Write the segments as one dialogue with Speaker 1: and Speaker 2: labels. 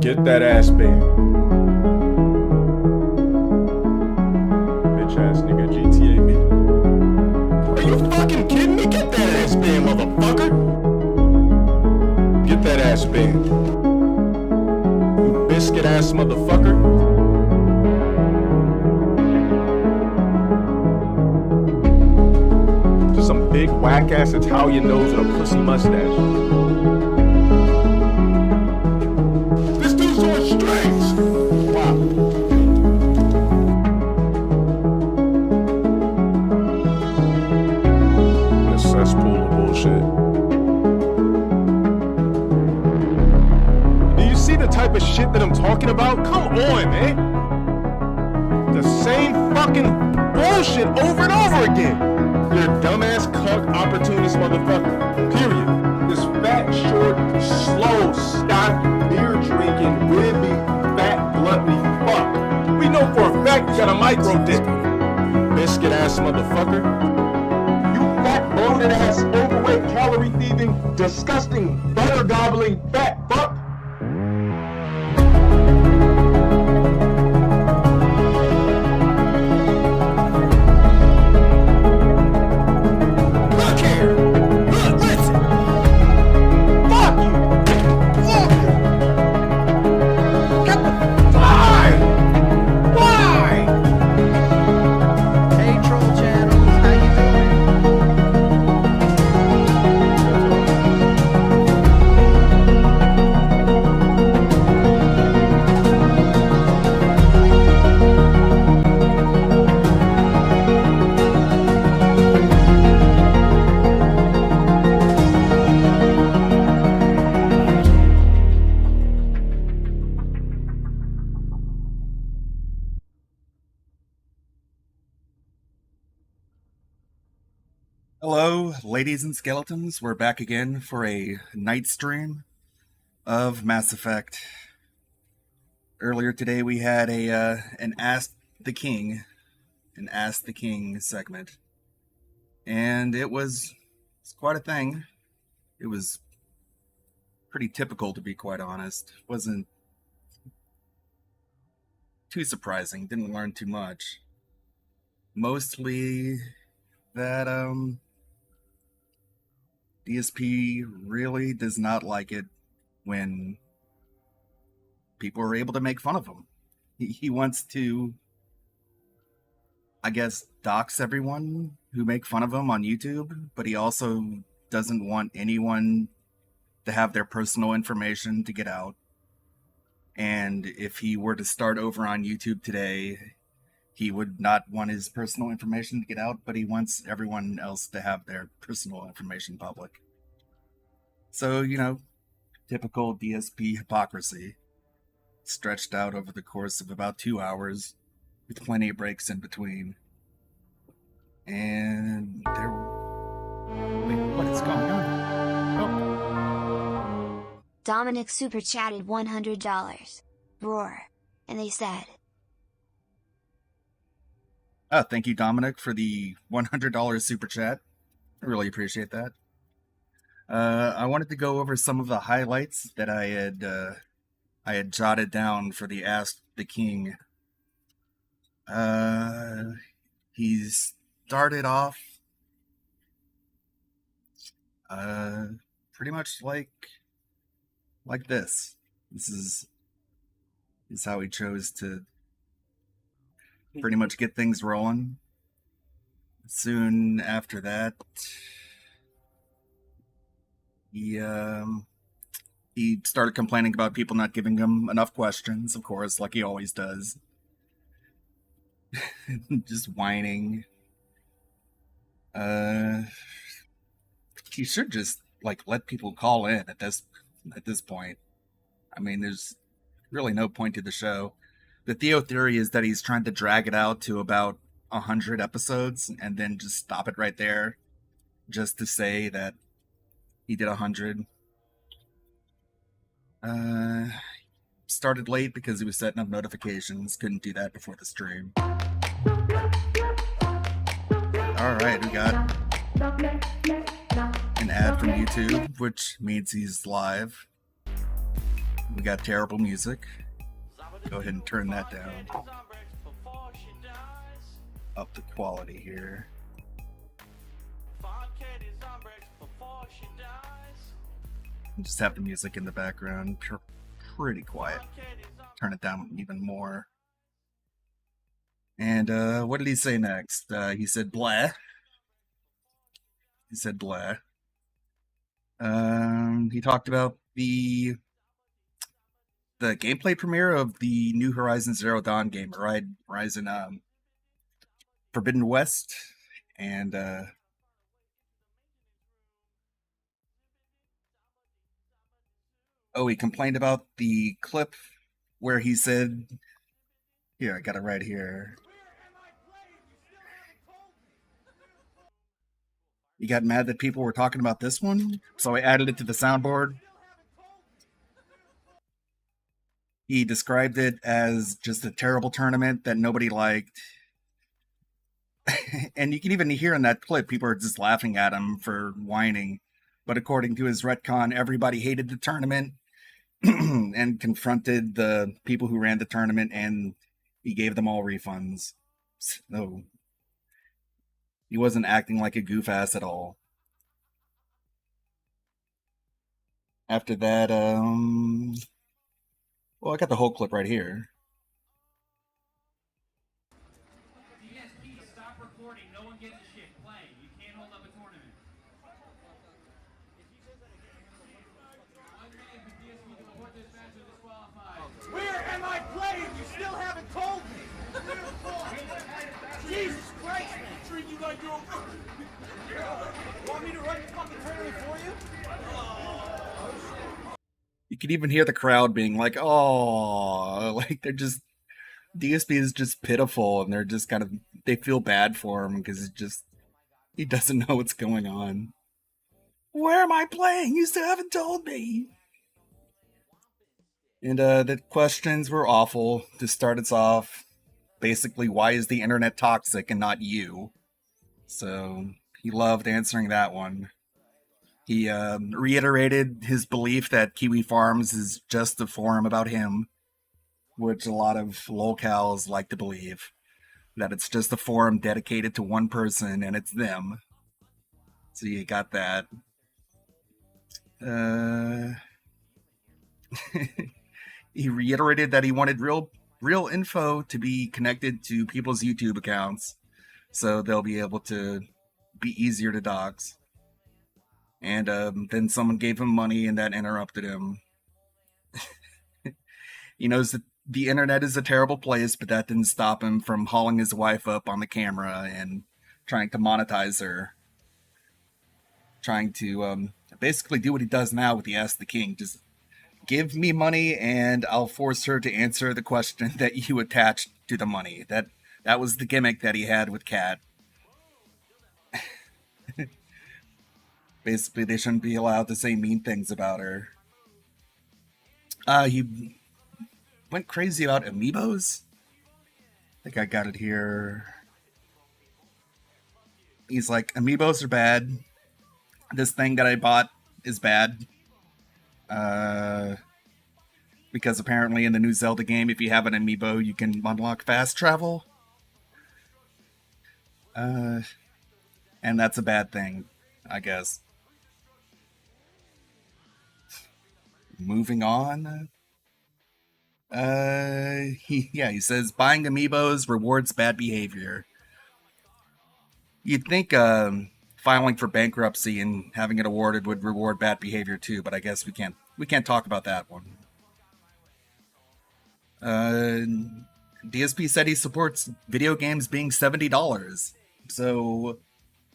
Speaker 1: Get that ass band. Bitch ass nigga GTA me. Are you fucking kidding me? Get that ass band, motherfucker. Get that ass band. You biscuit ass motherfucker. Just some big whack ass Italian nose and a pussy mustache. Strings. Wow. This cesspool of bullshit. Do you see the type of shit that I'm talking about? Come on, man. The same fucking bullshit over and over again. You're a dumbass cuck opportunist motherfucker. Period. This fat, short, slow, stocky, beer drinking, ribby, fat, gluttony fuck. We know for a fact you got a micro dick. Biscuit ass motherfucker. You fat, bloated ass, overweight, calorie thieving, disgusting, butter gobbling, fat fuck.
Speaker 2: Hello, ladies and skeletons. We're back again for a night stream of Mass Effect. Earlier today we had an Ask the King segment, and it's quite a thing. It was pretty typical, to be quite honest. Wasn't too surprising. Didn't learn too much. Mostly that DSP really does not like it when people are able to make fun of him. He wants to, I guess, dox everyone who make fun of him on YouTube, but he also doesn't want anyone to have their personal information to get out. And if he were to start over on YouTube today, he would not want his personal information to get out, but he wants everyone else to have their personal information public. So, typical DSP hypocrisy, stretched out over the course of about 2 hours, with plenty of breaks in between. And wait, what is going on? Oh.
Speaker 3: Dominic super chatted $100. Roar. And they said,
Speaker 2: Thank you, Dominic, for the $100 super chat. I really appreciate that. I wanted to go over some of the highlights that I had jotted down for the Ask the King. He started off pretty much like this. This is how he chose to pretty much get things rolling. Soon after that, he started complaining about people not giving him enough questions, of course, like he always does. Just whining. He should just let people call in at this point. I mean, there's really no point to the show. The Theo theory is that he's trying to drag it out to about 100 episodes and then just stop it right there, just to say that he did 100. Started late because he was setting up notifications. Couldn't do that before the stream. Alright, we got an ad from YouTube, which means he's live. We got terrible music. Go ahead and turn that down. Up the quality here. And just have the music in the background pretty quiet. Turn it down even more. And what did he say next? He said blah. He said blah. He talked about the gameplay premiere of the new Horizon Zero Dawn game, Horizon Forbidden West, and he complained about the clip where he said, here, I got it right here. He got mad that people were talking about this one, so I added it to the soundboard. He described it as just a terrible tournament that nobody liked. And you can even hear in that clip, people are just laughing at him for whining. But according to his retcon, everybody hated the tournament and confronted the people who ran the tournament, and he gave them all refunds. So he wasn't acting like a goof ass at all. After that, well, I got the whole clip right here.
Speaker 4: DSP, stop recording. No one gets a shit. Play. You can't hold up a tournament. One man for DSP to report this match are disqualified.
Speaker 5: Where am I playing? You still haven't told me. Jesus Christ, man. Treat you like you're Want me to run the fucking tournament for you?
Speaker 2: You can even hear the crowd being like, oh, like they're just, DSP is just pitiful, and they're just kind of, they feel bad for him because he doesn't know what's going on. Where am I playing? You still haven't told me. And the questions were awful. To start us off, basically, why is the internet toxic and not you? So he loved answering that one. He reiterated his belief that Kiwi Farms is just a forum about him, which a lot of locals like to believe. That it's just a forum dedicated to one person, and it's them. So you got that. He reiterated that he wanted real info to be connected to people's YouTube accounts, so they'll be able to be easier to dox. And then someone gave him money, and that interrupted him. He knows that the internet is a terrible place, but that didn't stop him from hauling his wife up on the camera and trying to monetize her. Trying to basically do what he does now with the Ask the King. Just give me money, and I'll force her to answer the question that you attached to the money. That was the gimmick that he had with Kat. Basically, they shouldn't be allowed to say mean things about her. He went crazy about amiibos. I think I got it here. He's like, amiibos are bad. This thing that I bought is bad. Because apparently in the new Zelda game, if you have an amiibo, you can unlock fast travel. And that's a bad thing, I guess. Moving on. He says buying amiibos rewards bad behavior. You'd think filing for bankruptcy and having it awarded would reward bad behavior too, but I guess we can't talk about that one. DSP said he supports video games being $70. So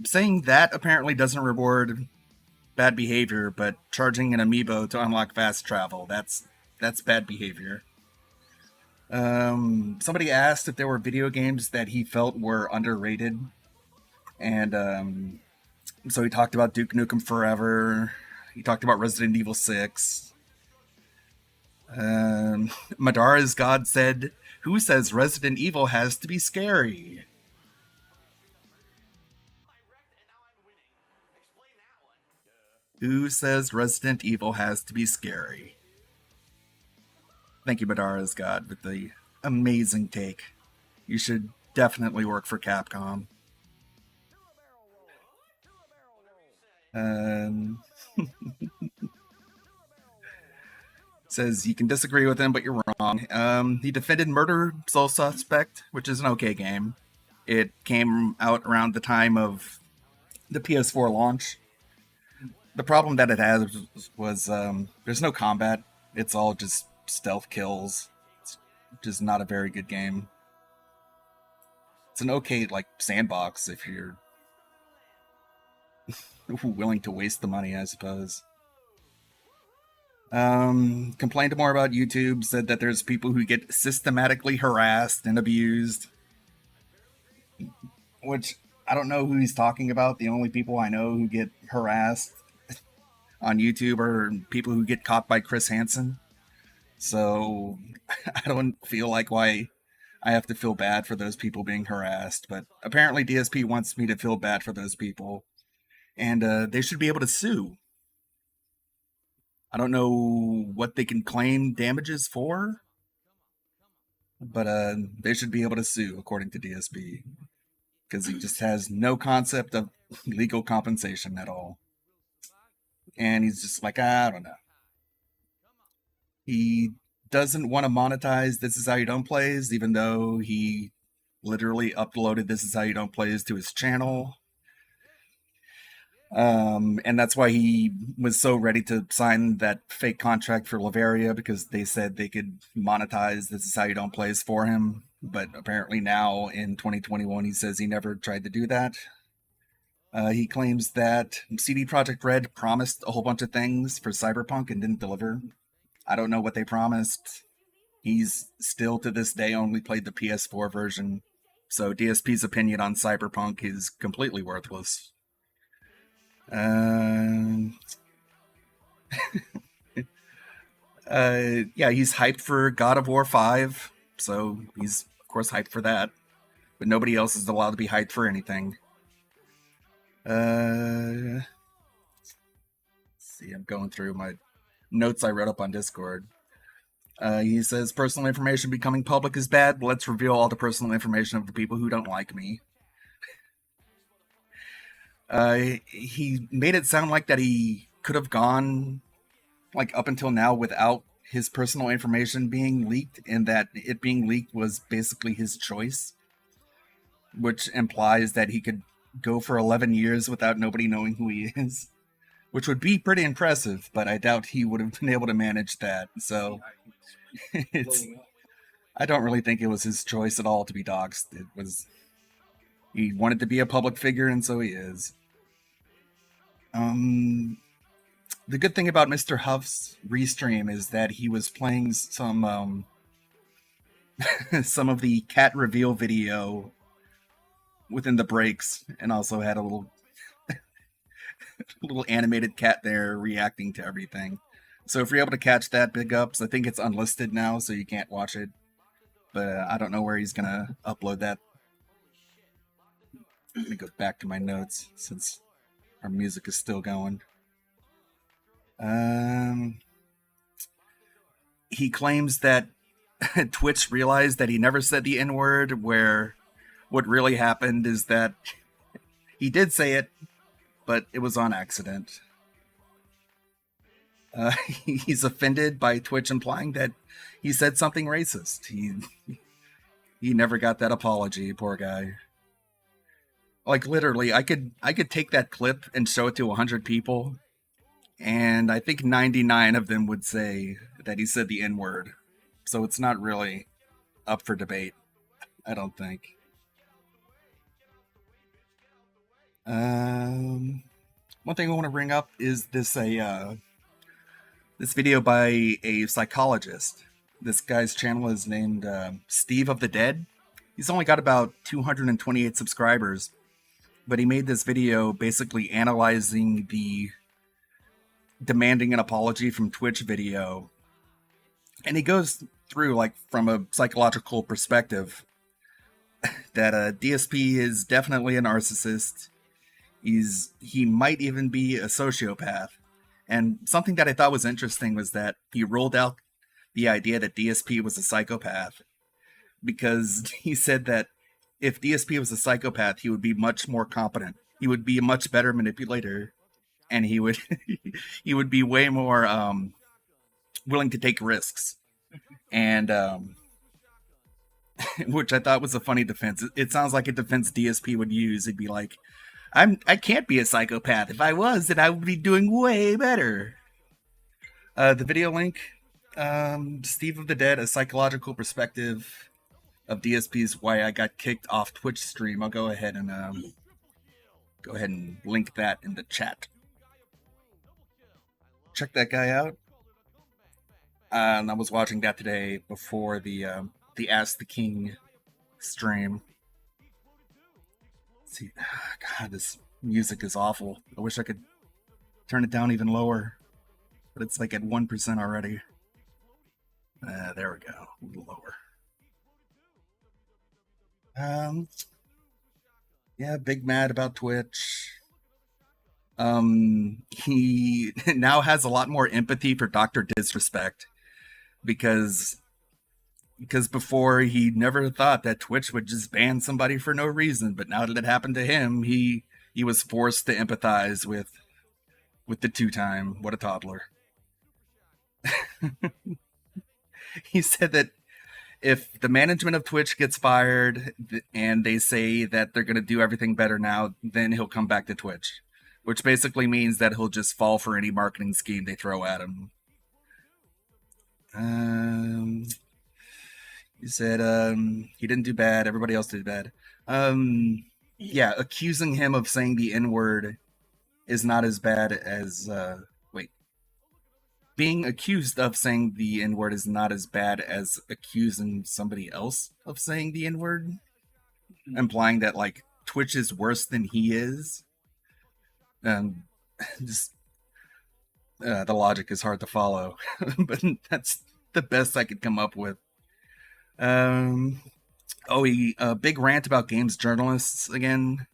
Speaker 2: saying that apparently doesn't reward bad behavior, but charging an amiibo to unlock fast travel, that's bad behavior. Somebody asked if there were video games that he felt were underrated, and so he talked about Duke Nukem Forever. He talked about Resident Evil 6. Madara's God said, "Who says Resident Evil has to be scary?" Who says Resident Evil has to be scary? Thank you, Madara's God, with the amazing take. You should definitely work for Capcom. Says you can disagree with him, but you're wrong. He defended Murder Soul Suspect, which is an okay game. It came out around the time of the PS4 launch. The problem that it has was there's no combat. It's all just stealth kills. It's just not a very good game. It's an okay, like, sandbox if you're willing to waste the money, I suppose. Complained more about YouTube, said that there's people who get systematically harassed and abused. Which, I don't know who he's talking about. The only people I know who get harassed on YouTube are people who get caught by Chris Hansen. So, I don't feel like why I have to feel bad for those people being harassed. But apparently DSP wants me to feel bad for those people. And they should be able to sue. I don't know what they can claim damages for, but they should be able to sue, according to DSP, because he just has no concept of legal compensation at all. And he's just like, I don't know. He doesn't want to monetize This Is How You Don't Plays, even though he literally uploaded This Is How You Don't Plays to his channel. And that's why he was so ready to sign that fake contract for Lavaria, because they said they could monetize This Is How You Don't Plays for him. But apparently now in 2021, he says he never tried to do that. He claims that CD Projekt Red promised a whole bunch of things for Cyberpunk and didn't deliver. I don't know what they promised. He's still to this day only played the PS4 version. So DSP's opinion on Cyberpunk is completely worthless. Yeah, he's hyped for God of War 5, so he's of course hyped for that. But nobody else is allowed to be hyped for anything. Let's see, I'm going through my notes I wrote up on Discord. He says personal information becoming public is bad, but let's reveal all the personal information of the people who don't like me. He made it sound like that he could have gone, like, up until now without his personal information being leaked, and that it being leaked was basically his choice, which implies that he could go for 11 years without nobody knowing who he is, which would be pretty impressive, but I doubt he would have been able to manage that. So I don't really think it was his choice at all to be doxxed. It was, he wanted to be a public figure, and so he is. The good thing about Mr. Huff's Restream is that he was playing some some of the cat reveal video within the breaks, and also had a little little animated cat there reacting to everything. So if you're able to catch that, big ups. I think it's unlisted now, so you can't watch it. But I don't know where he's gonna upload that. Let me go back to my notes since our music is still going. He claims that Twitch realized that he never said the N-word, where what really happened is that he did say it, but it was on accident. He's offended by Twitch implying that he said something racist. He never got that apology, poor guy. Like, literally, I could take that clip and show it to 100 people, and I think 99 of them would say that he said the N-word. So it's not really up for debate, I don't think. One thing I want to bring up is this video by a psychologist. This guy's channel is named Steve of the Dead. He's only got about 228 subscribers, but he made this video basically analyzing the demanding an apology from Twitch video. And he goes through, like, from a psychological perspective, that DSP is definitely a narcissist. He might even be a sociopath. And something that I thought was interesting was that he rolled out the idea that DSP was a psychopath, because he said that if DSP was a psychopath, he would be much more competent. He would be a much better manipulator, and he would he would be way more willing to take risks. And which I thought was a funny defense. It sounds like a defense DSP would use. It'd be like, I can't be a psychopath. If I was, then I would be doing way better. The video link, Steve of the Dead, a psychological perspective of DSP's why I got kicked off Twitch stream. I'll go ahead and link that in the chat. Check that guy out. And I was watching that today before the Ask the King stream. See, God, this music is awful. I wish I could turn it down even lower, but it's like at 1% already. There we go, a little lower. Yeah, big mad about Twitch. He now has a lot more empathy for Dr. Disrespect, because before he never thought that Twitch would just ban somebody for no reason, but now that it happened to him, he was forced to empathize with the two-time. What a toddler. He said that if the management of Twitch gets fired and they say that they're going to do everything better now, then he'll come back to Twitch, which basically means that he'll just fall for any marketing scheme they throw at him. He said he didn't do bad, everybody else did bad. Yeah, accusing him of saying the N-word is not as bad as being accused of saying the N-word is not as bad as accusing somebody else of saying the N-word, implying that like Twitch is worse than he is. Just the logic is hard to follow, but that's the best I could come up with. He big rant about games journalists again,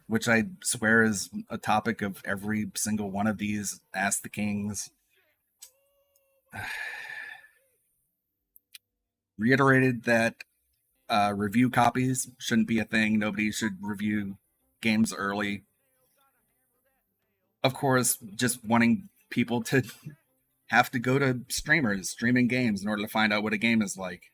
Speaker 2: which I swear is a topic of every single one of these Ask the Kings. Reiterated that review copies shouldn't be a thing. Nobody should review games early. Of course, just wanting people to have to go to streamers streaming games in order to find out what a game is like.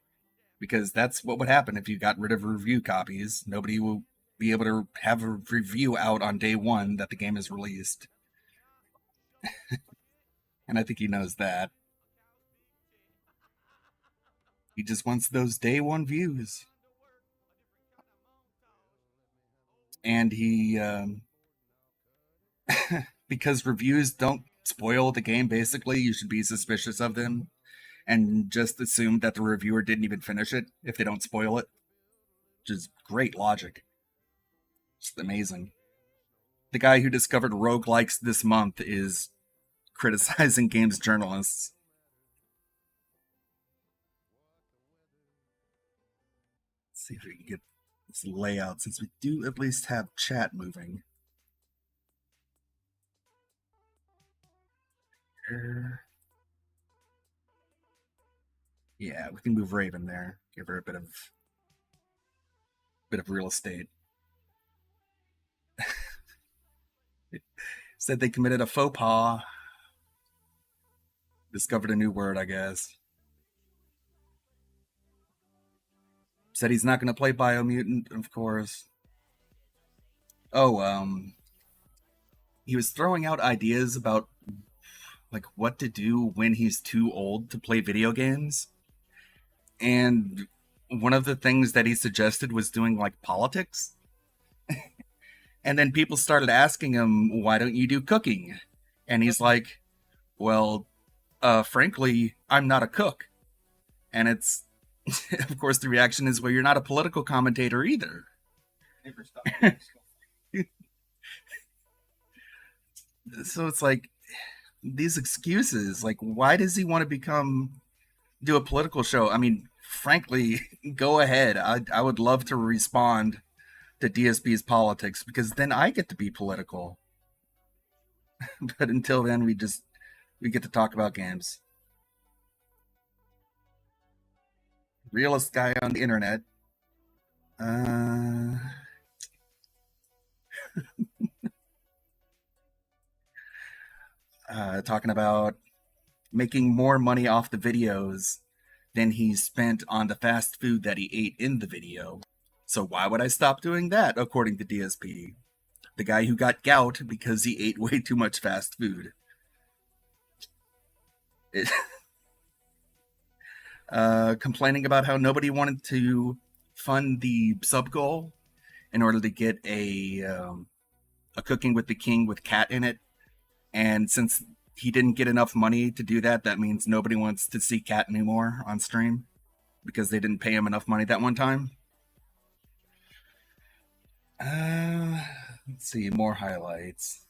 Speaker 2: Because that's what would happen if you got rid of review copies. Nobody will be able to have a review out on day one that the game is released. And I think he knows that. He just wants those day one views. And he, because reviews don't spoil the game, basically, you should be suspicious of them and just assume that the reviewer didn't even finish it if they don't spoil it. Which is great logic. Just amazing. The guy who discovered roguelikes this month is criticizing games journalists. Let's see if we can get this layout, since we do at least have chat moving. Yeah, we can move Raven there. Give her a bit of real estate. Said they committed a faux pas. Discovered a new word, I guess. Said he's not going to play Biomutant, of course. He was throwing out ideas about like what to do when he's too old to play video games. And one of the things that he suggested was doing like politics. And then people started asking him, why don't you do cooking? And he's like, well, frankly, I'm not a cook. And it's, of course, the reaction is, well, you're not a political commentator either. So it's like, these excuses, like, why does he want to do a political show? I mean, frankly, go ahead. I would love to respond to DSP's politics, because then I get to be political. But until then, we get to talk about games. realest guy on the internet. Talking about making more money off the videos than he spent on the fast food that he ate in the video. So why would I stop doing that, according to DSP? The guy who got gout because he ate way too much fast food. Complaining about how nobody wanted to fund the sub goal in order to get a Cooking with the King with Cat in it. And since he didn't get enough money to do that, that means nobody wants to see Cat anymore on stream because they didn't pay him enough money that one time. Let's see, more highlights.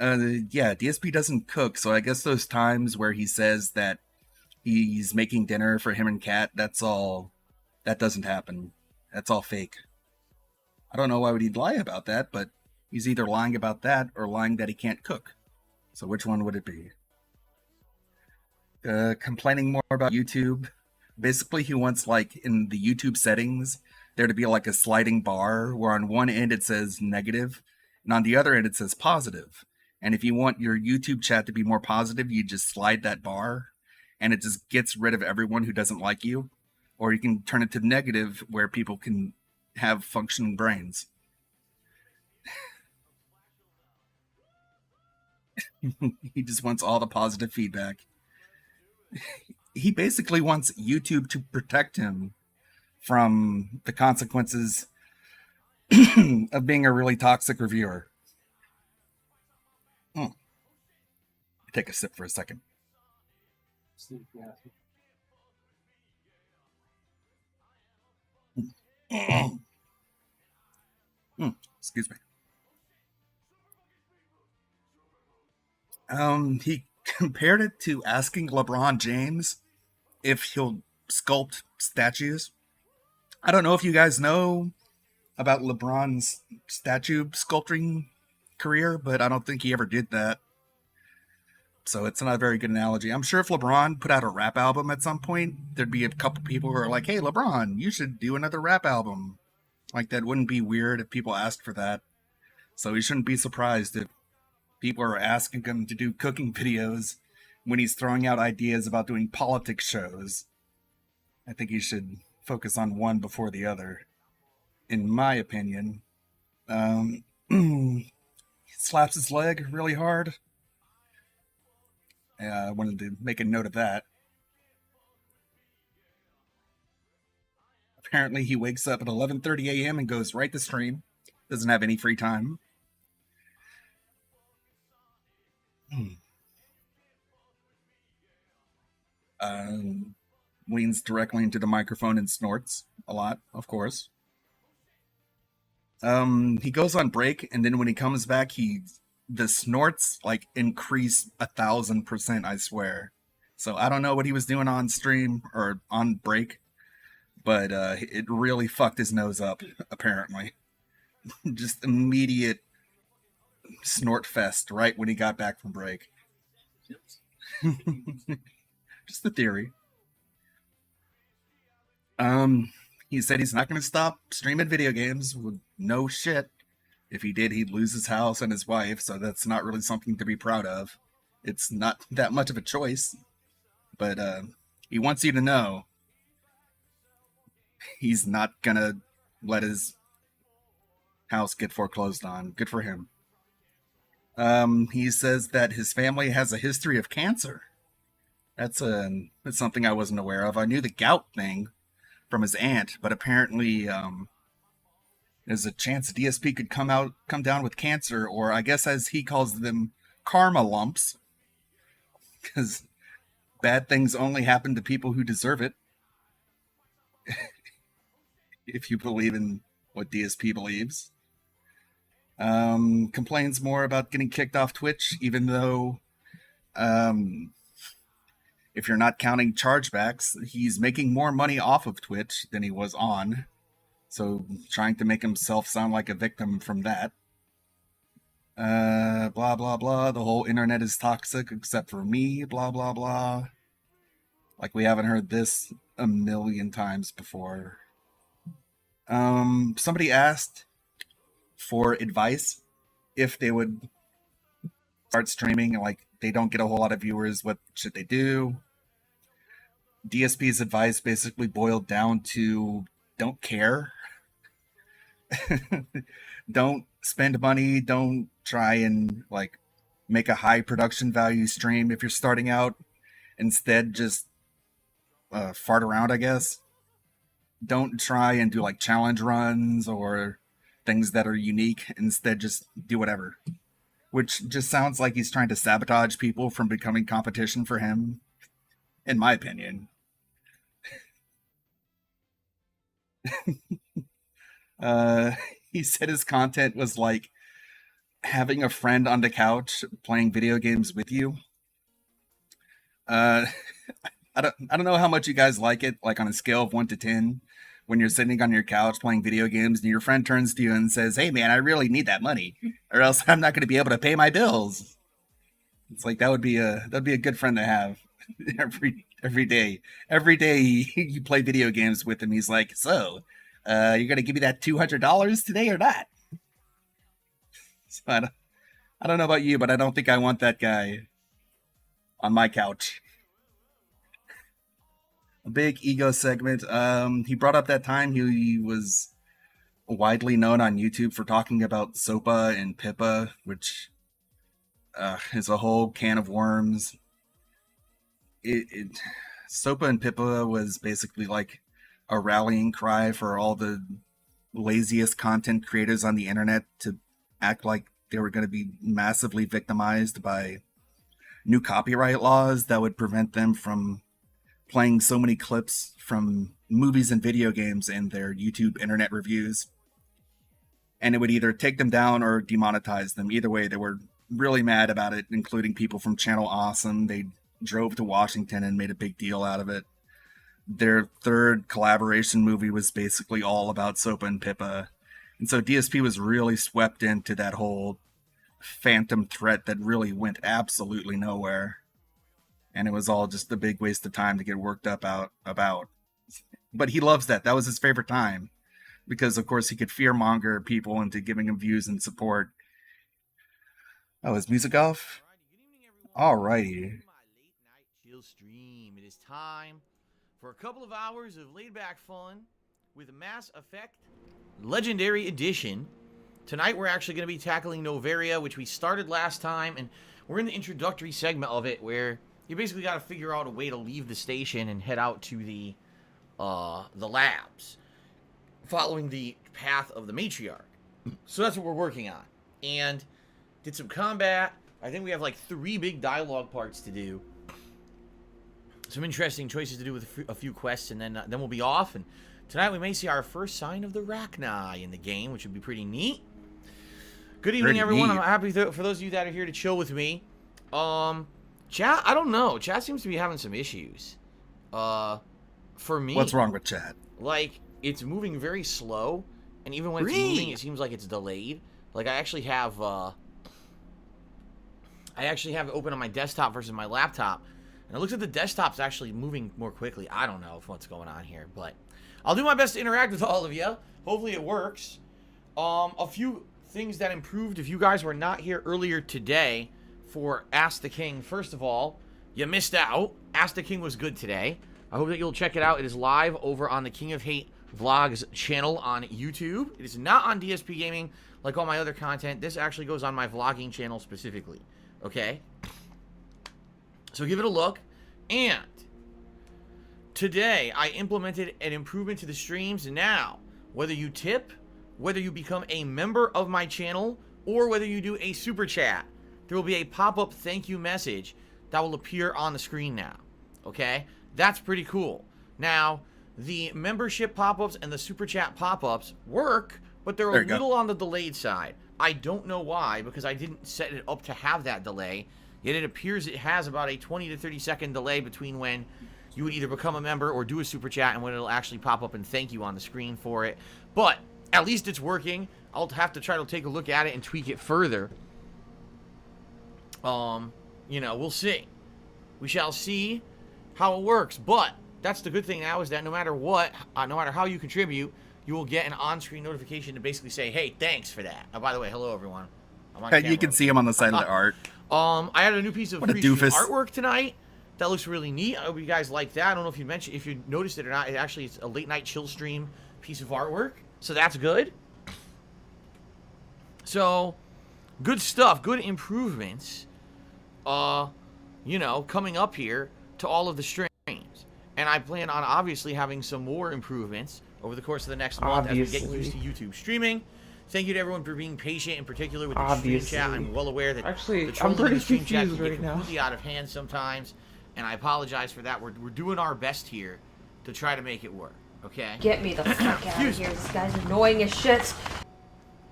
Speaker 2: Yeah, DSP doesn't cook, so I guess those times where he says that he's making dinner for him and Cat, that doesn't happen. That's all fake. I don't know why would he lie about that, but he's either lying about that or lying that he can't cook. So which one would it be? Complaining more about YouTube. Basically, he wants, like, in the YouTube settings, there to be like a sliding bar where on one end it says negative and on the other end it says positive. And if you want your YouTube chat to be more positive, you just slide that bar and it just gets rid of everyone who doesn't like you. Or you can turn it to negative where people can have functioning brains. He just wants all the positive feedback. He basically wants YouTube to protect him from the consequences of being a really toxic reviewer. Take a sip for a second. Excuse me. He compared it to asking LeBron James if he'll sculpt statues. I don't know if you guys know about LeBron's statue sculpting career, but I don't think he ever did that. So it's not a very good analogy. I'm sure if LeBron put out a rap album at some point, there'd be a couple people who are like, hey, LeBron, you should do another rap album. Like, that wouldn't be weird if people asked for that. So he shouldn't be surprised if people are asking him to do cooking videos when he's throwing out ideas about doing politics shows. I think he should focus on one before the other, in my opinion. He slaps his leg really hard. I wanted to make a note of that. Apparently he wakes up at 11:30 a.m. and goes right to stream. Doesn't have any free time. Leans directly into the microphone and snorts a lot, of course. He goes on break, and then when he comes back, the snorts like increase 1,000%, I swear. So I don't know what he was doing on stream or on break, but it really fucked his nose up, apparently. Just immediate snort fest right when he got back from break. Just the theory. He said he's not going to stop streaming video games. Well, no shit. If he did, he'd lose his house and his wife, so that's not really something to be proud of. It's not that much of a choice. But he wants you to know he's not going to let his house get foreclosed on. Good for him. He says that his family has a history of cancer. That's something I wasn't aware of. I knew the gout thing from his aunt, but apparently there's a chance DSP could come down with cancer, or I guess as he calls them, karma lumps, because bad things only happen to people who deserve it. If you believe in what DSP believes. Complains more about getting kicked off Twitch, even though if you're not counting chargebacks, he's making more money off of Twitch than he was on. So trying to make himself sound like a victim from that. Blah, blah, blah. The whole internet is toxic except for me. Blah, blah, blah. Like, we haven't heard this a million times before. Somebody asked for advice if they would start streaming, like they don't get a whole lot of viewers, what should they do? DSP's advice basically boiled down to don't care. Don't spend money, don't try and like make a high production value stream if you're starting out. Instead, just fart around, I guess. Don't try and do like challenge runs or things that are unique. Instead, just do whatever. Which just sounds like he's trying to sabotage people from becoming competition for him, in my opinion. He said his content was like having a friend on the couch playing video games with you. I don't know how much you guys like it, like on a scale of 1 to 10, when you're sitting on your couch playing video games and your friend turns to you and says, "Hey man, I really need that money or else I'm not going to be able to pay my bills." It's like that'd be a good friend to have every day. Every day you play video games with him, he's like, "So, you're going to give me that $200 today or not?" So I don't know about you, but I don't think I want that guy on my couch. A big ego segment. He brought up that time he was widely known on YouTube for talking about SOPA and PIPA, which is a whole can of worms. SOPA and PIPA was basically like a rallying cry for all the laziest content creators on the internet to act like they were going to be massively victimized by new copyright laws that would prevent them from playing so many clips from movies and video games in their YouTube internet reviews. And it would either take them down or demonetize them. Either way, they were really mad about it, including people from Channel Awesome. They drove to Washington and made a big deal out of it. Their third collaboration movie was basically all about SOPA and PIPA. And so DSP was really swept into that whole phantom threat that really went absolutely nowhere. And it was all just a big waste of time to get worked up about. But he loves that. That was his favorite time. Because, of course, he could fearmonger people into giving him views and support. Oh, is music off? Alrighty.
Speaker 6: Chill stream. It is time for a couple of hours of laid-back fun with Mass Effect Legendary Edition. Tonight we're actually going to be tackling Novaria, which we started last time, and we're in the introductory segment of it where you basically got to figure out a way to leave the station and head out to the labs, following the path of the matriarch. So that's what we're working on. And did some combat. I think we have like 3 big dialogue parts to do. Some interesting choices to do with a few quests, and then we'll be off. And tonight we may see our first sign of the Rachni in the game, which would be pretty neat. Good evening, everyone. I'm happy for those of you that are here to chill with me. Chat, I don't know. Chat seems to be having some issues. For me.
Speaker 2: What's wrong with chat?
Speaker 6: Like, it's moving very slow, and even when it's moving, it seems like it's delayed. Like, I actually have it open on my desktop versus my laptop, and it looks like the desktop's actually moving more quickly. I don't know what's going on here, but I'll do my best to interact with all of you. Hopefully it works. A few things that improved if you guys were not here earlier today for Ask the King. First of all, you missed out. Ask the King was good today. I hope that you'll check it out. It is live over on the King of Hate Vlogs channel on YouTube. It is not on DSP Gaming like all my other content. This actually goes on my vlogging channel specifically. Okay? So give it a look. And today I implemented an improvement to the streams. Now, whether you tip, whether you become a member of my channel, or whether you do a super chat, there will be a pop-up thank you message that will appear on the screen now. Okay? That's pretty cool. Now, the membership pop-ups and the super chat pop-ups work, but they're a little on the delayed side. I don't know why, because I didn't set it up to have that delay. Yet it appears it has about a 20 to 30 second delay between when you would either become a member or do a super chat and when it'll actually pop up and thank you on the screen for it. But at least it's working. I'll have to try to take a look at it and tweak it further. You know, we'll see. We shall see. how it works. But that's the good thing now is that no matter what, no matter how you contribute, you will get an on-screen notification to basically say, "Hey, thanks for that." Oh, by the way, hello everyone. I'm on
Speaker 2: You
Speaker 6: camera.
Speaker 2: can see him on the side of the art.
Speaker 6: I had a new piece of
Speaker 2: What a
Speaker 6: Restream
Speaker 2: doofus.
Speaker 6: artwork tonight. That looks really neat. I hope you guys like that. I don't know if you noticed it or not. It's a late night chill stream piece of artwork, so that's good. So, good stuff, good improvements. You know, coming up here to all of the streams, and I plan on obviously having some more improvements over the course of the next month as we get used to YouTube streaming. Thank you to everyone for being patient, in particular with the stream chat. I'm well aware that
Speaker 7: Actually,
Speaker 6: the
Speaker 7: I'm
Speaker 6: trolling in
Speaker 7: pretty
Speaker 6: the stream chat
Speaker 7: confused
Speaker 6: can get
Speaker 7: right now.
Speaker 6: completely out of hand sometimes, and I apologize for that. We're doing our best here to try to make it work. Okay.
Speaker 8: Get me the fuck out of here. This guy's annoying as shit.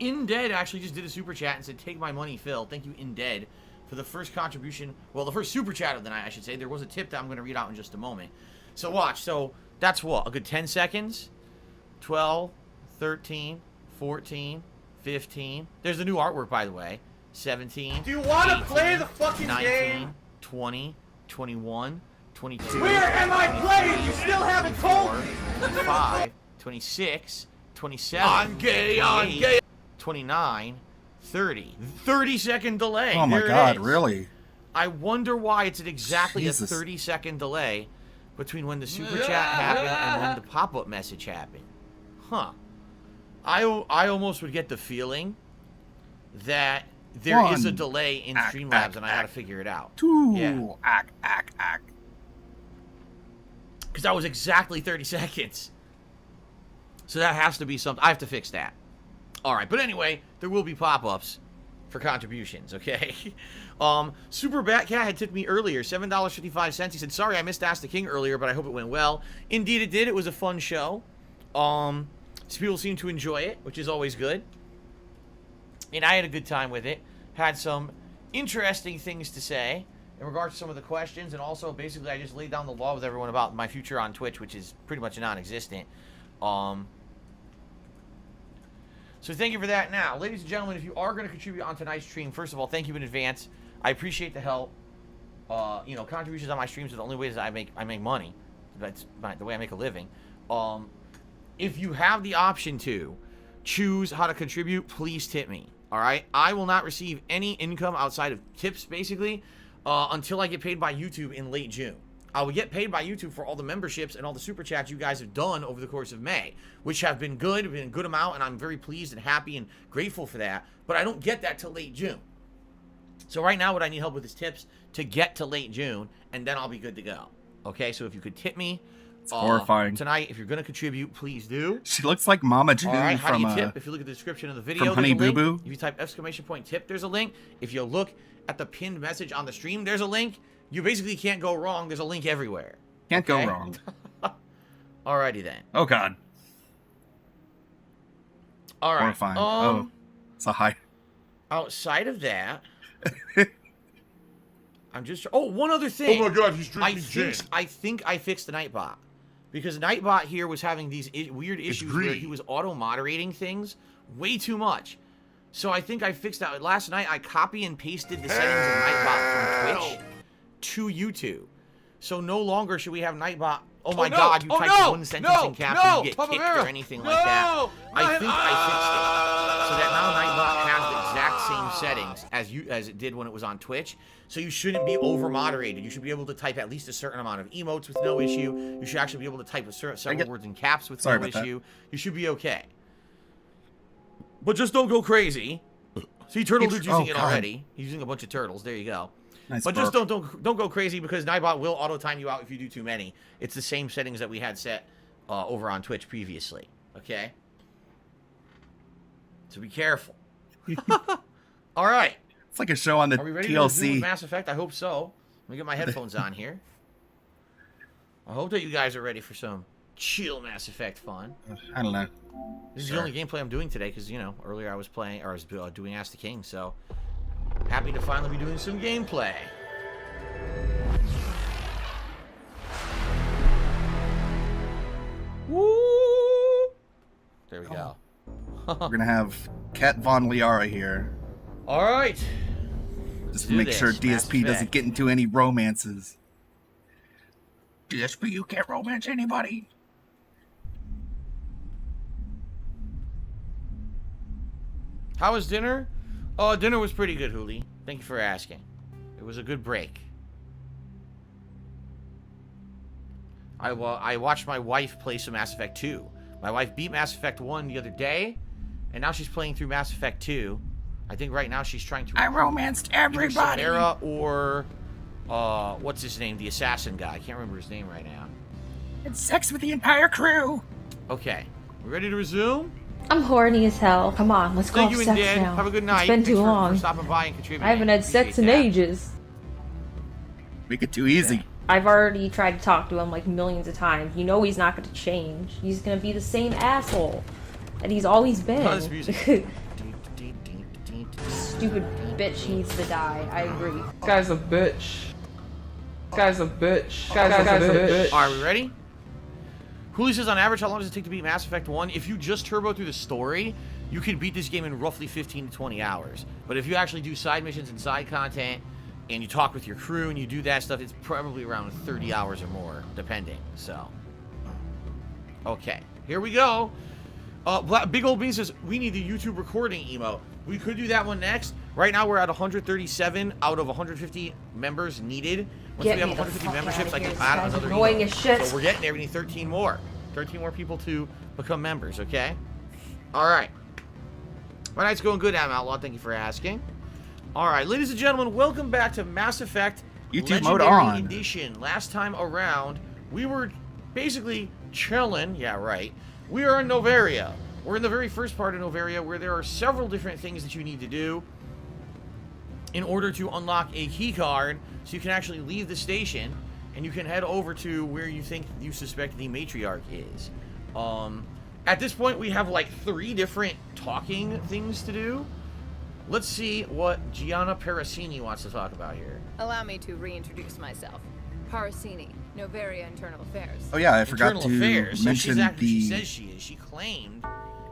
Speaker 6: Indead actually just did a super chat and said, "Take my money, Phil." Thank you, Indeed, for the first contribution. Well, the first super chat of the night, I should say. There was a tip that I'm going to read out in just a moment. So watch. So that's what? A good 10 seconds? 12, 13, 14, 15. There's the new artwork, by the way. 17.
Speaker 5: Do you want to
Speaker 6: 18,
Speaker 5: play the fucking
Speaker 6: 19,
Speaker 5: game?
Speaker 6: 20, 21, 22.
Speaker 5: Where am I playing? You still haven't told me.
Speaker 6: 25, 26, 27.
Speaker 5: I'm gay.
Speaker 6: 29, 30. 30-second delay.
Speaker 2: Oh my
Speaker 6: There it
Speaker 2: god,
Speaker 6: is.
Speaker 2: really?
Speaker 6: I wonder why it's at exactly
Speaker 2: Jesus.
Speaker 6: a 30-second delay between when the super chat happened and when the pop-up message happened. Huh. I almost would get the feeling that there is a
Speaker 2: One.
Speaker 6: delay in
Speaker 2: Act,
Speaker 6: Streamlabs
Speaker 2: act,
Speaker 6: and I gotta
Speaker 2: act.
Speaker 6: figure it out.
Speaker 2: 2.
Speaker 6: Yeah.
Speaker 2: Act.
Speaker 6: Because that was exactly 30 seconds. So that has to be something. I have to fix that. All right, but anyway, there will be pop-ups for contributions, okay? Super Batcat had tipped me earlier, $7.55. He said, "Sorry, I missed Ask the King earlier, but I hope it went well." Indeed, it did. It was a fun show. So people seem to enjoy it, which is always good. And I had a good time with it. Had some interesting things to say in regards to some of the questions, and also basically I just laid down the law with everyone about my future on Twitch, which is pretty much non-existent. So thank you for that. Now, ladies and gentlemen, if you are going to contribute on tonight's stream, first of all, thank you in advance. I appreciate the help. You know, contributions on my streams are the only ways that I make money. That's the way I make a living. If you have the option to choose how to contribute, please tip me. All right? I will not receive any income outside of tips, basically, until I get paid by YouTube in late June. I will get paid by YouTube for all the memberships and all the super chats you guys have done over the course of May, which have been good, been a good amount, and I'm very pleased and happy and grateful for that. But I don't get that till late June. So right now, what I need help with is tips to get to late June, and then I'll be good to go. Okay, so if you could tip me
Speaker 2: horrifying.
Speaker 6: tonight, if you're going to contribute, please do.
Speaker 2: She looks like Mama June
Speaker 6: All right, how do
Speaker 2: from
Speaker 6: you tip? If you look at the description of the video,
Speaker 2: from Honey
Speaker 6: there's a link.
Speaker 2: Boo Boo.
Speaker 6: If you type !tip, there's a link. If you look at the pinned message on the stream, there's a link. You basically can't go wrong. There's a link everywhere.
Speaker 2: Can't
Speaker 6: Okay?
Speaker 2: go wrong.
Speaker 6: Alrighty then.
Speaker 2: Oh god.
Speaker 6: All right.
Speaker 2: Horrifying. Oh, it's a high.
Speaker 6: Outside of that, I'm just. Oh, one other thing.
Speaker 1: Oh my god, he's drinking gin.
Speaker 6: I think I fixed the Nightbot, because Nightbot here was having these weird issues where
Speaker 1: greedy.
Speaker 6: he was auto moderating things way too much. So I think I fixed that. Last night I copy and pasted the settings of Nightbot from Twitch to YouTube. So no longer should we have Nightbot. Oh my god, you typed one sentence in caps and you get kicked or anything like that. I think I fixed it. So that now Nightbot has the exact same settings as it did when it was on Twitch. So you shouldn't be over moderated. You should be able to type at least a certain amount of emotes with no issue. You should actually be able to type several words in caps with no issue. You should be okay. But just don't go crazy. See, Turtle Dude's using it already. He's using a bunch of turtles. There you go.
Speaker 2: Nice
Speaker 6: but
Speaker 2: burp.
Speaker 6: just don't go crazy, because Nightbot will auto time you out if you do too many. It's the same settings that we had set over on Twitch previously. Okay. So be careful. All right.
Speaker 2: It's like a show on the
Speaker 6: Are we ready to resume
Speaker 2: TLC.
Speaker 6: with Mass Effect? I hope so. Let me get my headphones on here. I hope that you guys are ready for some chill Mass Effect fun.
Speaker 2: I don't know.
Speaker 6: This is the only gameplay I'm doing today because, you know, earlier I was playing, or I was doing Ask the King, so happy to finally be doing some gameplay. Woo! There we go.
Speaker 2: We're gonna have Kat Von Liara here,
Speaker 6: All right.
Speaker 2: just to
Speaker 6: do
Speaker 2: make
Speaker 6: this.
Speaker 2: sure
Speaker 6: Mass
Speaker 2: DSP doesn't
Speaker 6: Effect.
Speaker 2: get into any romances. DSP, you can't romance anybody.
Speaker 6: How was dinner? Oh, dinner was pretty good, Huli. Thank you for asking. It was a good break. I watched my wife play some Mass Effect 2. My wife beat Mass Effect 1 the other day, and now she's playing through Mass Effect 2. I think right now she's trying to...
Speaker 2: I romanced everybody!
Speaker 6: Samara or... what's his name? The assassin guy. I can't remember his name right now.
Speaker 2: It's sex with the entire crew!
Speaker 6: Okay. We ready to resume?
Speaker 8: I'm horny as hell. Come on, let's go
Speaker 6: Thank
Speaker 8: have
Speaker 6: you,
Speaker 8: sex
Speaker 6: and Dan.
Speaker 8: now.
Speaker 6: Have a good night.
Speaker 8: It's been
Speaker 6: Thanks
Speaker 8: too
Speaker 6: for
Speaker 8: long.
Speaker 6: stopping by and contributing.
Speaker 8: I haven't had sex in
Speaker 6: Appreciate that.
Speaker 8: ages.
Speaker 2: Make it too easy.
Speaker 8: I've already tried to talk to him like millions of times. You know he's not going to change. He's going to be the same asshole that he's always been.
Speaker 6: Oh, this music.
Speaker 8: Stupid bitch needs to die. I agree.
Speaker 7: This guy's a bitch. This guy's a bitch. This guy's a bitch.
Speaker 6: Are we ready? Huli says, on average, how long does it take to beat Mass Effect 1? If you just turbo through the story, you can beat this game in roughly 15 to 20 hours. But if you actually do side missions and side content, and you talk with your crew, and you do that stuff, it's probably around 30 hours or more, depending. So, okay. Here we go. Big Old Bean says, we need the YouTube recording emote. We could do that one next. Right now, we're at 137 out of 150 members needed. Once we have 150 memberships, I can add another
Speaker 8: annoying as shit.
Speaker 6: So we're getting there. We need 13 more. 13 more people to become members, okay? All right. My night's going good, Adam Outlaw. Thank you for asking. All right, ladies and gentlemen, welcome back to Mass Effect
Speaker 2: YouTube mode
Speaker 6: Legendary
Speaker 2: on.
Speaker 6: Edition. Last time around, we were basically chilling. Yeah, right. We are in Novaria. We're in the very first part of Novaria, where there are several different things that you need to do in order to unlock a key card, so you can actually leave the station and you can head over to where you think you suspect the matriarch is. At this point, we have like 3 different talking things to do. Let's see what Gianna Parasini wants to talk about here.
Speaker 9: Allow me to reintroduce myself. Parasini, Novaria Internal Affairs.
Speaker 2: Oh yeah, I forgot
Speaker 6: Internal
Speaker 2: to
Speaker 6: Affairs. So
Speaker 2: mention
Speaker 6: she's actually,
Speaker 2: the...
Speaker 6: she says she is. She claimed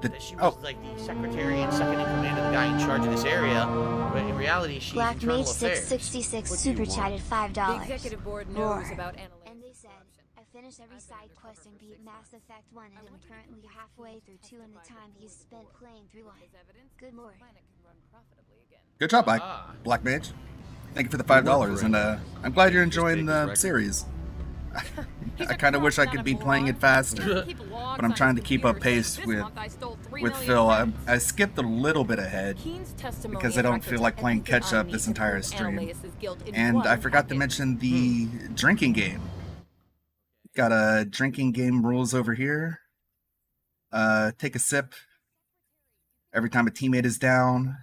Speaker 6: that she was like the secretary and second in command of the guy in charge of this area, but in reality, she's
Speaker 3: Black
Speaker 6: Internal
Speaker 3: Mage
Speaker 6: Affairs.
Speaker 3: 666 super chatted $5.
Speaker 9: The executive board knows
Speaker 3: Roar.
Speaker 9: about
Speaker 3: And
Speaker 9: analytics.
Speaker 3: they said, I finished every side quest and beat Mass Effect 1 and I'm currently halfway through 2 in the time he's spent playing through 1. Good lord.
Speaker 2: Good job,
Speaker 6: Ah.
Speaker 2: Black Mage. Thank you for the $5, and I'm glad you're enjoying the series. I kind of wish I could be playing it faster, but I'm trying to keep up pace with Phil. I skipped a little bit ahead because I don't feel like playing catch up this entire stream. And I forgot to mention the drinking game. Got a drinking game rules over here. Take a sip every time a teammate is down.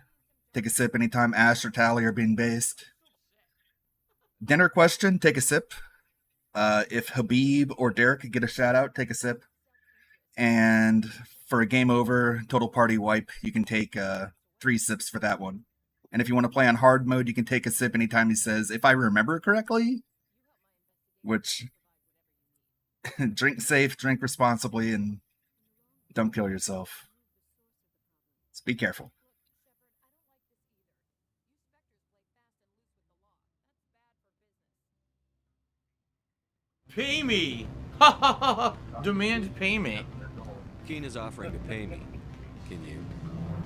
Speaker 2: Take a sip anytime Ash or Tali are being based. Dinner question, take a sip. If Habib or Derek get a shout out, take a sip. And for a game over, total party wipe, you can take 3 sips for that one. And if you want to play on hard mode, you can take a sip anytime he says, if I remember correctly, which drink safe, drink responsibly, and don't kill yourself. Just be careful.
Speaker 6: Pay me! Ha ha ha! Demand payment.
Speaker 10: Keen is offering to pay me. Can you?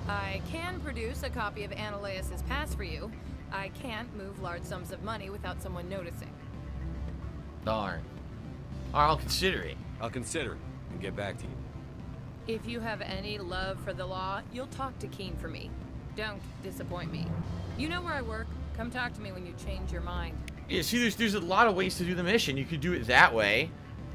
Speaker 9: I can produce a copy of Ananias's pass for you. I can't move large sums of money without someone noticing.
Speaker 6: Darn. I'll consider it.
Speaker 10: I'll consider it and get back to you.
Speaker 9: If you have any love for the law, you'll talk to Keen for me. Don't disappoint me. You know where I work. Come talk to me when you change your mind.
Speaker 6: Yeah, see, there's a lot of ways to do the mission. You could do it that way,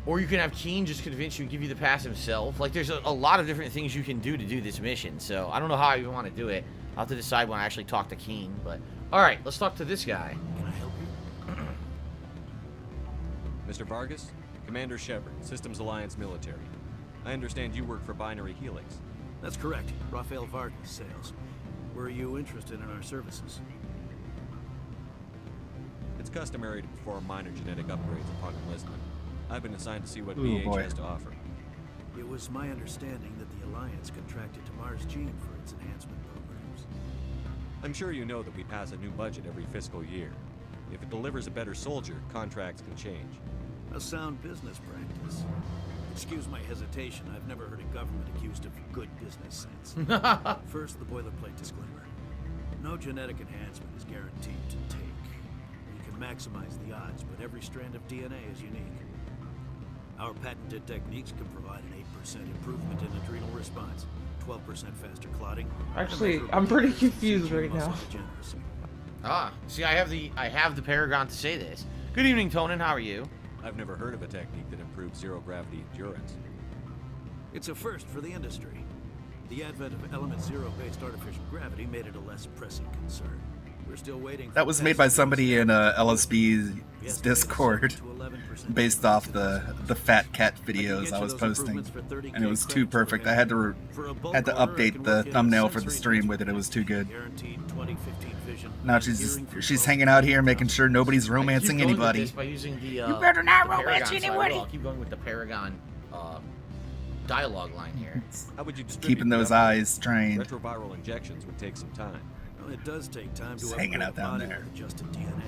Speaker 6: or you can have Keen just convince you and give you the pass himself. Like, there's a lot of different things you can do to do this mission, so I don't know how I even want to do it. I'll have to decide when I actually talk to Keen, but... Alright, let's talk to this guy.
Speaker 10: Can I help you? Mr. Vargas, Commander Shepard, Systems Alliance Military. I understand you work for Binary Helix.
Speaker 11: That's correct. Rafael Vargas, sales. Were you interested in our services?
Speaker 10: It's customary to perform minor genetic upgrades upon enlistment. I've been assigned to see what
Speaker 2: Ooh,
Speaker 10: BH
Speaker 2: boy.
Speaker 10: has to offer.
Speaker 11: It was my understanding that the Alliance contracted to Mars Gene for its enhancement programs.
Speaker 10: I'm sure you know that we pass a new budget every fiscal year. If it delivers a better soldier, contracts can change.
Speaker 11: A sound business practice. Excuse my hesitation. I've never heard a government accused of good business sense. First, the boilerplate disclaimer. No genetic enhancement is guaranteed to take. You can maximize the odds, but every strand of DNA is unique. Our patented techniques can provide an 8% improvement in adrenal response, 12% faster clotting.
Speaker 7: Actually, I'm pretty confused right now.
Speaker 6: Ah, see, I have the Paragon to say this. Good evening, Tonin. How are you?
Speaker 10: I've never heard of a technique that improves zero-gravity endurance.
Speaker 11: It's a first for the industry. The advent of element zero-based artificial gravity made it a less pressing concern. We're still waiting.
Speaker 2: That was made by somebody in LSB's Discord, based off the fat cat videos I was posting, and it was too perfect. I had to update the thumbnail for the stream with it. It was too good. Now she's hanging out here, making sure nobody's romancing anybody.
Speaker 6: By using the,
Speaker 2: you better not romance
Speaker 6: Paragon,
Speaker 2: anybody.
Speaker 6: So I'll keep going with the Paragon dialogue line here.
Speaker 10: How would you
Speaker 2: Keeping those eyes trained.
Speaker 10: Retroviral injections would take some time.
Speaker 11: Well, it does take time to
Speaker 2: hanging out down there.
Speaker 11: Adjusted DNA.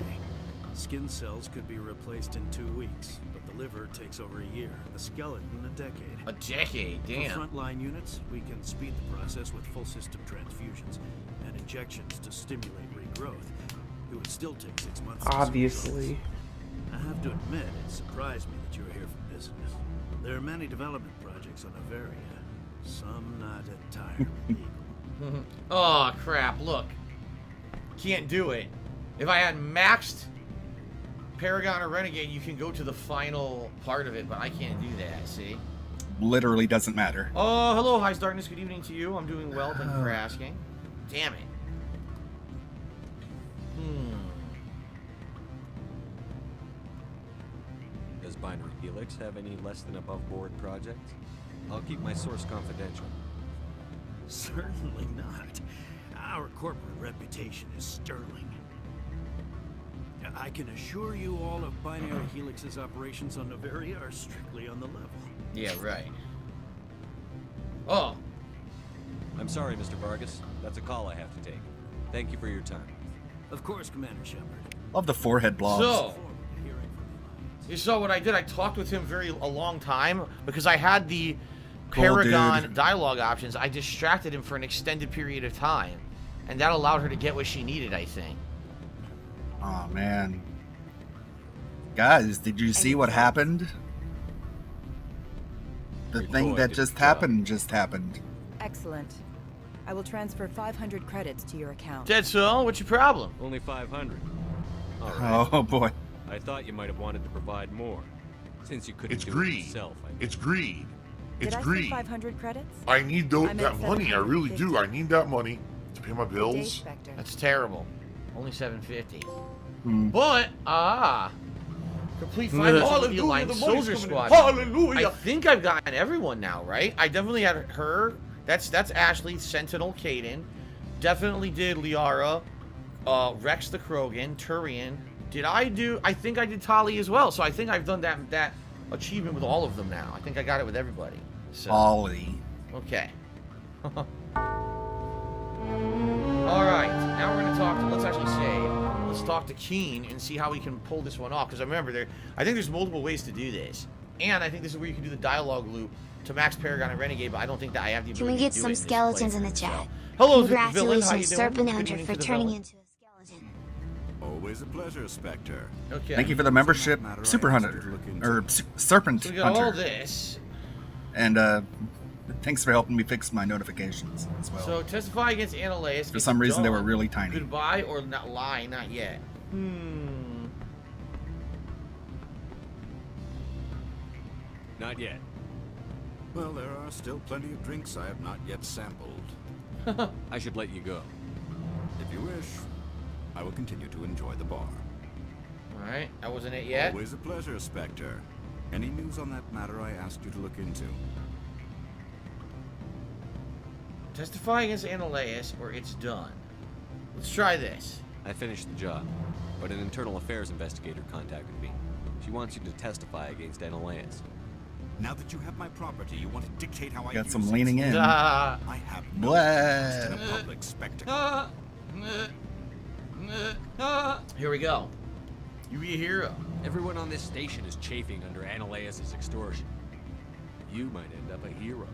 Speaker 11: Skin cells could be replaced in 2 weeks, but the liver takes over a year. The skeleton, a decade.
Speaker 6: A decade, damn.
Speaker 11: For frontline units, we can speed the process with full system transfusions and injections to stimulate regrowth. It would still take 6 months.
Speaker 7: Obviously.
Speaker 11: I have to admit, it surprised me that you were here for business. There are many development projects on Averia, some not entirely legal.
Speaker 6: Oh crap! Look, can't do it. If I had maxed Paragon or Renegade, you can go to the final part of it, but I can't do that. See?
Speaker 2: Literally doesn't matter.
Speaker 6: Oh, hello, High's Darkness. Good evening to you. I'm doing well. Thank you for asking. Damn it.
Speaker 10: Does Binary Helix have any less than above board projects? I'll keep my source confidential.
Speaker 11: Certainly not. Our corporate reputation is sterling. I can assure you all of Binary Helix's operations on Noveria are strictly on the level.
Speaker 6: Yeah, right. Oh.
Speaker 10: I'm sorry, Mr. Vargas. That's a call I have to take. Thank you for your time.
Speaker 11: Of course, Commander Shepard.
Speaker 2: Love the forehead blobs.
Speaker 6: So, you saw what I did. I talked with him a long time because I had the Paragon dialogue options. I distracted him for an extended period of time, and that allowed her to get what she needed, I think.
Speaker 2: Oh man, guys, did you see what happened? The thing that just happened just happened.
Speaker 12: Excellent. I will transfer 500 credits to your account.
Speaker 6: Dead Soul, what's your problem?
Speaker 10: Only 500. All right.
Speaker 2: Oh boy.
Speaker 10: I thought you might have wanted to provide more, since you couldn't do
Speaker 13: greed.
Speaker 10: it yourself.
Speaker 13: It's greed. It's
Speaker 12: Did
Speaker 13: greed.
Speaker 12: I say 500 credits?
Speaker 13: I need that money. I really do. I need that money to pay my bills.
Speaker 6: That's terrible. Only 750. But complete 5 of the Alliance Soldier Squad.
Speaker 1: Hallelujah!
Speaker 6: I think I've gotten everyone now, right? I definitely had her. That's Ashley, Sentinel, Caden. Definitely did Liara, Rex the Krogan, Turian. Did I do? I think I did Tali as well. So I think I've done that achievement with all of them now. I think I got it with everybody. So.
Speaker 2: Tali.
Speaker 6: Okay. All right. Now we're gonna talk to. Let's talk to Keen and see how we can pull this one off. Because I remember I think there's multiple ways to do this, and I think this is where you can do the dialogue loop to max Paragon and Renegade. But I don't think that I have the ability.
Speaker 3: Can we get
Speaker 6: to do
Speaker 3: some
Speaker 6: it in
Speaker 3: skeletons in the
Speaker 6: this
Speaker 3: chat?
Speaker 6: playthrough. Hello, Villain. How you
Speaker 3: Congratulations,
Speaker 6: doing?
Speaker 3: Serpent
Speaker 6: Good
Speaker 3: Hunter,
Speaker 6: evening
Speaker 3: for
Speaker 6: to the
Speaker 3: turning
Speaker 6: villain.
Speaker 3: into a skeleton.
Speaker 11: Always a pleasure, Spectre.
Speaker 6: Okay.
Speaker 2: Thank you for the membership, Super Hunter, or Serpent
Speaker 6: So we got
Speaker 2: Hunter.
Speaker 6: all this.
Speaker 2: And thanks for helping me fix my notifications as well.
Speaker 6: So testify against Annalise.
Speaker 2: For some reason, they were really tiny.
Speaker 6: Goodbye or not lie, not yet.
Speaker 10: Not yet.
Speaker 11: Well, there are still plenty of drinks I have not yet sampled.
Speaker 10: I should let you go.
Speaker 11: If you wish, I will continue to enjoy the bar.
Speaker 6: Alright, that wasn't it yet.
Speaker 11: Always a pleasure, Spectre. Any news on that matter I asked you to look into?
Speaker 6: Testify against Annalise or it's done. Let's try this.
Speaker 10: I finished the job, but an internal affairs investigator contacted me. She wants you to testify against Annalise.
Speaker 11: Now that you have my property, you want to dictate how I
Speaker 2: Got
Speaker 11: use
Speaker 2: some
Speaker 11: it.
Speaker 2: leaning in.
Speaker 11: I have no interest in a
Speaker 2: Blah.
Speaker 11: public spectacle.
Speaker 6: Here we go. You be a hero.
Speaker 10: Everyone on this station is chafing under Ananias' extortion. You might end up a hero.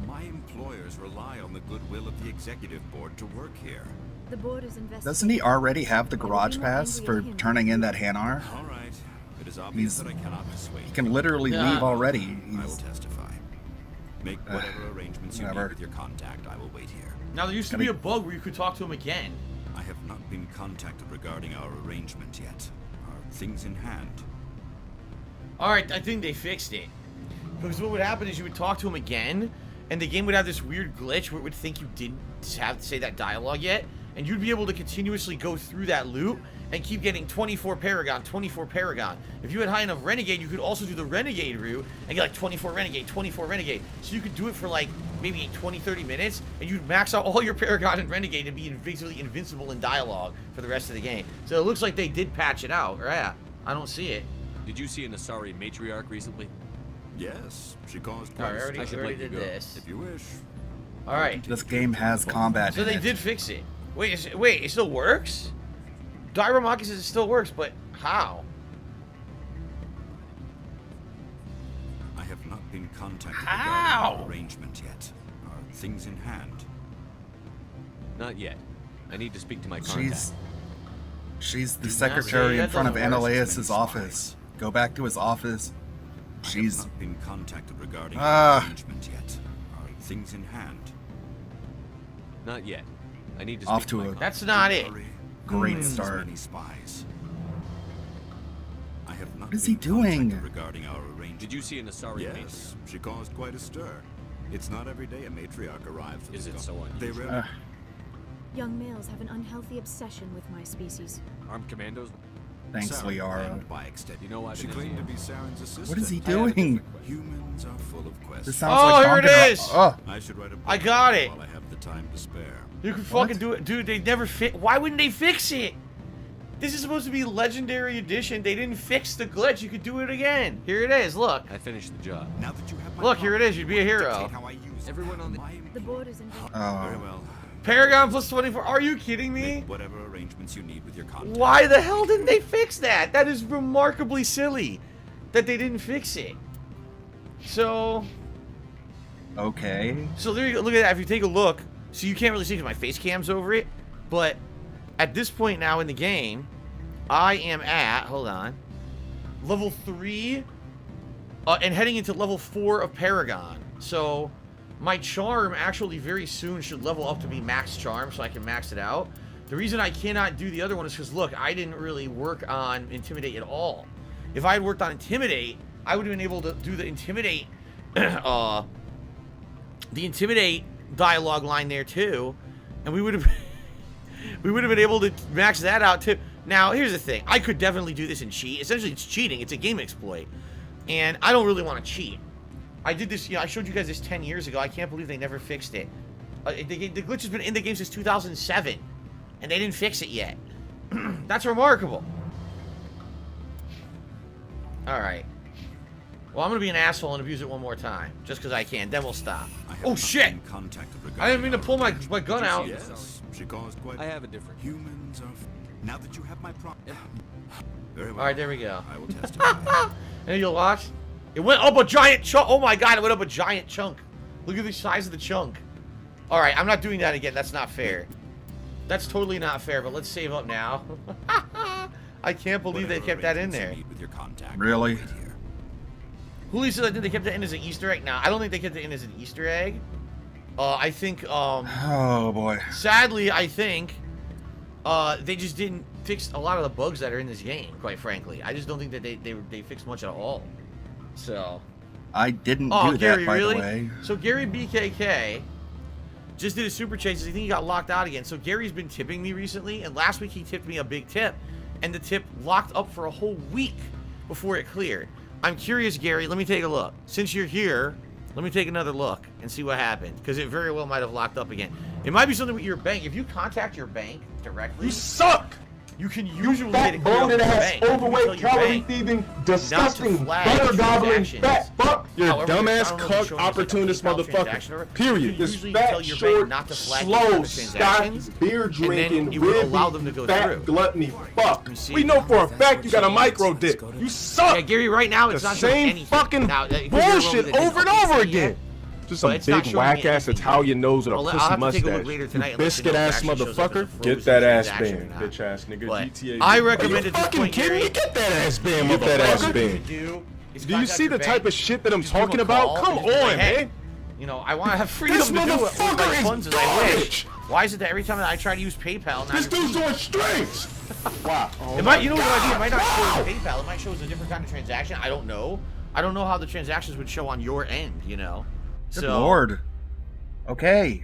Speaker 11: My employers rely on the goodwill of the executive board to work here.
Speaker 12: The board is investigating.
Speaker 2: Doesn't he already have the garage pass for turning in that Hanar?
Speaker 11: All right. It is obvious that I cannot persuade.
Speaker 2: He can literally leave already.
Speaker 11: I will testify. Make whatever arrangements you need with your contact. I will wait here.
Speaker 6: Now, there used to be a bug where you could talk to him again.
Speaker 11: I have not been contacted regarding our arrangement yet. Are things in hand?
Speaker 6: Alright, I think they fixed it. Because what would happen is you would talk to him again, and the game would have this weird glitch where it would think you didn't have to say that dialogue yet, and you'd be able to continuously go through that loop and keep getting 24 Paragon, 24 Paragon. If you had high enough Renegade, you could also do the Renegade route and get like 24 Renegade, 24 Renegade. So you could do it for like maybe 20, 30 minutes, and you'd max out all your Paragon and Renegade and be basically invincible in dialogue for the rest of the game. So it looks like they did patch it out. Yeah, I don't see it.
Speaker 10: Did you see an Asari matriarch recently?
Speaker 11: Yes, she caused.
Speaker 6: Alright, I already did this.
Speaker 11: If you wish.
Speaker 6: Alright.
Speaker 2: This game has combat.
Speaker 6: So they did fix it. Wait, it still works? Diromaki says it still works, but how?
Speaker 11: I have not been contacted
Speaker 6: How?
Speaker 11: regarding our arrangement yet. Are things in hand?
Speaker 10: Not yet. I need to speak to my contact.
Speaker 2: She's the secretary in front of Ananias' office. Go back to his office. She's
Speaker 11: not been contacted regarding our arrangement yet. Are things in hand?
Speaker 10: Not yet. I need to
Speaker 2: off
Speaker 10: speak
Speaker 2: to
Speaker 10: my
Speaker 2: a
Speaker 10: contact.
Speaker 6: That's not it.
Speaker 2: Great start.
Speaker 11: Many spies. I have not
Speaker 2: What is he
Speaker 11: been contacted
Speaker 2: doing?
Speaker 11: regarding our arrangement.
Speaker 10: Did you see an Asari matriarch?
Speaker 11: Yes, she caused quite a stir. It's not every day a matriarch arrives.
Speaker 10: Is it so
Speaker 11: They
Speaker 10: unusual?
Speaker 11: rarely.
Speaker 12: Young males have an unhealthy obsession with my species.
Speaker 10: Armed commandos?
Speaker 2: Thanks,
Speaker 11: Sarah,
Speaker 2: Liara.
Speaker 11: and by extension,
Speaker 10: You know why
Speaker 11: she
Speaker 10: they
Speaker 11: claimed to
Speaker 10: didn't?
Speaker 11: be Saren's assistant.
Speaker 2: What is he doing?
Speaker 11: Humans are full of questions.
Speaker 2: This sounds like
Speaker 6: here it
Speaker 2: Conquer-
Speaker 6: is!
Speaker 2: Oh,
Speaker 11: I should write a book
Speaker 6: I got it.
Speaker 11: while I have the time to spare.
Speaker 6: You can fucking do it. Dude, they never why wouldn't they fix it? This is supposed to be Legendary Edition. They didn't fix the glitch. You could do it again. Here it is. Look.
Speaker 10: I finished the job.
Speaker 11: Now that you have my
Speaker 6: Look, here it is. You'd be a hero.
Speaker 11: dictate how I use it.
Speaker 10: Everyone on the...
Speaker 12: The board is investigating.
Speaker 11: Very well.
Speaker 6: Paragon plus 24. Are you kidding me?
Speaker 11: Make whatever arrangements you need with your contact.
Speaker 6: Why the hell didn't they fix that? That is remarkably silly that they didn't fix it. So
Speaker 2: okay.
Speaker 6: So there you go. Look at that. If you take a look, so you can't really see because my face cam's over it. But at this point now in the game, I am at, hold on, level 3 and heading into level 4 of Paragon. So my charm actually very soon should level up to be max charm so I can max it out. The reason I cannot do the other one is because, look, I didn't really work on Intimidate at all. If I had worked on Intimidate, I would have been able to do the Intimidate, dialogue line there too, and we would have been able to max that out too. Now, here's the thing. I could definitely do this and cheat. Essentially, it's cheating. It's a game exploit, and I don't really want to cheat. I did this, I showed you guys this 10 years ago. I can't believe they never fixed it. The glitch has been in the game since 2007, and they didn't fix it yet. That's remarkable. Alright. Well, I'm going to be an asshole and abuse it one more time, just because I can. Then we'll stop. Oh, shit! I didn't mean to pull my gun out.
Speaker 11: Yes, she caused quite.
Speaker 10: I have a different.
Speaker 11: Humans are. Now that you have my prompt. Very well.
Speaker 6: Alright, there we go.
Speaker 11: I will testify.
Speaker 6: And you'll watch. It went up a giant chunk. Oh my god, it went up a giant chunk. Look at the size of the chunk. Alright, I'm not doing that again. That's not fair. That's totally not fair, but let's save up now. I can't believe they kept that in there.
Speaker 2: Really?
Speaker 6: Huli says I think they kept that in as an Easter egg. Now, I don't think they kept it in as an Easter egg. I think,
Speaker 2: oh boy.
Speaker 6: Sadly, I think, they just didn't fix a lot of the bugs that are in this game, quite frankly. I just don't think that they fixed much at all. So.
Speaker 2: I didn't do
Speaker 6: Gary,
Speaker 2: that, by
Speaker 6: really?
Speaker 2: the way.
Speaker 6: So Gary BKK just did a super chase. I think he got locked out again. So Gary's been tipping me recently, and last week he tipped me a big tip, and the tip locked up for a whole week before it cleared. I'm curious, Gary. Let me take a look. Since you're here, let me take another look and see what happened, because it very well might have locked up again. It might be something with your bank. If you contact your bank directly,
Speaker 1: You suck.
Speaker 6: You can usually
Speaker 1: fat,
Speaker 6: get it clear
Speaker 1: bloated
Speaker 6: up your
Speaker 1: ass,
Speaker 6: bank. You
Speaker 1: overweight,
Speaker 6: tell your
Speaker 1: calorie
Speaker 6: bank
Speaker 1: thieving,
Speaker 6: not
Speaker 1: disgusting,
Speaker 6: to flag
Speaker 1: butter gobbling,
Speaker 6: transactions.
Speaker 1: fat fuck. You're a
Speaker 6: However,
Speaker 1: dumbass,
Speaker 6: I don't know if it's
Speaker 1: cuck,
Speaker 6: showing us, like, a
Speaker 1: opportunist
Speaker 6: PayPal transaction
Speaker 1: motherfucker.
Speaker 6: or-
Speaker 1: Period.
Speaker 6: You
Speaker 1: This
Speaker 6: usually tell
Speaker 1: fat,
Speaker 6: your
Speaker 1: short,
Speaker 6: bank not to flag
Speaker 1: slow,
Speaker 6: those transactions,
Speaker 1: stocky, beer
Speaker 6: and
Speaker 1: drinking,
Speaker 6: then you would allow them to
Speaker 1: ribby,
Speaker 6: go
Speaker 1: fat,
Speaker 6: through.
Speaker 1: gluttony fuck.
Speaker 6: You see?
Speaker 1: We know for a fact you got a micro dick. You suck.
Speaker 6: Yeah, Gary, right now it's
Speaker 1: the
Speaker 6: not showing
Speaker 1: same
Speaker 6: anything.
Speaker 1: fucking
Speaker 6: Now, because you're a woman
Speaker 1: bullshit
Speaker 6: that didn't
Speaker 1: over and
Speaker 6: open
Speaker 1: over
Speaker 6: it yet,
Speaker 1: again. Just
Speaker 6: but
Speaker 1: some
Speaker 6: it's not
Speaker 1: big
Speaker 6: showing me
Speaker 1: whack ass
Speaker 6: anything.
Speaker 1: Italian nose with a
Speaker 6: I'll
Speaker 1: pussy
Speaker 6: have to take a look
Speaker 1: mustache.
Speaker 6: later
Speaker 1: You
Speaker 6: tonight and let you
Speaker 1: biscuit
Speaker 6: know if it
Speaker 1: ass
Speaker 6: actually shows up as a
Speaker 1: motherfucker.
Speaker 6: frozen
Speaker 1: Get that ass
Speaker 6: transaction or
Speaker 1: band,
Speaker 6: not.
Speaker 1: bitch ass nigga.
Speaker 6: But
Speaker 1: GTA.
Speaker 6: I
Speaker 1: Are
Speaker 6: recommend
Speaker 1: you
Speaker 6: at this
Speaker 1: fucking
Speaker 6: point,
Speaker 1: kidding
Speaker 6: Gary,
Speaker 1: me? Get that ass band,
Speaker 6: the
Speaker 1: motherfucker.
Speaker 6: best thing to do is
Speaker 1: Do you
Speaker 6: contact
Speaker 1: see
Speaker 6: your
Speaker 1: the
Speaker 6: bank.
Speaker 1: type of shit that I'm
Speaker 6: Just give them
Speaker 1: talking
Speaker 6: a
Speaker 1: about?
Speaker 6: call
Speaker 1: Come
Speaker 6: and just be like,
Speaker 1: on,
Speaker 6: hey,
Speaker 1: man.
Speaker 6: you know, I want to have freedom
Speaker 1: This
Speaker 6: to do it with my
Speaker 1: motherfucker is
Speaker 6: funds as I wish.
Speaker 1: garbage.
Speaker 6: Why is it that every time that I try to use PayPal, now
Speaker 1: This dude's doing strings. Wow.
Speaker 6: it might, you know what it might do? It might not show as PayPal. It might show as a different kind of transaction. I don't know. I don't know how the transactions would show on your end. You know.
Speaker 2: Good
Speaker 6: So
Speaker 2: lord. Okay.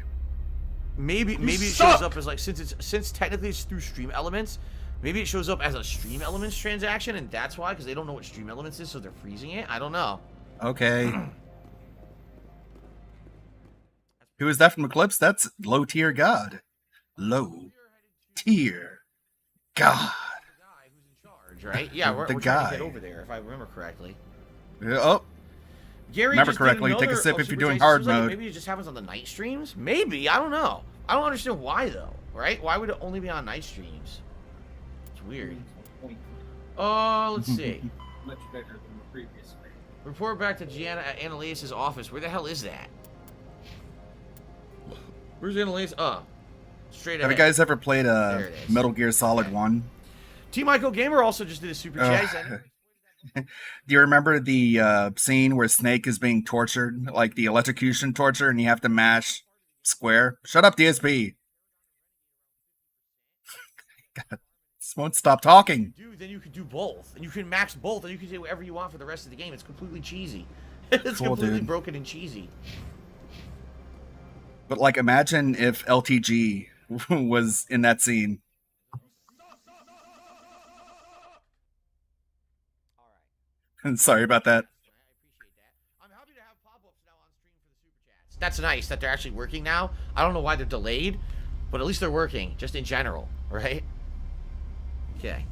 Speaker 6: maybe it shows up as like since technically it's through Stream Elements. Maybe it shows up as a Stream Elements transaction, and that's why, because they don't know what Stream Elements is, so they're freezing it. I don't know.
Speaker 2: Okay. Who is that from Eclipse? That's Low Tier God. Low Tier God.
Speaker 6: Right? Yeah, we're
Speaker 2: The
Speaker 6: trying to
Speaker 2: guy.
Speaker 6: get over there, if I remember correctly.
Speaker 2: Oh.
Speaker 6: Gary
Speaker 2: Remember
Speaker 6: just did
Speaker 2: correctly, take a
Speaker 6: another-
Speaker 2: sip
Speaker 6: oh,
Speaker 2: if you're
Speaker 6: Super
Speaker 2: doing
Speaker 6: Jason,
Speaker 2: hard
Speaker 6: seems like
Speaker 2: mode.
Speaker 6: Maybe it just happens on the night streams? Maybe. I don't know. I don't understand why, though. Right? Why would it only be on night streams? It's weird. Let's see.
Speaker 14: Much better than the previous way.
Speaker 6: Report back to Gianna at Annalise's office. Where the hell is that? Where's Annalise? Straight ahead.
Speaker 2: Have you guys ever played
Speaker 6: There it is.
Speaker 2: Metal Gear Solid 1?
Speaker 6: T. Michael Gamer also just did a super chat. He said,
Speaker 2: Do you remember the scene where Snake is being tortured, like the electrocution torture, and you have to mash square? Shut up, DSP. God, this won't stop talking.
Speaker 6: Dude, then you could do both. And you can max both, and you can say whatever you want for the rest of the game. It's completely cheesy. It's
Speaker 2: Cool,
Speaker 6: completely
Speaker 2: dude.
Speaker 6: broken and cheesy.
Speaker 2: But like, imagine if LTG was in that scene. Sorry about that.
Speaker 6: That's nice that they're actually working now. I don't know why they're delayed, but at least they're working, just in general, right? Okay.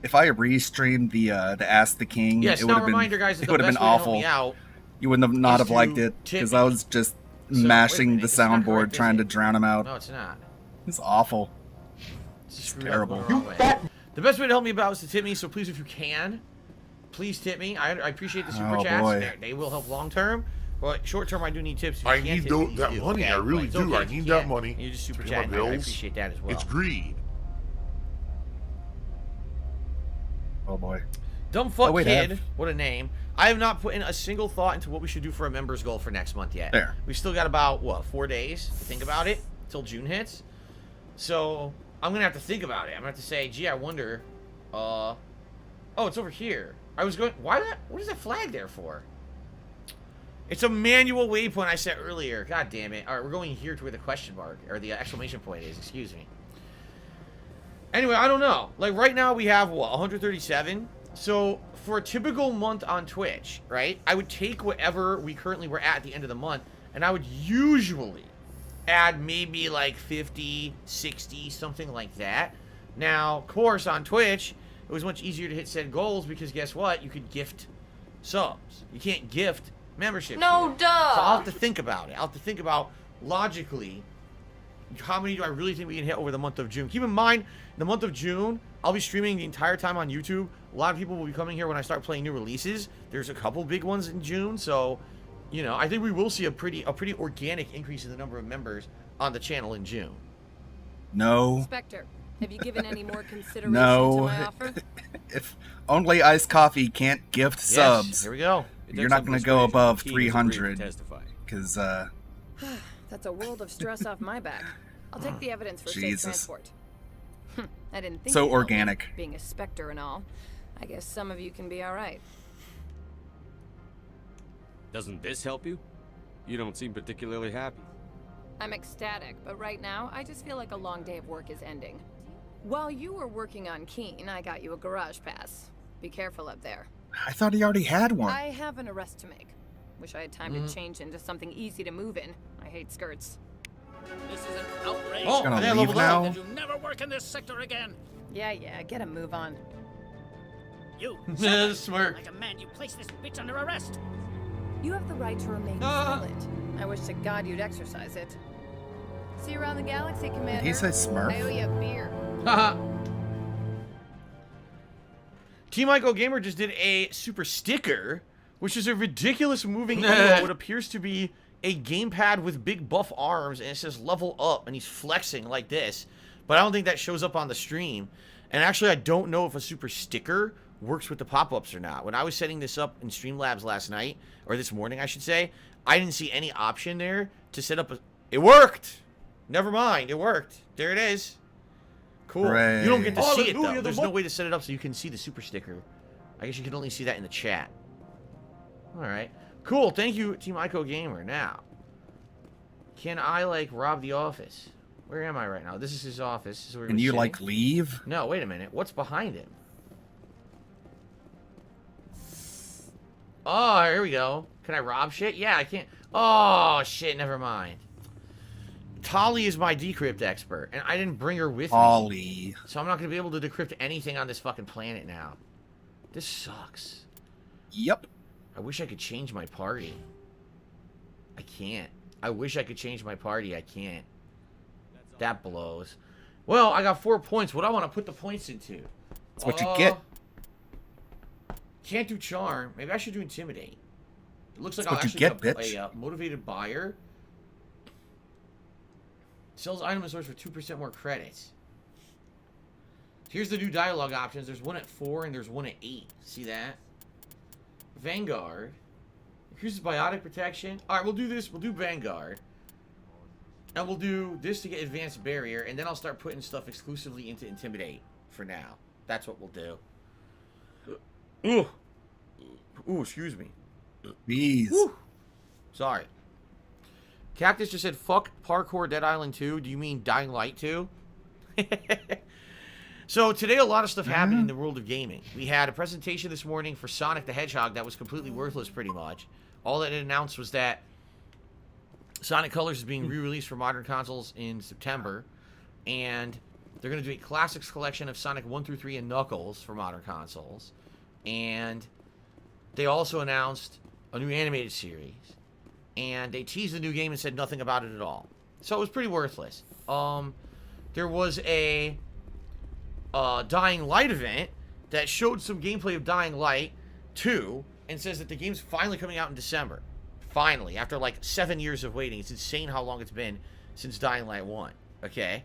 Speaker 2: If I restreamed the Ask the King,
Speaker 6: Yes,
Speaker 2: it
Speaker 6: now
Speaker 2: would have been
Speaker 6: reminder, guys, that
Speaker 2: it
Speaker 6: the
Speaker 2: would have
Speaker 6: best
Speaker 2: been
Speaker 6: way to help
Speaker 2: awful.
Speaker 6: me out
Speaker 2: You wouldn't have not
Speaker 6: is
Speaker 2: have liked
Speaker 6: to
Speaker 2: it
Speaker 6: tip
Speaker 2: because
Speaker 6: me.
Speaker 2: I was just
Speaker 6: So, wait a
Speaker 2: mashing
Speaker 6: minute,
Speaker 2: the
Speaker 6: it's not
Speaker 2: soundboard
Speaker 6: correct, is
Speaker 2: trying
Speaker 6: it?
Speaker 2: to drown him out.
Speaker 6: No, it's not.
Speaker 2: It's awful.
Speaker 6: It's
Speaker 2: terrible.
Speaker 6: The best way to help me out is to tip me, so please, if you can, please tip me. I appreciate the super
Speaker 2: Oh,
Speaker 6: chats.
Speaker 2: boy.
Speaker 6: They will help long term. But short term, I do need tips. If you
Speaker 13: I
Speaker 6: can't
Speaker 13: need
Speaker 6: tip,
Speaker 13: tho-
Speaker 6: please
Speaker 13: that
Speaker 6: do,
Speaker 13: money.
Speaker 6: okay?
Speaker 13: I really
Speaker 6: But it's
Speaker 13: do.
Speaker 6: okay
Speaker 13: I
Speaker 6: if you
Speaker 13: need that
Speaker 6: can't.
Speaker 13: money
Speaker 6: You just
Speaker 13: to
Speaker 6: super
Speaker 13: pay my
Speaker 6: chat. I
Speaker 13: bills.
Speaker 6: appreciate that as well.
Speaker 13: It's greed.
Speaker 2: Oh boy.
Speaker 6: Dumb fuck
Speaker 2: Oh, wait,
Speaker 6: kid. What a name. I have not put in a single thought into what we should do for a members goal for next month yet.
Speaker 2: There.
Speaker 6: We still got about, what, 4 days to think about it till June hits. So I'm going to have to think about it. I'm going to have to say, gee, I wonder. Oh, it's over here. I was going, what is that flag there for? It's a manual waypoint I set earlier. God damn it. All right, we're going here to where the question mark, or the exclamation point is. Excuse me. Anyway, I don't know. Like, right now we have, what, 137? So, for a typical month on Twitch, right, I would take whatever we currently were at the end of the month, and I would usually add maybe like 50, 60, something like that. Now, of course, on Twitch, it was much easier to hit said goals because guess what? You could gift subs. You can't gift memberships.
Speaker 8: No,
Speaker 6: here.
Speaker 8: duh.
Speaker 6: So I'll have to think about it. I'll have to think about, logically, how many do I really think we can hit over the month of June? Keep in mind, the month of June, I'll be streaming the entire time on YouTube. A lot of people will be coming here when I start playing new releases. There's a couple big ones in June, so, you know, I think we will see a pretty organic increase in the number of members on the channel in June.
Speaker 2: No.
Speaker 9: Spectre, have you given any more consideration to
Speaker 2: No.
Speaker 9: my offer?
Speaker 2: If only iced coffee can't gift
Speaker 6: Yes,
Speaker 2: subs,
Speaker 6: here we go.
Speaker 2: you're not going to go above 300.
Speaker 10: Testify.
Speaker 2: Because,
Speaker 9: That's a world of stress off my back. I'll take the evidence for safe
Speaker 2: Jesus.
Speaker 9: transport. I didn't think
Speaker 2: So
Speaker 9: you'd help me,
Speaker 2: organic.
Speaker 9: being a Spectre and all. I guess some of you can be alright.
Speaker 10: Doesn't this help you? You don't seem particularly happy.
Speaker 9: I'm ecstatic, but right now, I just feel like a long day of work is ending. While you were working on Keen, I got you a garage pass. Be careful up there.
Speaker 2: I thought he already had one.
Speaker 9: I have an arrest to make. Wish I had time to change into something easy to move in. I hate skirts.
Speaker 5: This is an outrage.
Speaker 6: Oh,
Speaker 2: Gonna
Speaker 6: and I
Speaker 2: leave
Speaker 6: leveled
Speaker 2: now?
Speaker 6: up.
Speaker 5: Did you never work in this sector again?
Speaker 9: Yeah, get a move on.
Speaker 5: You.
Speaker 6: Smirk.
Speaker 5: Like a man, you place this bitch under arrest.
Speaker 12: You have the right to remain
Speaker 6: Ah.
Speaker 12: silent.
Speaker 9: I wish to God you'd exercise it. See you around the galaxy, Commander.
Speaker 2: he say Smurf?
Speaker 9: I owe you a beer.
Speaker 6: Haha. Team Ico Gamer just did a super sticker, which is a ridiculous moving emote, what appears to be a gamepad with big buff arms, and it says level up, and he's flexing like this. But I don't think that shows up on the stream. And actually, I don't know if a super sticker works with the pop-ups or not. When I was setting this up in Streamlabs last night, or this morning, I should say, I didn't see any option there to set up a... It worked! Never mind, it worked. There it is. Cool.
Speaker 2: Hooray.
Speaker 6: You don't get to see it,
Speaker 1: Hallelujah,
Speaker 6: though.
Speaker 1: the
Speaker 6: There's no way to set it up so you can see the super sticker. I guess you can only see that in the chat. Alright. Cool, thank you, Team Ico Gamer. Now, can I, like, rob the office? Where am I right now? This is his office. This is where
Speaker 2: Can
Speaker 6: we're
Speaker 2: you,
Speaker 6: sitting.
Speaker 2: like, leave?
Speaker 6: No, wait a minute. What's behind him? Oh, here we go. Can I rob shit? Yeah, I can't. Oh, shit, never mind. Tali is my decrypt expert, and I didn't bring her with me.
Speaker 2: Tali.
Speaker 6: So I'm not going to be able to decrypt anything on this fucking planet now. This sucks.
Speaker 2: Yep.
Speaker 6: I wish I could change my party. I can't. I wish I could change my party. I can't. That blows. Well, I got 4 points. What do I want to put the points into?
Speaker 2: That's what you get.
Speaker 6: Can't do charm. Maybe I should do intimidate. It looks like
Speaker 2: That's
Speaker 6: I'll
Speaker 2: what you
Speaker 6: actually
Speaker 2: get,
Speaker 6: get
Speaker 2: bitch.
Speaker 6: a motivated buyer. Sells item and source for 2% more credits. Here's the new dialogue options. There's one at 4 and there's one at 8. See that? Vanguard. Increases biotic protection. Alright, we'll do this. We'll do Vanguard. And we'll do this to get advanced barrier. And then I'll start putting stuff exclusively into intimidate for now. That's what we'll do. Ooh. Ooh, excuse me.
Speaker 2: Bees.
Speaker 6: Woo. Sorry. Cactus just said, fuck Parkour Dead Island 2. Do you mean Dying Light 2? So today a lot of stuff happened in the world of gaming. We had a presentation this morning for Sonic the Hedgehog that was completely worthless pretty much. All that it announced was that Sonic Colors is being re-released for modern consoles in September. And they're going to do a Classics collection of Sonic 1 through 3 and Knuckles for modern consoles. And they also announced a new animated series. And they teased the new game and said nothing about it at all. So it was pretty worthless. There was a Dying Light event that showed some gameplay of Dying Light 2 and says that the game's finally coming out in December. Finally, after like 7 years of waiting. It's insane how long it's been since Dying Light 1. Okay?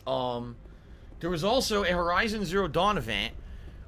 Speaker 6: There was also a Horizon Zero Dawn event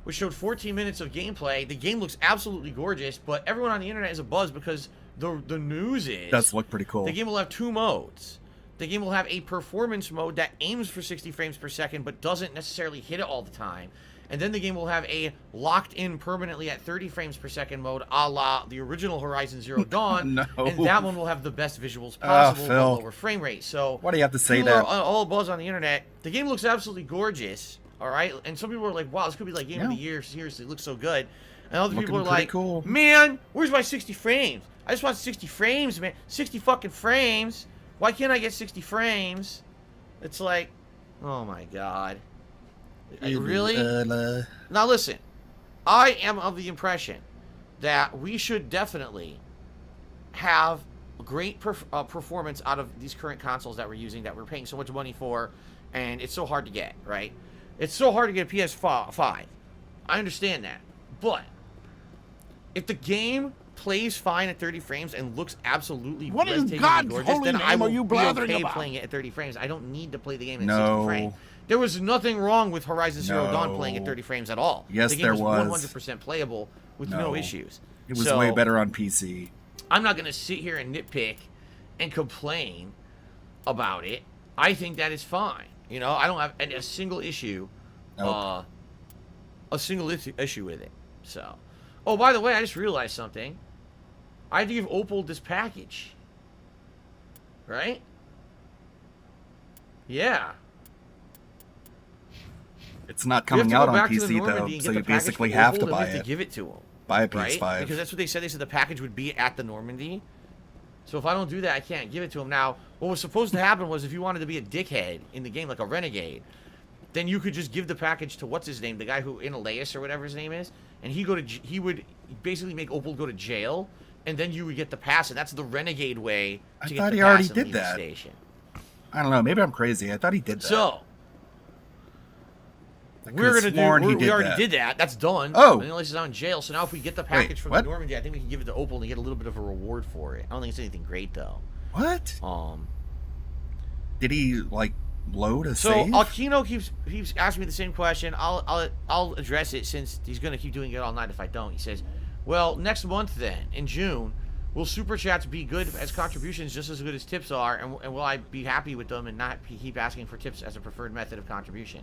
Speaker 6: which showed 14 minutes of gameplay. The game looks absolutely gorgeous, but everyone on the internet is abuzz because the news is...
Speaker 2: Does look pretty cool.
Speaker 6: The game will have 2 modes. The game will have a performance mode that aims for 60 frames per second, but doesn't necessarily hit it all the time. And then the game will have a locked-in permanently at 30 frames per second mode, a la the original Horizon Zero Dawn.
Speaker 2: No.
Speaker 6: And that one will have the best visuals possible, with a
Speaker 2: Phil.
Speaker 6: lower frame rate. So
Speaker 2: Why do you have to say
Speaker 6: people
Speaker 2: that?
Speaker 6: are all buzz on the internet. The game looks absolutely gorgeous. All right, and some people are like, "Wow, this could be like game of the year." Seriously, it looks so good. And other people are like,
Speaker 2: cool.
Speaker 6: "Man, where's my 60 frames? I just want 60 frames, man. 60 fucking frames. Why can't I get 60 frames?" It's like, oh my god, really? Now listen, I am of the impression that we should definitely have a great performance out of these current consoles that we're using, that we're paying so much money for, and it's so hard to get, right? It's so hard to get a PS5. I understand that. But if the game plays fine at 30 frames and looks absolutely breathtakingly gorgeous, then I will be okay playing it at 30 frames. I don't need to play the game at 60 frames. There was nothing wrong with Horizon Zero Dawn playing at 30 frames at all.
Speaker 2: Yes,
Speaker 6: the game
Speaker 2: there
Speaker 6: was.
Speaker 2: was.
Speaker 6: 100% playable with no issues.
Speaker 2: It was way better on PC.
Speaker 6: I'm not going to sit here and nitpick and complain about it. I think that is fine. You know, I don't have a single issue, issue with it. So, oh, by the way, I just realized something. I had to give Opal this package. Right? Yeah.
Speaker 2: It's not coming out on PC though, so you basically have to buy it.
Speaker 6: Give it to them.
Speaker 2: Buy a PS5.
Speaker 6: Right? Because that's what they said. They said the package would be at the Normandy. So if I don't do that, I can't give it to him. Now, what was supposed to happen was if you wanted to be a dickhead in the game, like a renegade, then you could just give the package to what's his name, the guy who Inalaeus or whatever his name is, and he would basically make Opal go to jail, and then you would get the pass, and that's the renegade way to get the pass and leave the station.
Speaker 2: I don't know. Maybe I'm crazy. I thought he did that.
Speaker 6: So we already did that. That's done.
Speaker 2: Oh,
Speaker 6: Inalaeus is out in jail. So now if we get the package from the Normandy, I think we can give it to Opal and get a little bit of a reward for it. I don't think it's anything great though.
Speaker 2: What? Did he like load a
Speaker 6: so
Speaker 2: save?
Speaker 6: Alkino keeps asking me the same question. I'll address it since he's gonna keep doing it all night if I don't. He says, well, next month then in June, will super chats be good as contributions just as good as tips are, and will I be happy with them and not keep asking for tips as a preferred method of contribution?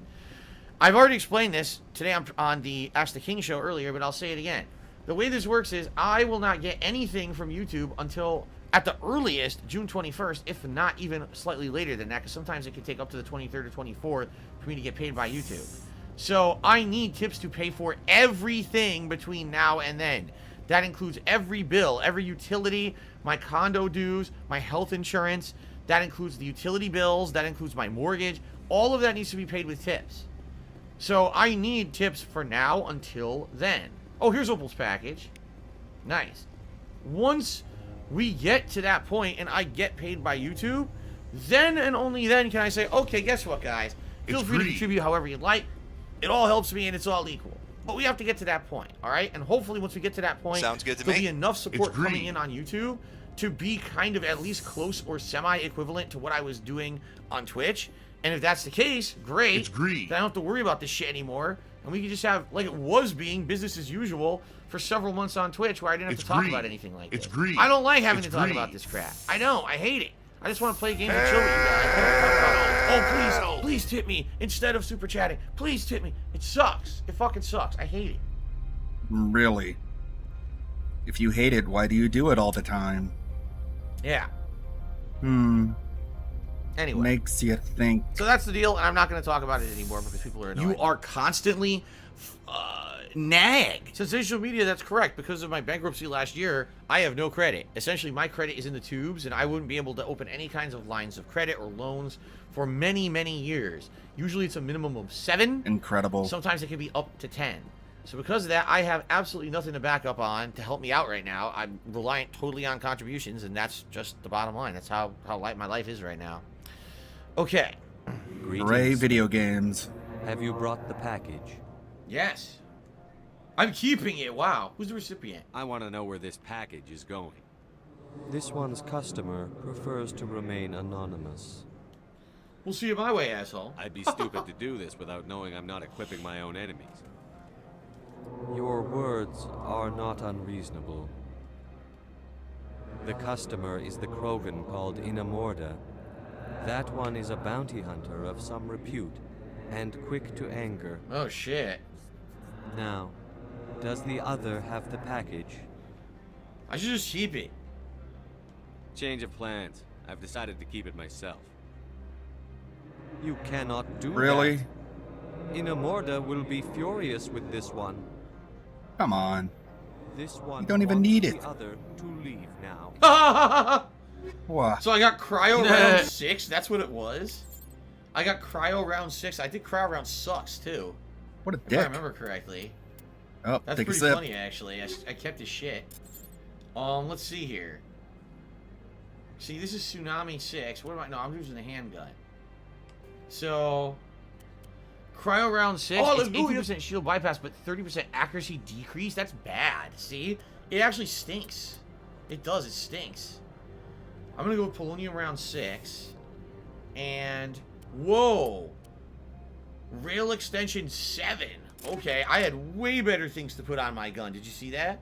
Speaker 6: I've already explained this today on the Ask the King show earlier, but I'll say it again. The way this works is I will not get anything from YouTube until at the earliest June 21st, if not even slightly later than that, because sometimes it can take up to the 23rd or 24th for me to get paid by YouTube. So I need tips to pay for everything between now and then. That includes every bill, every utility, my condo dues, my health insurance. That includes the utility bills. That includes my mortgage. All of that needs to be paid with tips. So I need tips for now until then. Oh, here's Opal's package. Nice. Once we get to that point and I get paid by YouTube, then and only then can I say, okay, guess what, guys? Feel free to contribute however you like. It all helps me and it's all equal. But we have to get to that point, all right? And hopefully once we get to that point,
Speaker 13: Sounds good to
Speaker 6: there'll
Speaker 13: me.
Speaker 6: be enough support coming in on YouTube to be kind of at least close or semi-equivalent to what I was doing on Twitch. And if that's the case, great.
Speaker 13: It's greed.
Speaker 6: Then I don't have to worry about this shit anymore. And we can just have, like it was being, business as usual for several months on Twitch where I didn't have to talk about anything like this.
Speaker 13: It's greed.
Speaker 6: I don't like having to talk about this crap. I know. I hate it. I just want to play games and chill with you guys. Oh, please tip me instead of super chatting. Please tip me. It sucks. It fucking sucks. I hate it.
Speaker 2: Really? If you hate it, why do you do it all the time?
Speaker 6: Yeah. Anyway.
Speaker 2: Makes you think.
Speaker 6: So that's the deal, and I'm not going to talk about it anymore because people are annoyed. You are constantly nagged. Sensational media, that's correct. Because of my bankruptcy last year, I have no credit. Essentially, my credit is in the tubes, and I wouldn't be able to open any kinds of lines of credit or loans for many, many years. Usually it's a minimum of 7.
Speaker 2: Incredible.
Speaker 6: Sometimes it can be up to 10. So because of that, I have absolutely nothing to back up on to help me out right now. I'm reliant totally on contributions, and that's just the bottom line. That's how my life is right now. Okay.
Speaker 2: Hooray, video games.
Speaker 10: Have you brought the package?
Speaker 6: Yes. I'm keeping it. Wow. Who's the recipient?
Speaker 10: I want to know where this package is going. This one's customer prefers to remain anonymous.
Speaker 6: We'll see it my way, asshole.
Speaker 10: I'd be stupid to do this without knowing I'm not equipping my own enemies. Your words are not unreasonable. The customer is the Krogan called Inamorda. That one is a bounty hunter of some repute, and quick to anger.
Speaker 6: Oh, shit.
Speaker 10: Now, does the other have the package?
Speaker 6: I should just keep it.
Speaker 10: Change of plans. I've decided to keep it myself. You cannot do
Speaker 2: Really?
Speaker 10: that. Inamorda will be furious with this one.
Speaker 2: Come on.
Speaker 10: This one
Speaker 2: You don't even need it.
Speaker 10: the other to leave now.
Speaker 2: What?
Speaker 6: So I got cryo round 6. That's what it was. I got cryo round 6. I think cryo round sucks too.
Speaker 2: What a
Speaker 6: If
Speaker 2: dick.
Speaker 6: I remember correctly.
Speaker 2: Oh,
Speaker 6: That's
Speaker 2: take a
Speaker 6: pretty
Speaker 2: sip.
Speaker 6: funny actually. I kept his shit. Let's see here. See, this is Tsunami 6. What am I? No, I'm using the handgun. So, cryo round 6. It's 80% shield bypass, but 30% accuracy decrease. That's bad. See, it actually stinks. It does. It stinks. I'm gonna go with polonium round 6, and whoa, rail extension 7. Okay, I had way better things to put on my gun. Did you see that?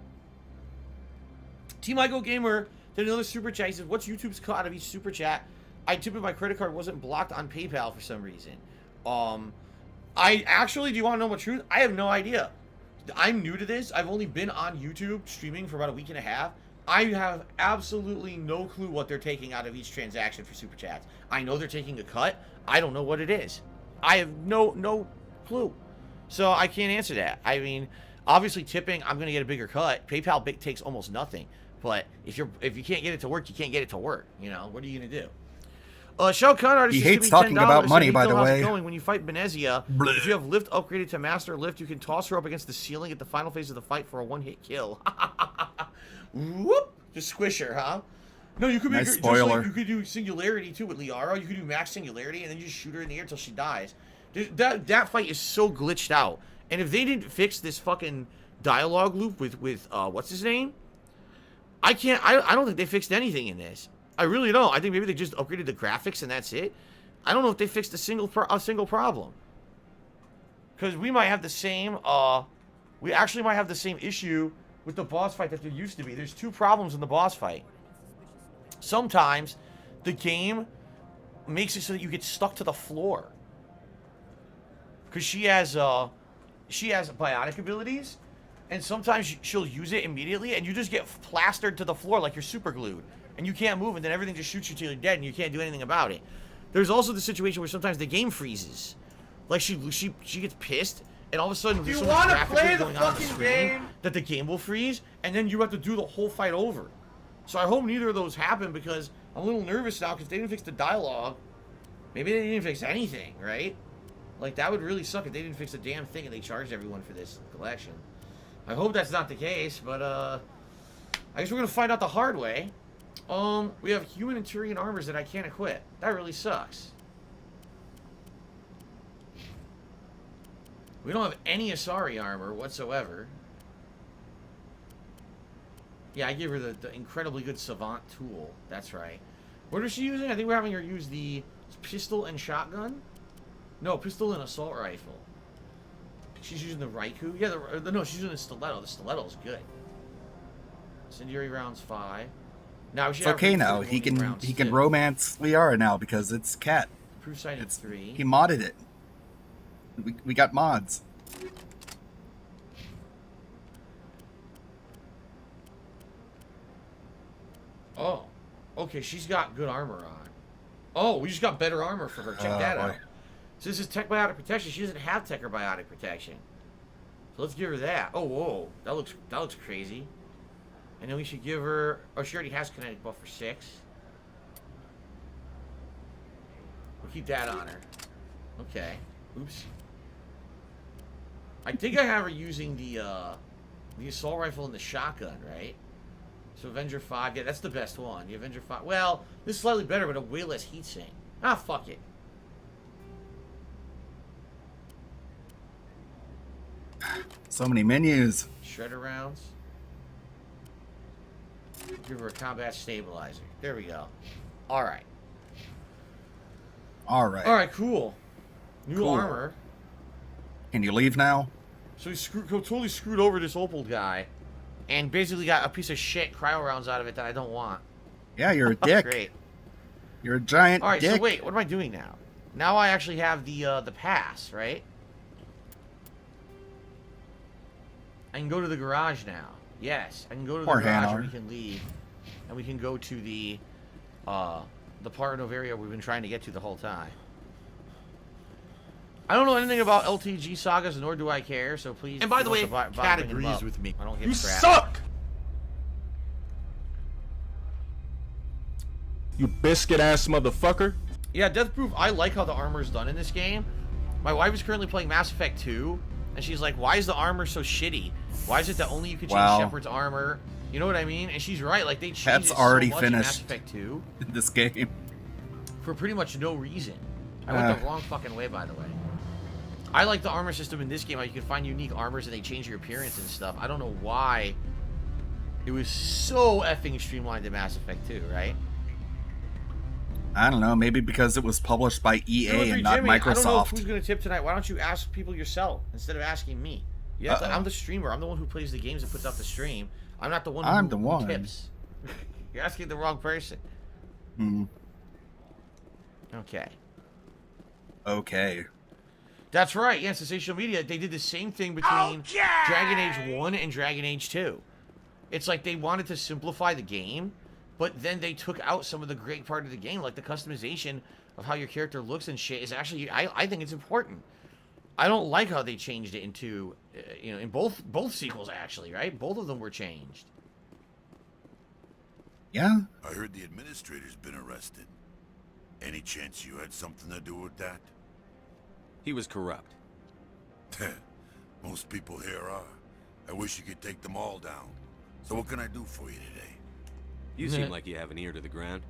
Speaker 6: Team Ico Gamer did another super chat. He says, "What's YouTube's cut out of each super chat? I tipped my credit card wasn't blocked on PayPal for some reason." I actually, do you want to know the truth? I have no idea. I'm new to this. I've only been on YouTube streaming for about a week and a half. I have absolutely no clue what they're taking out of each transaction for super chats. I know they're taking a cut. I don't know what it is. I have no clue. So I can't answer that. I mean, obviously tipping, I'm going to get a bigger cut. PayPal takes almost nothing. But if you can't get it to work, you can't get it to work. You know, what are you gonna do? Shao Kahn artist.
Speaker 2: He hates talking about money, by the way.
Speaker 6: When you fight Benezia, if you have Lift upgraded to Master Lift, you can toss her up against the ceiling at the final phase of the fight for a one-hit kill. Whoop! Just squish her, huh? No, you could make
Speaker 2: nice
Speaker 6: her,
Speaker 2: spoiler.
Speaker 6: just like you could do Singularity too with Liara. You could do Max Singularity and then just shoot her in the air until she dies. That fight is so glitched out. And if they didn't fix this fucking dialogue loop with what's his name, I don't think they fixed anything in this. I really don't. I think maybe they just upgraded the graphics and that's it. I don't know if they fixed a single problem. Because we might have the same we actually might have the same issue with the boss fight that there used to be. There's two problems in the boss fight. Sometimes the game makes it so that you get stuck to the floor. Because she has biotic abilities, and sometimes she'll use it immediately, and you just get plastered to the floor like you're super glued, and you can't move, and then everything just shoots you till you're dead, and you can't do anything about it. There's also the situation where sometimes the game freezes, like she gets pissed, and all of a sudden
Speaker 5: Do you
Speaker 6: so much
Speaker 5: want to
Speaker 6: graphics
Speaker 5: play
Speaker 6: is
Speaker 5: the
Speaker 6: going on the
Speaker 5: fucking
Speaker 6: screen
Speaker 5: game?
Speaker 6: that the game will freeze, and then you have to do the whole fight over. So I hope neither of those happen, because I'm a little nervous now because they didn't fix the dialogue. Maybe they didn't fix anything, right? Like, that would really suck if they didn't fix a damn thing and they charged everyone for this collection. I hope that's not the case, but, I guess we're gonna find out the hard way. We have human and Turian armors that I can't equip. That really sucks. We don't have any Asari armor whatsoever. Yeah, I give her the incredibly good Savant tool. That's right. What is she using? I think we're having her use the pistol and shotgun. No, pistol and assault rifle. She's using the Raikou. Yeah, no, she's using the stiletto. The stiletto's good. Incendiary rounds 5. Now
Speaker 2: it's okay now. He can romance Liara now because it's Cat.
Speaker 6: Proof sighting 3.
Speaker 2: He modded it. We got mods.
Speaker 6: Oh, okay. She's got good armor on. Oh, we just got better armor for her. Check that out. So this is Tech Biotic Protection. She doesn't have Tech or Biotic Protection. So let's give her that. Oh, whoa. That looks crazy. And then we should give her... Oh, she already has Kinetic Buff for 6. We'll keep that on her. Okay. Oops. I think I have her using the Assault Rifle and the Shotgun, right? So Avenger 5. Yeah, that's the best one. The Avenger 5. Well, this is slightly better, but a way less heatsink. Ah, fuck it.
Speaker 2: So many menus.
Speaker 6: Shredder rounds. Give her a combat stabilizer. There we go. Alright. Alright, cool. New armor.
Speaker 2: Can you leave now?
Speaker 6: So he totally screwed over this Opal guy. And basically got a piece of shit cryo rounds out of it that I don't want.
Speaker 2: Yeah, you're a dick.
Speaker 6: Great.
Speaker 2: You're a giant
Speaker 6: Alright,
Speaker 2: dick.
Speaker 6: so wait, what am I doing now? Now I actually have the pass, right? I can go to the garage now. Yes, I can go to the garage and we can leave. And we can go to the part of Novaria we've been trying to get to the whole time. I don't know anything about LTG sagas, nor do I care, so please...
Speaker 11: And by the way, Cat agrees with me.
Speaker 6: I don't give
Speaker 1: You
Speaker 6: a crap.
Speaker 1: suck! You biscuit-ass motherfucker.
Speaker 6: Yeah, Death Proof, I like how the armor's done in this game. My wife is currently playing Mass Effect 2, and she's like, why is the armor so shitty? Why is it that only you can change Shepard's armor? You know what I mean? And she's right, like, they changed
Speaker 2: That's
Speaker 6: it
Speaker 2: already
Speaker 6: so much
Speaker 2: finished
Speaker 6: in Mass Effect 2.
Speaker 2: In this game.
Speaker 6: For pretty much no reason. I went the wrong fucking way, by the way. I like the armor system in this game, how you can find unique armors and they change your appearance and stuff. I don't know why it was so effing streamlined in Mass Effect 2, right?
Speaker 2: I don't know, maybe because it was published by EA and not
Speaker 6: Jimmy,
Speaker 2: Microsoft.
Speaker 6: I don't know who's going to tip tonight. Why don't you ask people yourself instead of asking me? You have to, I'm the streamer. I'm the one who plays the games and puts out the stream. I'm not the one who tips. You're asking the wrong person. Okay.
Speaker 2: Okay.
Speaker 6: That's right. Yeah, Sensational Media, they did the same thing between Dragon Age 1 and Dragon Age 2. It's like they wanted to simplify the game, but then they took out some of the great part of the game, like the customization of how your character looks and shit is actually, I think it's important. I don't like how they changed it into, you know, in both sequels, actually, right? Both of them were changed.
Speaker 2: Yeah?
Speaker 15: I heard the administrator's been arrested. Any chance you had something to do with that?
Speaker 10: He was corrupt.
Speaker 15: Most people here are. I wish you could take them all down. So what can I do for you today?
Speaker 10: You seem like you have an ear to the ground.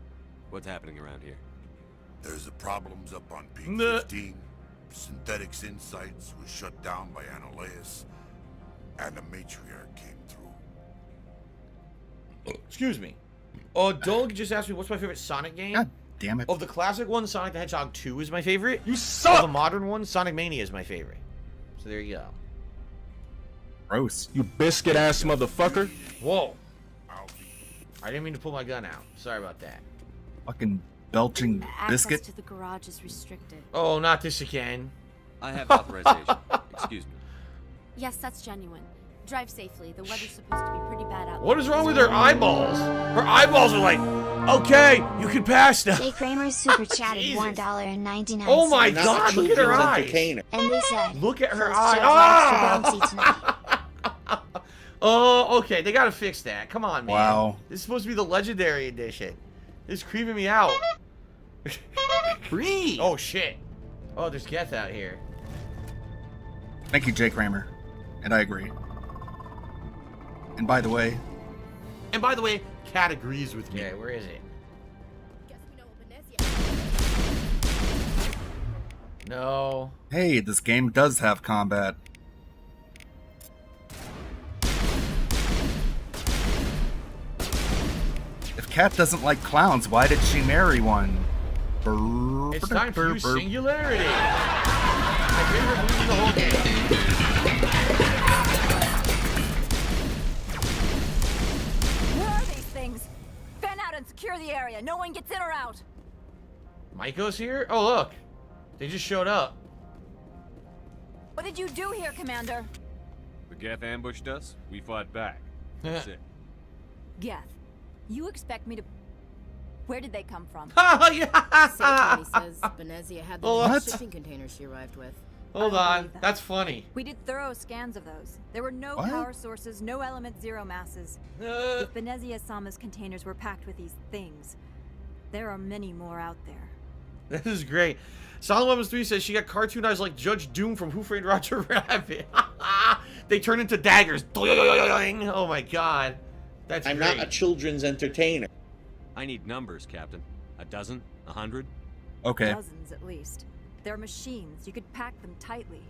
Speaker 10: What's happening around here?
Speaker 15: There's the problems up on Peak 15. Synthetics Insights was shut down by Annaleus. And the matriarch came through.
Speaker 6: Excuse me. Oh, Doug just asked me what's my favorite Sonic game.
Speaker 2: God damn it.
Speaker 6: Of the classic one, Sonic the Hedgehog 2 is my favorite.
Speaker 1: You suck!
Speaker 6: Of the modern one, Sonic Mania is my favorite. So there you go.
Speaker 2: Gross.
Speaker 1: You biscuit ass motherfucker.
Speaker 6: Whoa. I didn't mean to pull my gun out. Sorry about that.
Speaker 2: Fucking belching biscuit.
Speaker 3: Access to the garage is restricted.
Speaker 6: Oh, not this again.
Speaker 10: I have authorization. Excuse me.
Speaker 3: Yes, that's genuine. Drive safely. The weather's supposed to be pretty bad out there.
Speaker 6: What is wrong with her eyeballs? Her eyeballs are like, okay, you can pass now.
Speaker 3: Jay Kramer super chatted $1.99.
Speaker 6: Oh my god, look at her eyes.
Speaker 3: And they said,
Speaker 6: Look at her
Speaker 3: "Close
Speaker 6: eyes.
Speaker 3: to extra bouncy tonight."
Speaker 6: Oh, okay, they gotta fix that. Come on, man.
Speaker 2: Wow.
Speaker 6: This is supposed to be the Legendary Edition. This is creeping me out.
Speaker 2: Free.
Speaker 6: Oh, shit. Oh, there's Geth out here.
Speaker 2: Thank you, Jay Kramer. And I agree. And by the way...
Speaker 6: Cat agrees with me. Okay, where is it? No.
Speaker 2: Hey, this game does have combat. If Cat doesn't like clowns, why did she marry one?
Speaker 6: It's time to use Singularity. My favorite move in the whole game.
Speaker 12: Where are these things? Fan out and secure the area. No one gets in or out.
Speaker 6: Maiko's here? Oh, look. They just showed up.
Speaker 12: What did you do here, Commander?
Speaker 16: The Geth ambushed us. We fought back. That's it.
Speaker 12: Geth, you expect me to... Where did they come from?
Speaker 6: Oh, yeah!
Speaker 17: Safety says Benezia had the
Speaker 6: What?
Speaker 17: shipping containers she arrived with.
Speaker 6: Hold on. That's funny.
Speaker 12: We did thorough scans of those. There were no
Speaker 6: What?
Speaker 12: power sources, no element zero masses. If Benezia Sama's containers were packed with these things, there are many more out there.
Speaker 6: This is great. Solid Weapons 3 says she got cartoonized like Judge Doom from Who Framed Roger Rabbit. They turn into daggers. Oh my god. That's
Speaker 18: I'm
Speaker 6: great.
Speaker 18: not a children's entertainer.
Speaker 10: I need numbers, Captain. A dozen? 100?
Speaker 2: Okay.
Speaker 12: Dozens at least. They're machines. You could pack them tightly.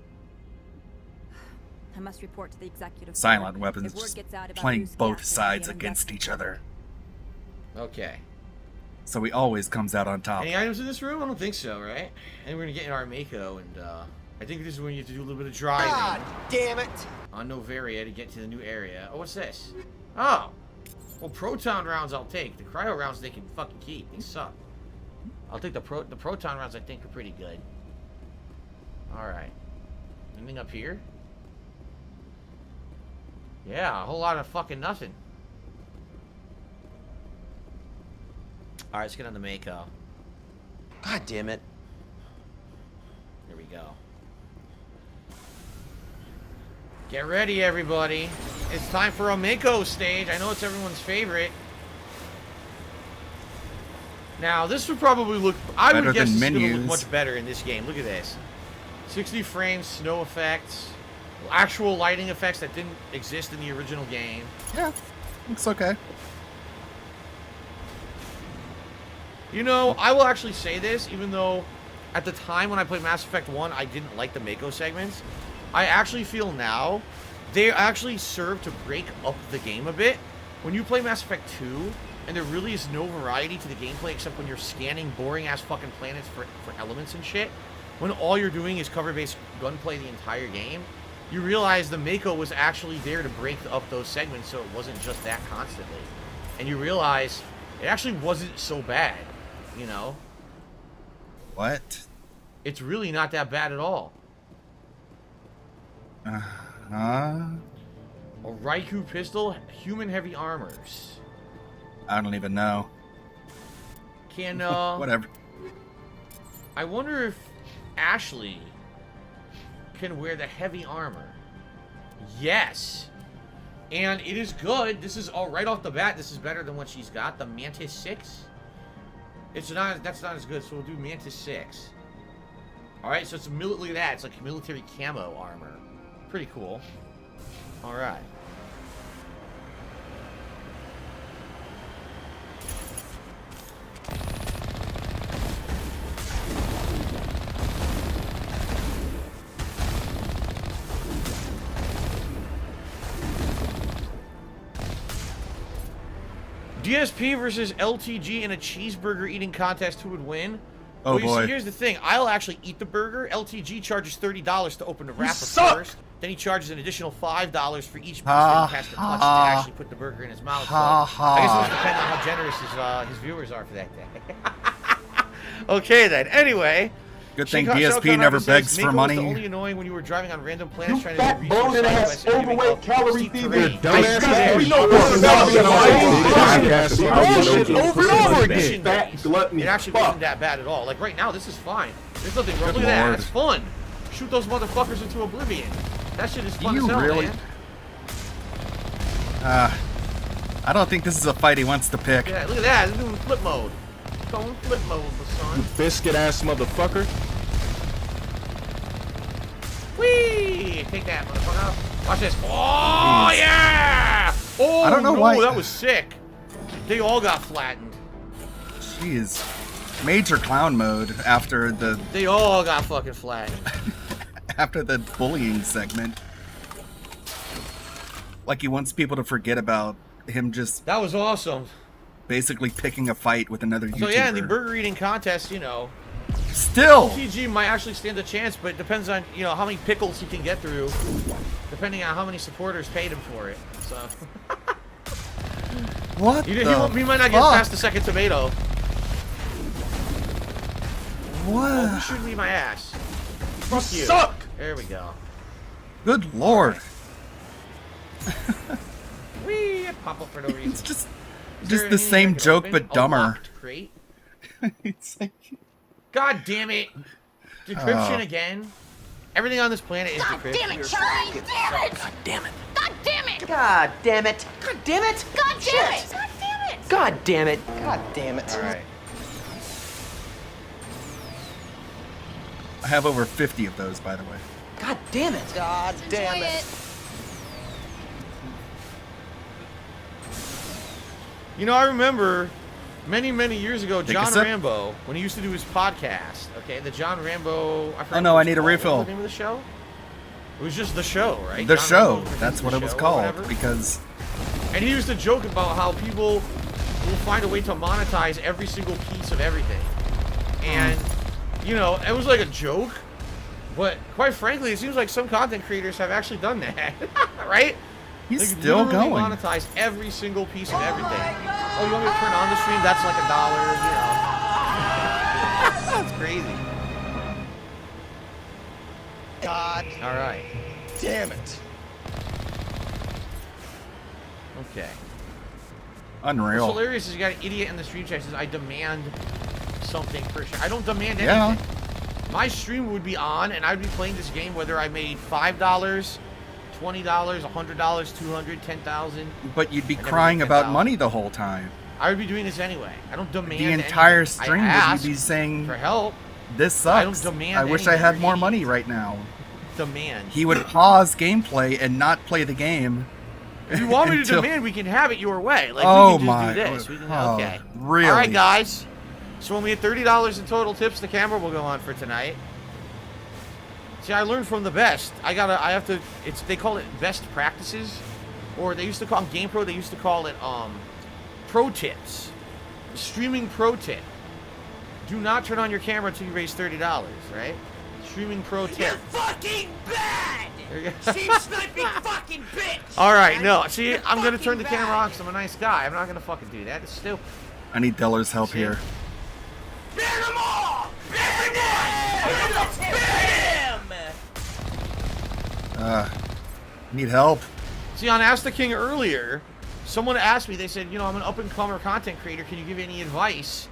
Speaker 12: I must report to the executive.
Speaker 2: Silent
Speaker 12: board.
Speaker 2: weapons
Speaker 12: If word
Speaker 2: just
Speaker 12: gets out about
Speaker 2: playing
Speaker 12: who's
Speaker 2: both
Speaker 12: captain,
Speaker 2: sides
Speaker 12: it'll be an
Speaker 2: against each other.
Speaker 6: Okay.
Speaker 2: So he always comes out on top.
Speaker 6: Any items in this room? I don't think so, right? And we're gonna get in our Mako, and I think this is when you have to do a little bit of driving.
Speaker 19: God damn it!
Speaker 6: On Novaria to get to the new area. Oh, what's this? Oh! Well, proton rounds I'll take. The cryo rounds they can fucking keep. These suck. I'll take the proton rounds I think are pretty good. Alright. Anything up here? Yeah, a whole lot of fucking nothing. Alright, let's get on the Mako.
Speaker 19: God damn it.
Speaker 6: Here we go. Get ready, everybody. It's time for a Mako stage. I know it's everyone's favorite. Now, this would probably look... I would guess it's going to look much better in this game. Look at this. 60 frames, snow effects, actual lighting effects that didn't exist in the original game.
Speaker 2: Yeah, looks okay.
Speaker 6: You know, I will actually say this, even though at the time when I played Mass Effect 1, I didn't like the Mako segments. I actually feel now they actually serve to break up the game a bit. When you play Mass Effect 2, and there really is no variety to the gameplay except when you're scanning boring-ass fucking planets for elements and shit, when all you're doing is cover-based gunplay the entire game, you realize the Mako was actually there to break up those segments so it wasn't just that constantly. And you realize it actually wasn't so bad, you know?
Speaker 2: What?
Speaker 6: It's really not that bad at all. A Raikou pistol, human heavy armors.
Speaker 2: I don't even know.
Speaker 6: Can,
Speaker 2: Whatever.
Speaker 6: I wonder if Ashley can wear the heavy armor. Yes. And it is good. This is all right off the bat. This is better than what she's got. The Mantis 6. It's not. That's not as good. So we'll do Mantis 6. All right. So it's look at that. It's like military camo armor. Pretty cool. All right. DSP versus LTG in a cheeseburger eating contest. Who would win?
Speaker 2: Oh,
Speaker 6: well,
Speaker 2: boy.
Speaker 6: See, here's the thing. I'll actually eat the burger. LTG charges $30 to open the wrapper first. Then he charges an additional $5 for each piece that he has to touch to actually put the burger in his mouth. So I guess it just depends on how generous his viewers are for that day. Okay, then. Anyway.
Speaker 2: Good thing DSP never begs for money.
Speaker 6: It's only annoying when you were driving on random planets trying to
Speaker 1: fat,
Speaker 6: reach your
Speaker 1: bloated-ass, overweight, calorie fever.
Speaker 6: dumbass.
Speaker 1: Bullshit over and over again.
Speaker 6: It actually wasn't that bad at all. Like right now, this is fine. There's nothing wrong. Look at that. It's fun. Shoot those motherfuckers into oblivion. That shit is fun as hell, man.
Speaker 2: I don't think this is a fight he wants to pick.
Speaker 6: Yeah, look at that. It's doing flip mode. Going flip mode, my son.
Speaker 1: Biscuit ass motherfucker.
Speaker 6: Whee! Take that, motherfucker. Watch this. Oh, yeah! Oh,
Speaker 2: I don't know why.
Speaker 6: That was sick. They all got flattened.
Speaker 2: Jeez. Major clown mode after the...
Speaker 6: They all got fucking flattened.
Speaker 2: After the bullying segment. Like he wants people to forget about him just...
Speaker 6: That was awesome.
Speaker 2: Basically picking a fight with another YouTuber.
Speaker 6: So yeah, in the burger eating contest, you know...
Speaker 2: Still!
Speaker 6: TG might actually stand a chance, but it depends on, you know, how many pickles he can get through. Depending on how many supporters paid him for it. So...
Speaker 2: What
Speaker 6: he might not get past the second tomato.
Speaker 2: What?
Speaker 6: Oh, who's shooting me in my ass? Fuck you.
Speaker 1: Suck!
Speaker 6: There we go.
Speaker 2: Good lord.
Speaker 6: Whee! Pop up for no reason.
Speaker 2: It's just the same joke, but dumber.
Speaker 6: Crate?
Speaker 2: It's like...
Speaker 6: God damn it! Decryption again? Everything on this planet is decryption.
Speaker 3: Damn it, Charlie! Damn it!
Speaker 19: God damn it.
Speaker 3: God damn it!
Speaker 19: God damn it. God damn it.
Speaker 3: God damn it! God damn it!
Speaker 19: God damn it. God damn it.
Speaker 6: Alright.
Speaker 2: I have over 50 of those, by the way.
Speaker 19: God damn it. God damn it.
Speaker 6: You know, I remember many, many years ago,
Speaker 2: Take a
Speaker 6: John
Speaker 2: sip.
Speaker 6: Rambo, when he used to do his podcast, okay? The John Rambo...
Speaker 2: Oh no, I need a refill.
Speaker 6: What was the name of the show? It was just The Show, right?
Speaker 2: The
Speaker 6: John
Speaker 2: Show.
Speaker 6: Rambo,
Speaker 2: That's what
Speaker 6: The
Speaker 2: it was
Speaker 6: Show or
Speaker 2: called,
Speaker 6: whatever.
Speaker 2: because...
Speaker 6: And he used to joke about how people will find a way to monetize every single piece of everything. And, you know, it was like a joke, but quite frankly, it seems like some content creators have actually done that, right?
Speaker 2: He's
Speaker 6: Like,
Speaker 2: still
Speaker 6: literally
Speaker 2: going.
Speaker 6: monetize every single piece of everything. Oh, you want me to turn on the stream? That's like $1, you know. That's crazy.
Speaker 19: God.
Speaker 6: All right.
Speaker 19: Damn it.
Speaker 6: Okay.
Speaker 2: Unreal.
Speaker 6: What's hilarious is you got an idiot in the stream chat says, I demand something for sure. I don't demand anything.
Speaker 2: Yeah.
Speaker 6: My stream would be on, and I'd be playing this game whether I made $5, $20, $100, $200, $10,000.
Speaker 2: But you'd be crying about money the whole time.
Speaker 6: I would be doing this anyway. I don't demand
Speaker 2: The entire
Speaker 6: anything.
Speaker 2: stream
Speaker 6: I
Speaker 2: would you be saying,
Speaker 6: for help.
Speaker 2: this sucks.
Speaker 6: I don't demand
Speaker 2: I wish I
Speaker 6: anything.
Speaker 2: had more money right now.
Speaker 6: Demand.
Speaker 2: He would pause gameplay and not play the game.
Speaker 6: If you want me to
Speaker 2: until-
Speaker 6: demand, we can have it your way. Like,
Speaker 2: Oh
Speaker 6: we can
Speaker 2: my-
Speaker 6: just do this. We can,
Speaker 2: oh,
Speaker 6: okay.
Speaker 2: really?
Speaker 6: All right, guys. So when we hit $30 in total tips, the camera will go on for tonight. See, I learned from the best. They call it best practices. Or they used to call GamePro, they used to call it pro tips. Streaming pro tip. Do not turn on your camera until you raise $30, right? Streaming pro tip.
Speaker 19: You're fucking bad.
Speaker 6: There you go.
Speaker 19: Sheep sniping fucking bitch.
Speaker 6: All right, no. See, I'm going to turn the camera on because I'm a nice guy. I'm not going to fucking do that. It's stupid.
Speaker 2: I need Deller's help here.
Speaker 19: Ban them all. Ban him.
Speaker 2: Need help.
Speaker 6: See, on Ask the King earlier, someone asked me, they said, you know, I'm an up-and-comer content creator. Can you give any advice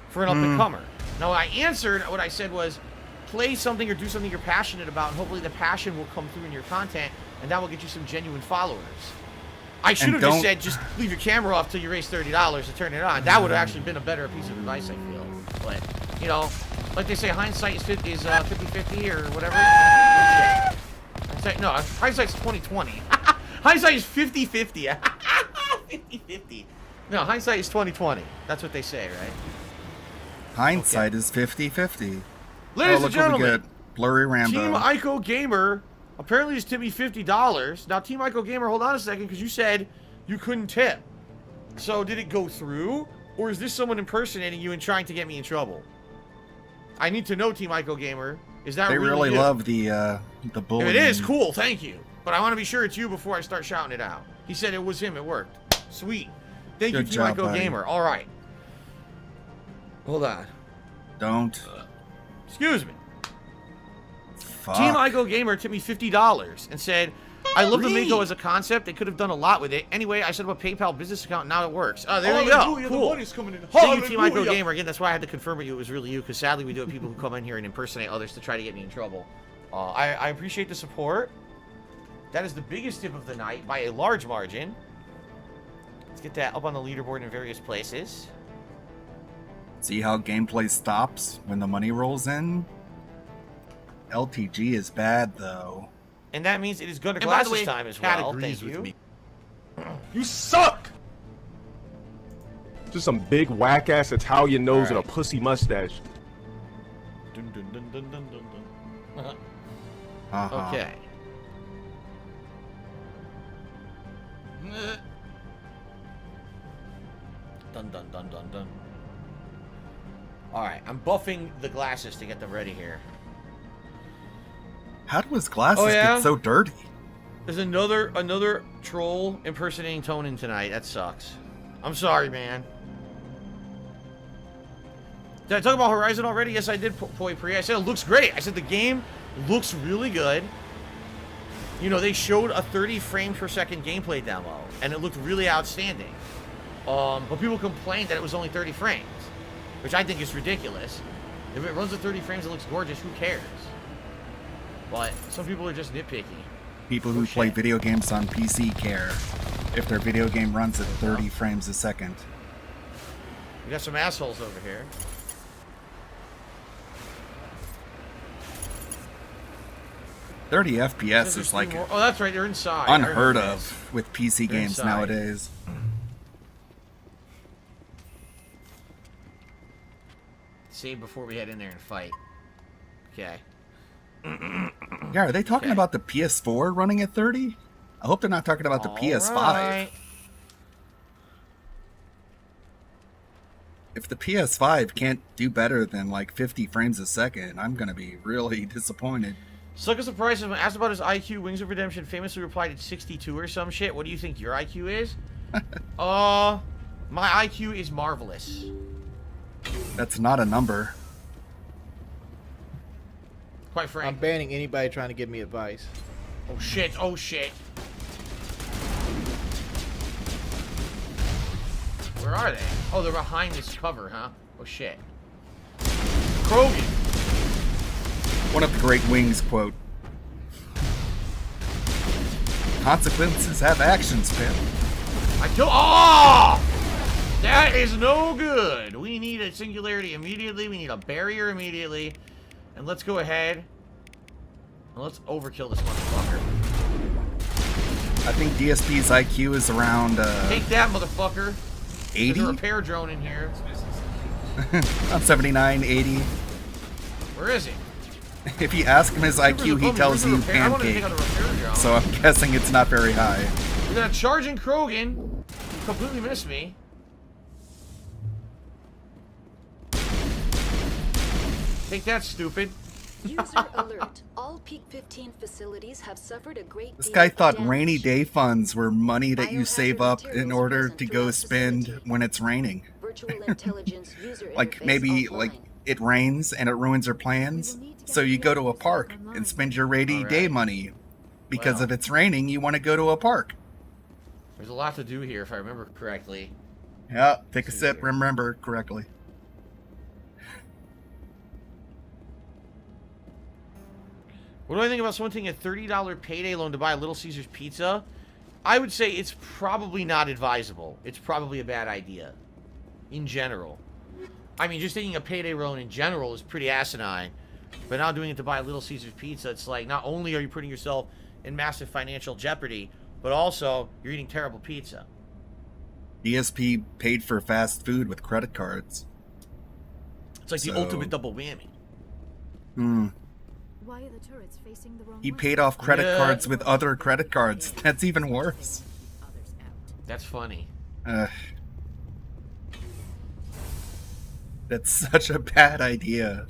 Speaker 6: for an up-and-comer? Now, I answered, what I said was, play something or do something you're passionate about, and hopefully the passion will come through in your content, and that will get you some genuine followers. I should have just
Speaker 2: don't-
Speaker 6: said, just leave your camera off till you raise $30 to turn it on. That would have actually been a better piece of advice, I feel. But, you know, like they say, hindsight is 50-50 or whatever. No, hindsight's 20/20. Hindsight is 50-50. 50-50. No, hindsight is 20/20. That's what they say, right?
Speaker 2: Hindsight is 50-50.
Speaker 6: Ladies and
Speaker 2: look what we
Speaker 6: gentlemen,
Speaker 2: get. Blurry Rambo.
Speaker 6: Team Ico Gamer apparently just tipped me $50. Now, Team Ico Gamer, hold on a second, because you said you couldn't tip. So, did it go through? Or is this someone impersonating you and trying to get me in trouble? I need to know, Team Ico Gamer. Is that
Speaker 2: They really
Speaker 6: you?
Speaker 2: love the bullying.
Speaker 6: If it is, cool, thank you. But I want to be sure it's you before I start shouting it out. He said it was him, it worked. Sweet. Thank
Speaker 2: Good
Speaker 6: you, Team
Speaker 2: job,
Speaker 6: Ico
Speaker 2: buddy.
Speaker 6: Gamer. Alright. Hold on.
Speaker 2: Don't.
Speaker 6: Excuse me.
Speaker 2: Fuck.
Speaker 6: Team Ico Gamer tipped me $50 and said, I love the Mako as a concept. They could have done a lot with it. Anyway, I set up a PayPal business account and now it works. Oh, there you go.
Speaker 5: Hallelujah,
Speaker 6: Cool.
Speaker 5: the money's coming in.
Speaker 6: Thank you, Team Ico
Speaker 5: Hallelujah.
Speaker 6: Gamer. Again, that's why I had to confirm with you it was really you, because sadly we do have people who come in here and impersonate others to try to get me in trouble. I appreciate the support. That is the biggest tip of the night by a large margin. Let's get that up on the leaderboard in various places.
Speaker 2: See how gameplay stops when the money rolls in? LTG is bad, though.
Speaker 6: And that means it is Gunner
Speaker 1: And by the
Speaker 6: Glasses
Speaker 1: way,
Speaker 6: time as
Speaker 1: Cat
Speaker 6: well.
Speaker 1: agrees
Speaker 6: Thank
Speaker 1: with
Speaker 6: you.
Speaker 1: me. You suck! Just some big whack-ass Italian nose and a pussy mustache.
Speaker 6: Dun, dun, dun, dun, dun, dun, dun.
Speaker 2: Uh-huh.
Speaker 6: Okay. Dun dun dun dun dun. Alright, I'm buffing the glasses to get them ready here.
Speaker 2: How do his glasses
Speaker 6: Oh, yeah?
Speaker 2: get so dirty?
Speaker 6: There's another troll impersonating Tonin tonight. That sucks. I'm sorry, man. Did I talk about Horizon already? Yes, I did, Poi Pri. I said it looks great. I said the game looks really good. You know, they showed a 30 frames per second gameplay demo, and it looked really outstanding. But people complained that it was only 30 frames, which I think is ridiculous. If it runs at 30 frames and looks gorgeous, who cares? But some people are just nitpicky.
Speaker 2: People who play video games on PC care if their video game runs at 30 frames a second.
Speaker 6: We got some assholes over here.
Speaker 2: $30 FPS is like
Speaker 6: Oh, that's right. They're inside.
Speaker 2: unheard of with PC
Speaker 6: They're
Speaker 2: games
Speaker 6: inside.
Speaker 2: nowadays.
Speaker 6: Save before we head in there and fight. Okay.
Speaker 2: Yeah, are they talking about the PS4 running at 30? I hope they're not talking about the PS5.
Speaker 6: Alright.
Speaker 2: If the PS5 can't do better than like 50 frames a second, I'm going to be really disappointed.
Speaker 6: Suck a surprise when asked about his IQ. Wings of Redemption famously replied it's 62 or some shit. What do you think your IQ is? My IQ is marvelous.
Speaker 2: That's not a number.
Speaker 6: Quite frank.
Speaker 18: I'm banning anybody trying to give me advice.
Speaker 6: Oh shit, oh shit. Where are they? Oh, they're behind this cover, huh? Oh shit. Krogan.
Speaker 2: One of the Great Wings quote. Consequences have actions, Pim.
Speaker 6: I don't. Oh! That is no good. We need a singularity immediately. We need a barrier immediately. And let's go ahead and let's overkill this motherfucker.
Speaker 2: I think DSP's IQ is around
Speaker 6: Take that, motherfucker.
Speaker 2: 80?
Speaker 6: There's a repair drone in here.
Speaker 2: About 79, 80.
Speaker 6: Where is he?
Speaker 2: If you ask him his IQ, he tells you
Speaker 6: I wanted to take
Speaker 2: pancake.
Speaker 6: out the repair drone.
Speaker 2: So I'm guessing it's not very high.
Speaker 6: We got a charging Krogan. He completely missed me. Take that, stupid.
Speaker 20: User alert. All Peak 15 facilities have suffered a great
Speaker 2: This
Speaker 20: deal
Speaker 2: guy
Speaker 20: of
Speaker 2: thought
Speaker 20: damage.
Speaker 2: rainy day funds were money that you save up in order to go spend when it's raining.
Speaker 20: Virtual intelligence user
Speaker 2: Like
Speaker 20: interface
Speaker 2: maybe
Speaker 20: offline.
Speaker 2: like it rains and it ruins your plans, so you go to a park and spend your rainy day money. Because if it's raining, you want to go to a park.
Speaker 6: There's a lot to do here, if I remember correctly.
Speaker 2: Yeah, take a sip, remember correctly.
Speaker 6: What do I think about someone taking a $30 payday loan to buy a Little Caesars pizza I would say it's probably not advisable. It's probably a bad idea. In general. I mean, just taking a payday loan in general is pretty asinine. But now doing it to buy Little Caesars Pizza, it's like, not only are you putting yourself in massive financial jeopardy, but also, you're eating terrible pizza.
Speaker 2: DSP paid for fast food with credit cards.
Speaker 6: It's like the ultimate double whammy.
Speaker 12: Why are the turrets facing the wrong
Speaker 2: He
Speaker 12: way?
Speaker 2: paid off credit cards with other credit cards. That's even worse.
Speaker 6: That's funny.
Speaker 2: That's such a bad idea.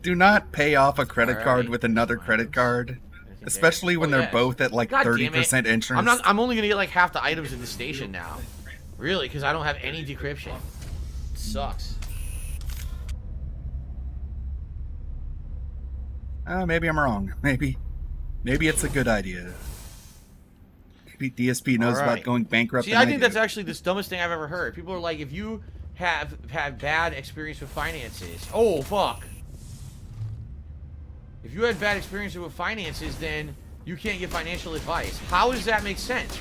Speaker 2: Do not pay off a credit card with another credit card. Especially when they're both at like 30% interest.
Speaker 6: I'm only gonna get like half the items in the station now. Really, because I don't have any decryption. It sucks.
Speaker 2: Maybe I'm wrong. Maybe it's a good idea. Maybe DSP knows about going bankrupt.
Speaker 6: See, I think that's actually the dumbest thing I've ever heard. People are like, if you have bad experience with finances, oh fuck. If you had bad experience with finances, then you can't get financial advice. How does that make sense?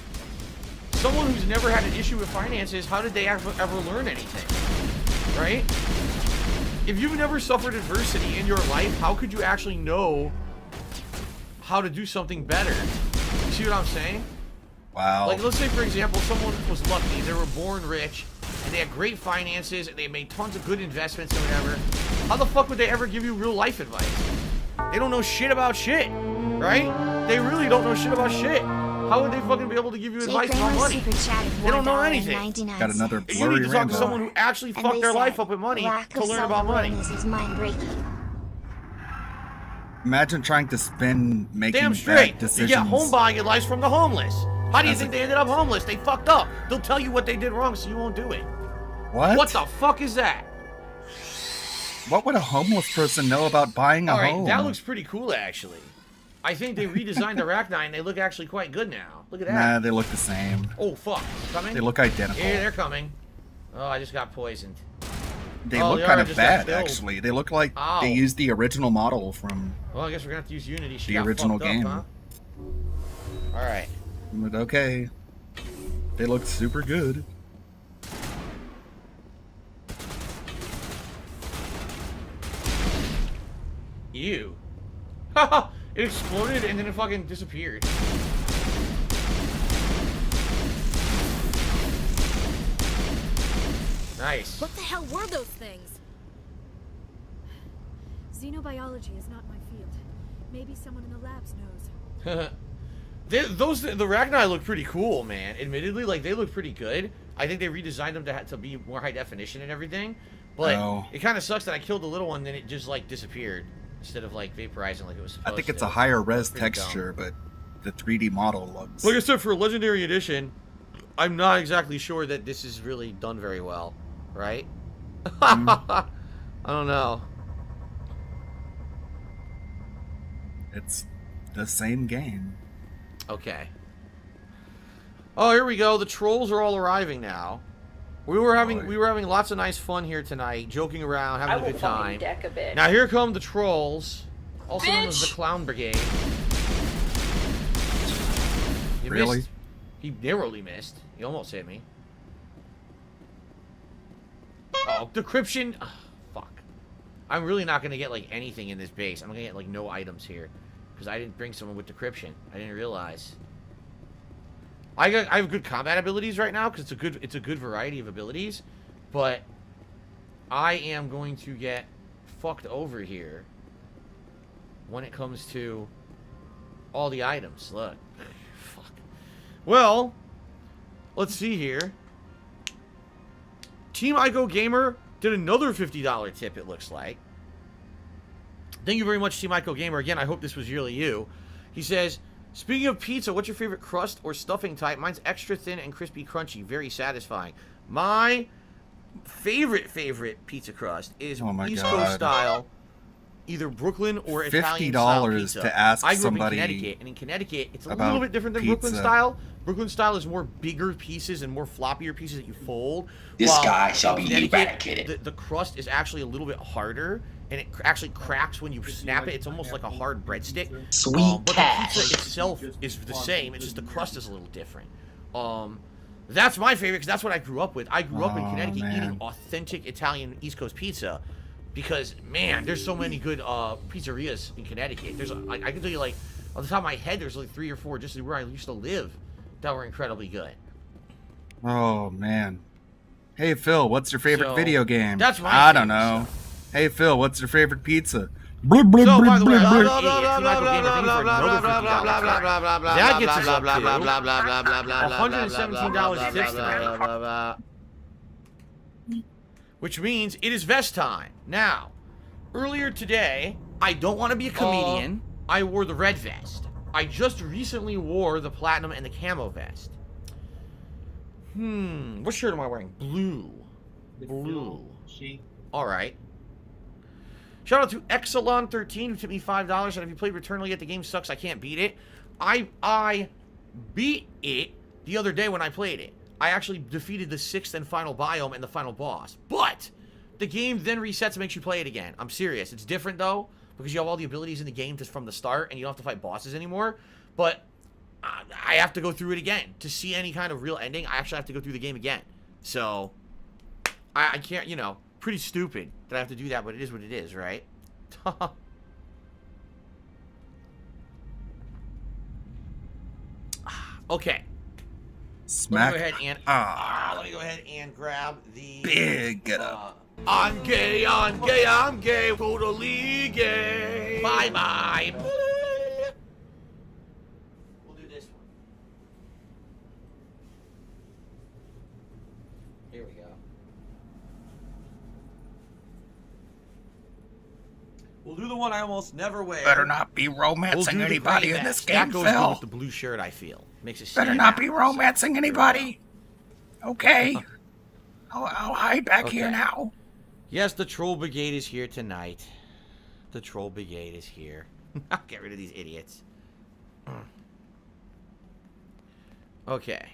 Speaker 6: Someone who's never had an issue with finances, how did they ever learn anything? Right? If you've never suffered adversity in your life, how could you actually know how to do something better? You see what I'm saying?
Speaker 2: Wow.
Speaker 6: Like, let's say, for example, someone was lucky. They were born rich, and they had great finances, and they made tons of good investments or whatever. How the fuck would they ever give you real life advice? They don't know shit about shit, right? They really don't know shit about shit. How would they fucking be able to give you advice about money? They don't know anything.
Speaker 2: Got another blurry
Speaker 6: You need to talk to
Speaker 2: rainbow.
Speaker 6: someone who actually fucked their life up with money to learn about money.
Speaker 2: Imagine trying to spend making
Speaker 6: Damn straight.
Speaker 2: bad decisions.
Speaker 6: You get home buying advice from the homeless. How do you think they ended up homeless? They fucked up. They'll tell you what they did wrong so you won't do it.
Speaker 2: What?
Speaker 6: What the fuck is that?
Speaker 2: What would a homeless person know about buying a home?
Speaker 6: Alright, that looks pretty cool actually. I think they redesigned the Arachnine and they look actually quite good now. Look at that.
Speaker 2: Nah, they look the same.
Speaker 6: Oh fuck. Coming?
Speaker 2: They look identical.
Speaker 6: Yeah, they're coming. Oh, I just got poisoned.
Speaker 2: They
Speaker 6: Oh,
Speaker 2: look
Speaker 6: the
Speaker 2: kind
Speaker 6: other
Speaker 2: of
Speaker 6: just got
Speaker 2: bad,
Speaker 6: killed.
Speaker 2: actually. They look like
Speaker 6: Ow.
Speaker 2: they used the original model from
Speaker 6: Well, I guess we're gonna have to use Unity. She
Speaker 2: the
Speaker 6: got
Speaker 2: original
Speaker 6: fucked
Speaker 2: game.
Speaker 6: Up, huh? Alright.
Speaker 2: But okay. They look super good.
Speaker 6: Ew. Haha! It exploded and then it fucking disappeared. Nice.
Speaker 12: What the hell were those things? Xenobiology is not my field. Maybe someone in the labs knows.
Speaker 6: The Ragnar look pretty cool, man. Admittedly, like, they look pretty good. I think they redesigned them to be more high definition and everything. But it kind of sucks that I killed the little one, then it just, like, disappeared. Instead of, like, vaporizing like it was supposed to.
Speaker 2: I think it's a higher res texture, but the 3D model looks...
Speaker 6: Like I said, for a Legendary Edition, I'm not exactly sure that this is really done very well. Right? I don't know.
Speaker 2: It's the same game.
Speaker 6: Okay. Oh, here we go. The trolls are all arriving now. We were having lots of nice fun here tonight, joking around, having a good time.
Speaker 8: Deck a bit.
Speaker 6: Now here come the trolls, also known as the Clown Brigade. You
Speaker 2: Really?
Speaker 6: missed. He narrowly missed. He almost hit me. Oh, decryption. Oh, fuck. I'm really not gonna get like anything in this base. I'm gonna get like no items here because I didn't bring someone with decryption. I didn't realize. I have good combat abilities right now because it's a good variety of abilities, but I am going to get fucked over here when it comes to all the items. Look, fuck. Well, let's see here. Team Ico Gamer did another $50 tip. It looks like. Thank you very much, Team Ico Gamer. Again, I hope this was really you. He says, speaking of pizza, what's your favorite crust or stuffing type? Mine's extra thin and crispy crunchy. Very satisfying. My favorite pizza crust is East Coast style. Either Brooklyn or Italian style pizza.
Speaker 2: to ask
Speaker 6: I grew
Speaker 2: somebody
Speaker 6: up in Connecticut, and in Connecticut, it's a
Speaker 2: about
Speaker 6: little bit different than Brooklyn
Speaker 2: pizza.
Speaker 6: style. Brooklyn style is more bigger pieces and more floppier pieces that you fold.
Speaker 21: This
Speaker 6: while
Speaker 21: guy shall
Speaker 6: in
Speaker 21: be
Speaker 6: Connecticut,
Speaker 21: eradicated.
Speaker 6: The crust is actually a little bit harder, and it actually cracks when you snap it. It's almost like a hard breadstick.
Speaker 21: Sweet
Speaker 6: but
Speaker 21: cash.
Speaker 6: the pizza itself is the same. It's just the crust is a little different. That's my favorite because that's what I grew up with. I grew up in
Speaker 2: Oh,
Speaker 6: Connecticut
Speaker 2: man.
Speaker 6: eating authentic Italian East Coast pizza because, man, there's so many good pizzerias in Connecticut. There's, I can tell you, like, on the top of my head, there's like 3 or 4 just where I used to live that were incredibly good.
Speaker 2: Oh, man. Hey, Phil, what's your favorite
Speaker 6: So,
Speaker 2: video game?
Speaker 6: that's my
Speaker 2: I don't
Speaker 6: favorite
Speaker 2: know.
Speaker 6: stuff.
Speaker 2: Hey, Phil, what's your favorite pizza?
Speaker 6: So, by the way, I'm an idiot. Michael Gamer, thank you for another $50. That gets us up to $117 tips tonight. Which means it is vest time. Now, earlier today, I don't want to be a comedian. I wore the red vest. I just recently wore the platinum and the camo vest. What shirt am I wearing? Blue. Blue. Alright. Shout out to Exelon13 who tipped me $5. And if you played Returnal yet, the game sucks. I can't beat it. I beat it the other day when I played it. I actually defeated the 6th and final biome and the final boss. But the game then resets and makes you play it again. I'm serious. It's different though because you have all the abilities in the game just from the start and you don't have to fight bosses anymore. But I have to go through it again to see any kind of real ending. I actually have to go through the game again. So I can't, you know, pretty stupid that I have to do that, but it is what it is, right? Okay.
Speaker 2: Smack.
Speaker 6: Let me go ahead and grab the
Speaker 2: Big get up.
Speaker 6: I'm gay, I'm gay, totally gay. Bye bye. We'll do this one. Here we go. We'll do the one I almost never wear.
Speaker 2: Better not be romancing anybody in this game,
Speaker 6: That goes good
Speaker 2: Phil.
Speaker 6: with the blue shirt, I feel. Makes it
Speaker 2: Better
Speaker 6: stand
Speaker 2: not
Speaker 6: out.
Speaker 2: be romancing anybody. Okay. I'll hide back here
Speaker 6: Okay.
Speaker 2: now.
Speaker 6: Yes, the Troll Brigade is here tonight. The Troll Brigade is here. I'll get rid of these idiots. Okay.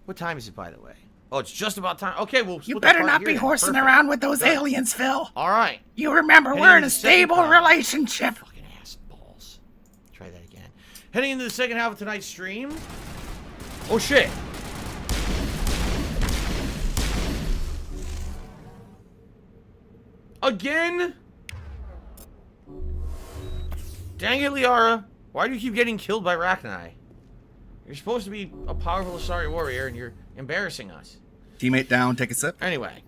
Speaker 6: What time is it, by the way? Oh, it's just about time. Okay, well,
Speaker 2: You better not be horsing around with those aliens, Phil.
Speaker 6: All right.
Speaker 2: You remember,
Speaker 6: Heading
Speaker 2: we're in
Speaker 6: into
Speaker 2: a
Speaker 6: the second
Speaker 2: stable
Speaker 6: time.
Speaker 2: relationship.
Speaker 6: Fucking ass balls. Try that again. Heading into the second half of tonight's stream. Oh, shit. Again? Dang it, Liara. Why do you keep getting killed by Rachni? You're supposed to be a powerful Asari warrior, and you're embarrassing us.
Speaker 2: Teammate down, take a sip.
Speaker 6: Anyway.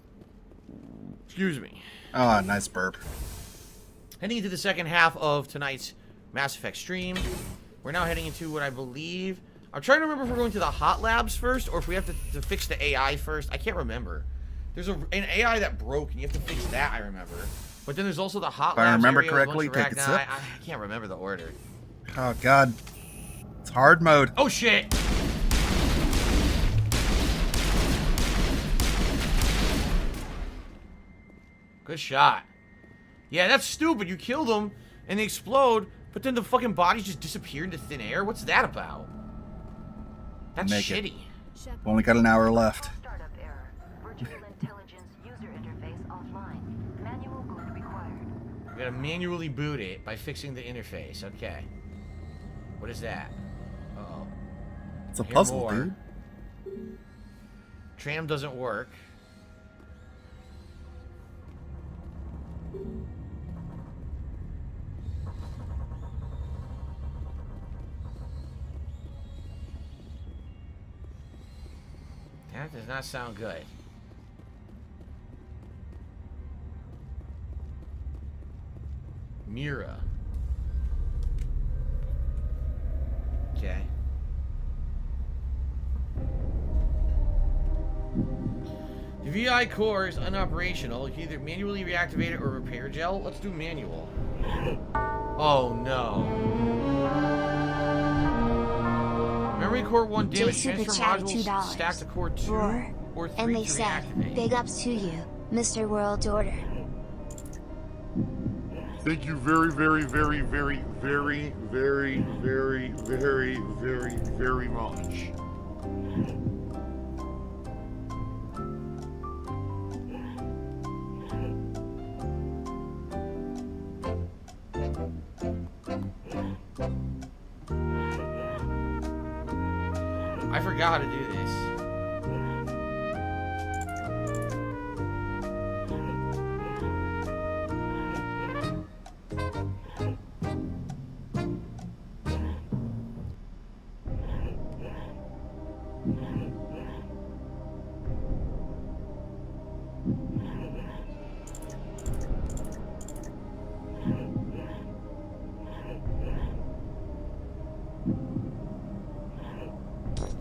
Speaker 6: Excuse me.
Speaker 2: Oh, nice burp.
Speaker 6: Heading into the second half of tonight's Mass Effect stream. We're now heading into what I believe... I'm trying to remember if we're going to the hot labs first, or if we have to fix the AI first. I can't remember. There's an AI that broke, and you have to fix that, I remember. But then there's also the hot
Speaker 2: If I
Speaker 6: labs
Speaker 2: remember
Speaker 6: area with a bunch
Speaker 2: correctly,
Speaker 6: of
Speaker 2: take a
Speaker 6: Rachni.
Speaker 2: sip.
Speaker 6: I can't remember the order.
Speaker 2: Oh, God. It's hard mode.
Speaker 6: Oh, shit! Good shot. Yeah, that's stupid. You kill them, and they explode, but then the fucking bodies just disappear into thin air? What's that about? That's
Speaker 2: Make it.
Speaker 6: shitty.
Speaker 2: Only got an hour left.
Speaker 6: We gotta manually boot it by fixing the interface. Okay. What is that? Uh-oh.
Speaker 2: It's a
Speaker 6: I hear
Speaker 2: puzzle,
Speaker 6: more.
Speaker 2: dude.
Speaker 6: Tram doesn't work. That does not sound good. Mira. Okay. The VI core is unoperational. You can either manually reactivate it or repair gel. Let's do manual. Oh no. Memory core 1 damage.
Speaker 3: J Super
Speaker 6: Transfer
Speaker 3: Chat
Speaker 6: modules
Speaker 3: $2.
Speaker 6: stack to core 2
Speaker 3: Roar.
Speaker 6: or 3
Speaker 3: And they
Speaker 6: to
Speaker 3: said,
Speaker 6: reactivate.
Speaker 3: big ups to you, Mr. World Order.
Speaker 13: Thank you very, very, very, very, very, very, very, very, very, very much.
Speaker 6: forgot how to do this.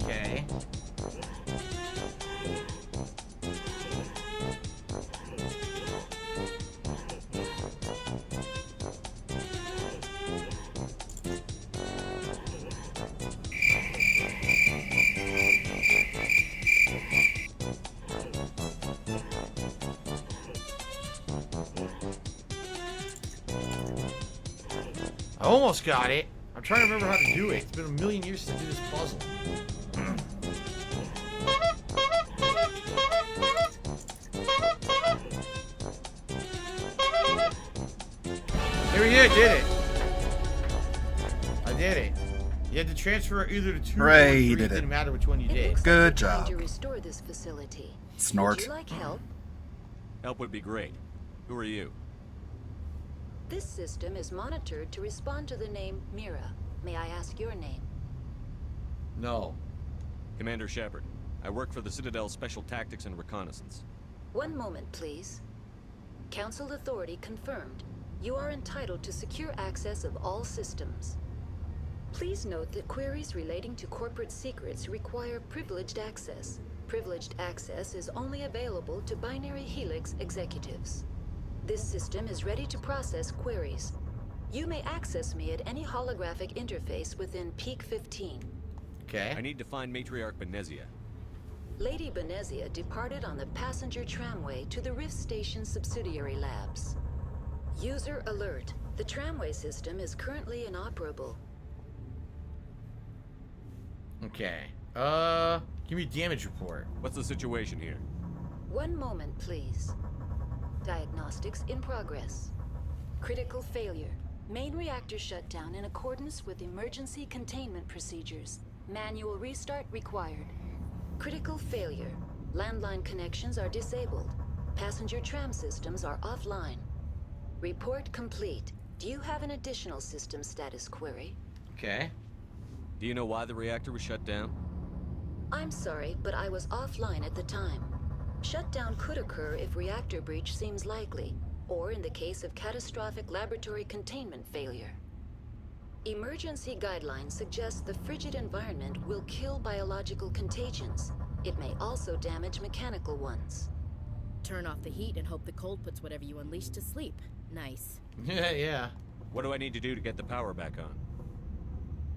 Speaker 6: Okay. I almost got it. I'm trying to remember how to do it. It's been a million years since I did this puzzle. There we go, did it. I did it. You had to transfer either to 2 or 3.
Speaker 2: Hooray, you
Speaker 6: It
Speaker 2: did it.
Speaker 6: didn't matter which one you did.
Speaker 2: Good
Speaker 20: Trying
Speaker 2: job.
Speaker 20: to restore this facility.
Speaker 2: Snort.
Speaker 20: Would you like help?
Speaker 16: Help would be great. Who are you?
Speaker 20: This system is monitored to respond to the name Mira. May I ask your name?
Speaker 6: No.
Speaker 16: Commander Shepard. I work for the Citadel Special Tactics and Reconnaissance.
Speaker 20: One moment, please. Council authority confirmed. You are entitled to secure access of all systems. Please note that queries relating to corporate secrets require privileged access. Privileged access is only available to Binary Helix executives. This system is ready to process queries. You may access me at any holographic interface within Peak 15.
Speaker 6: Okay.
Speaker 16: I need to find Matriarch Benezia.
Speaker 20: Lady Benezia departed on the passenger tramway to the Rift Station subsidiary labs. User alert. The tramway system is currently inoperable.
Speaker 6: Okay. Give me a damage report.
Speaker 16: What's the situation here?
Speaker 20: One moment, please. Diagnostics in progress. Critical failure. Main reactor shut down in accordance with emergency containment procedures. Manual restart required. Critical failure. Landline connections are disabled. Passenger tram systems are offline. Report complete. Do you have an additional system status query?
Speaker 6: Okay.
Speaker 16: Do you know why the reactor was shut down?
Speaker 20: I'm sorry, but I was offline at the time. Shutdown could occur if reactor breach seems likely, or in the case of catastrophic laboratory containment failure. Emergency guidelines suggest the frigid environment will kill biological contagions. It may also damage mechanical ones.
Speaker 17: Turn off the heat and hope the cold puts whatever you unleash to sleep. Nice.
Speaker 6: Yeah.
Speaker 16: What do I need to do to get the power back on?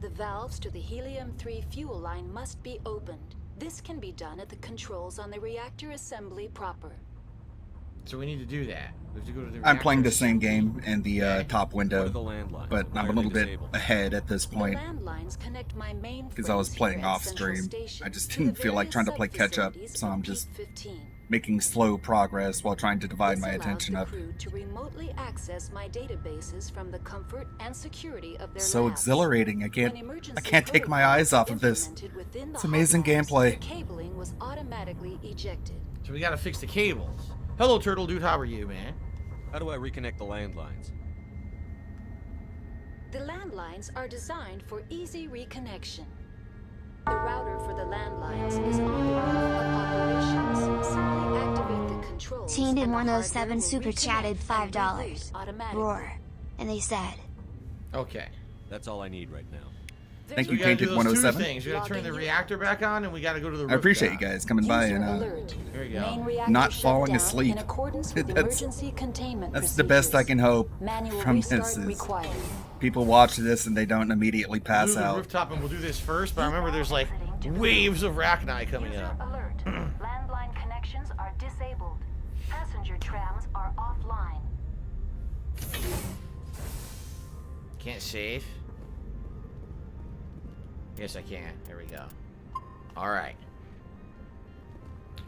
Speaker 20: The valves to the helium-3 fuel line must be opened. This can be done at the controls on the reactor assembly proper.
Speaker 6: So we need to do that. We have to go to the
Speaker 2: I'm playing the
Speaker 6: reactors.
Speaker 2: same game in the top window,
Speaker 16: What are the landlines?
Speaker 2: but
Speaker 16: Why
Speaker 2: I'm
Speaker 16: are
Speaker 2: a little
Speaker 16: they
Speaker 2: bit
Speaker 16: disabled?
Speaker 2: ahead at this point
Speaker 20: Landlines connect my main
Speaker 2: because I was
Speaker 20: frames
Speaker 2: playing
Speaker 20: here at
Speaker 2: off
Speaker 20: Central
Speaker 2: stream.
Speaker 20: Station
Speaker 2: I just
Speaker 20: to the
Speaker 2: didn't feel like
Speaker 20: various
Speaker 2: trying to play catch up,
Speaker 20: sub-facilities
Speaker 2: so
Speaker 20: of
Speaker 2: I'm
Speaker 20: Peak
Speaker 2: just
Speaker 20: 15.
Speaker 2: making slow progress while trying to divide my
Speaker 20: This allows
Speaker 2: attention
Speaker 20: the
Speaker 2: up.
Speaker 20: crew to remotely access my databases from the comfort and security of their
Speaker 2: So
Speaker 20: labs.
Speaker 2: exhilarating. I
Speaker 20: When
Speaker 2: can't
Speaker 20: emergency
Speaker 2: take my
Speaker 20: protocols
Speaker 2: eyes off of this.
Speaker 20: implemented within the
Speaker 2: It's amazing
Speaker 20: hot labs,
Speaker 2: gameplay.
Speaker 20: The cabling was automatically ejected.
Speaker 6: So we gotta fix the cables. Hello, Turtle Dude. How are you, man?
Speaker 16: How do I reconnect the landlines?
Speaker 20: The landlines are designed for easy reconnection. The router for the landlines is on the roof of operations. Simply activate the controls.
Speaker 3: Teen in
Speaker 20: and the
Speaker 3: 107
Speaker 20: hardware will
Speaker 3: super
Speaker 20: reconnect
Speaker 3: chatted
Speaker 20: and
Speaker 3: $5.
Speaker 20: reboot automatically.
Speaker 3: Roar. And they said,
Speaker 6: Okay.
Speaker 16: That's all I need right now.
Speaker 2: Thank
Speaker 6: So
Speaker 2: you,
Speaker 6: we gotta do
Speaker 2: Tainted
Speaker 6: those two
Speaker 2: 107.
Speaker 6: things. We gotta turn the reactor back on, and we gotta go to the rooftop.
Speaker 2: I appreciate you guys coming by
Speaker 20: User
Speaker 2: and
Speaker 20: alert.
Speaker 6: There you
Speaker 20: Main
Speaker 6: go.
Speaker 20: reactor
Speaker 2: not
Speaker 20: shut
Speaker 2: falling
Speaker 20: down
Speaker 2: asleep.
Speaker 20: In accordance with
Speaker 2: That's-
Speaker 20: emergency containment
Speaker 2: That's the best I can hope
Speaker 20: Manual
Speaker 2: from
Speaker 20: restart
Speaker 2: this. Is
Speaker 20: required.
Speaker 2: people watch this and they don't immediately
Speaker 6: We'll
Speaker 2: pass
Speaker 6: do the
Speaker 2: out.
Speaker 6: rooftop, and we'll do this first. But I remember there's like waves of Rachni coming up.
Speaker 20: Alert. Landline connections are disabled. Passenger trams are offline.
Speaker 6: Can't save. Yes, I can. There we go. All right.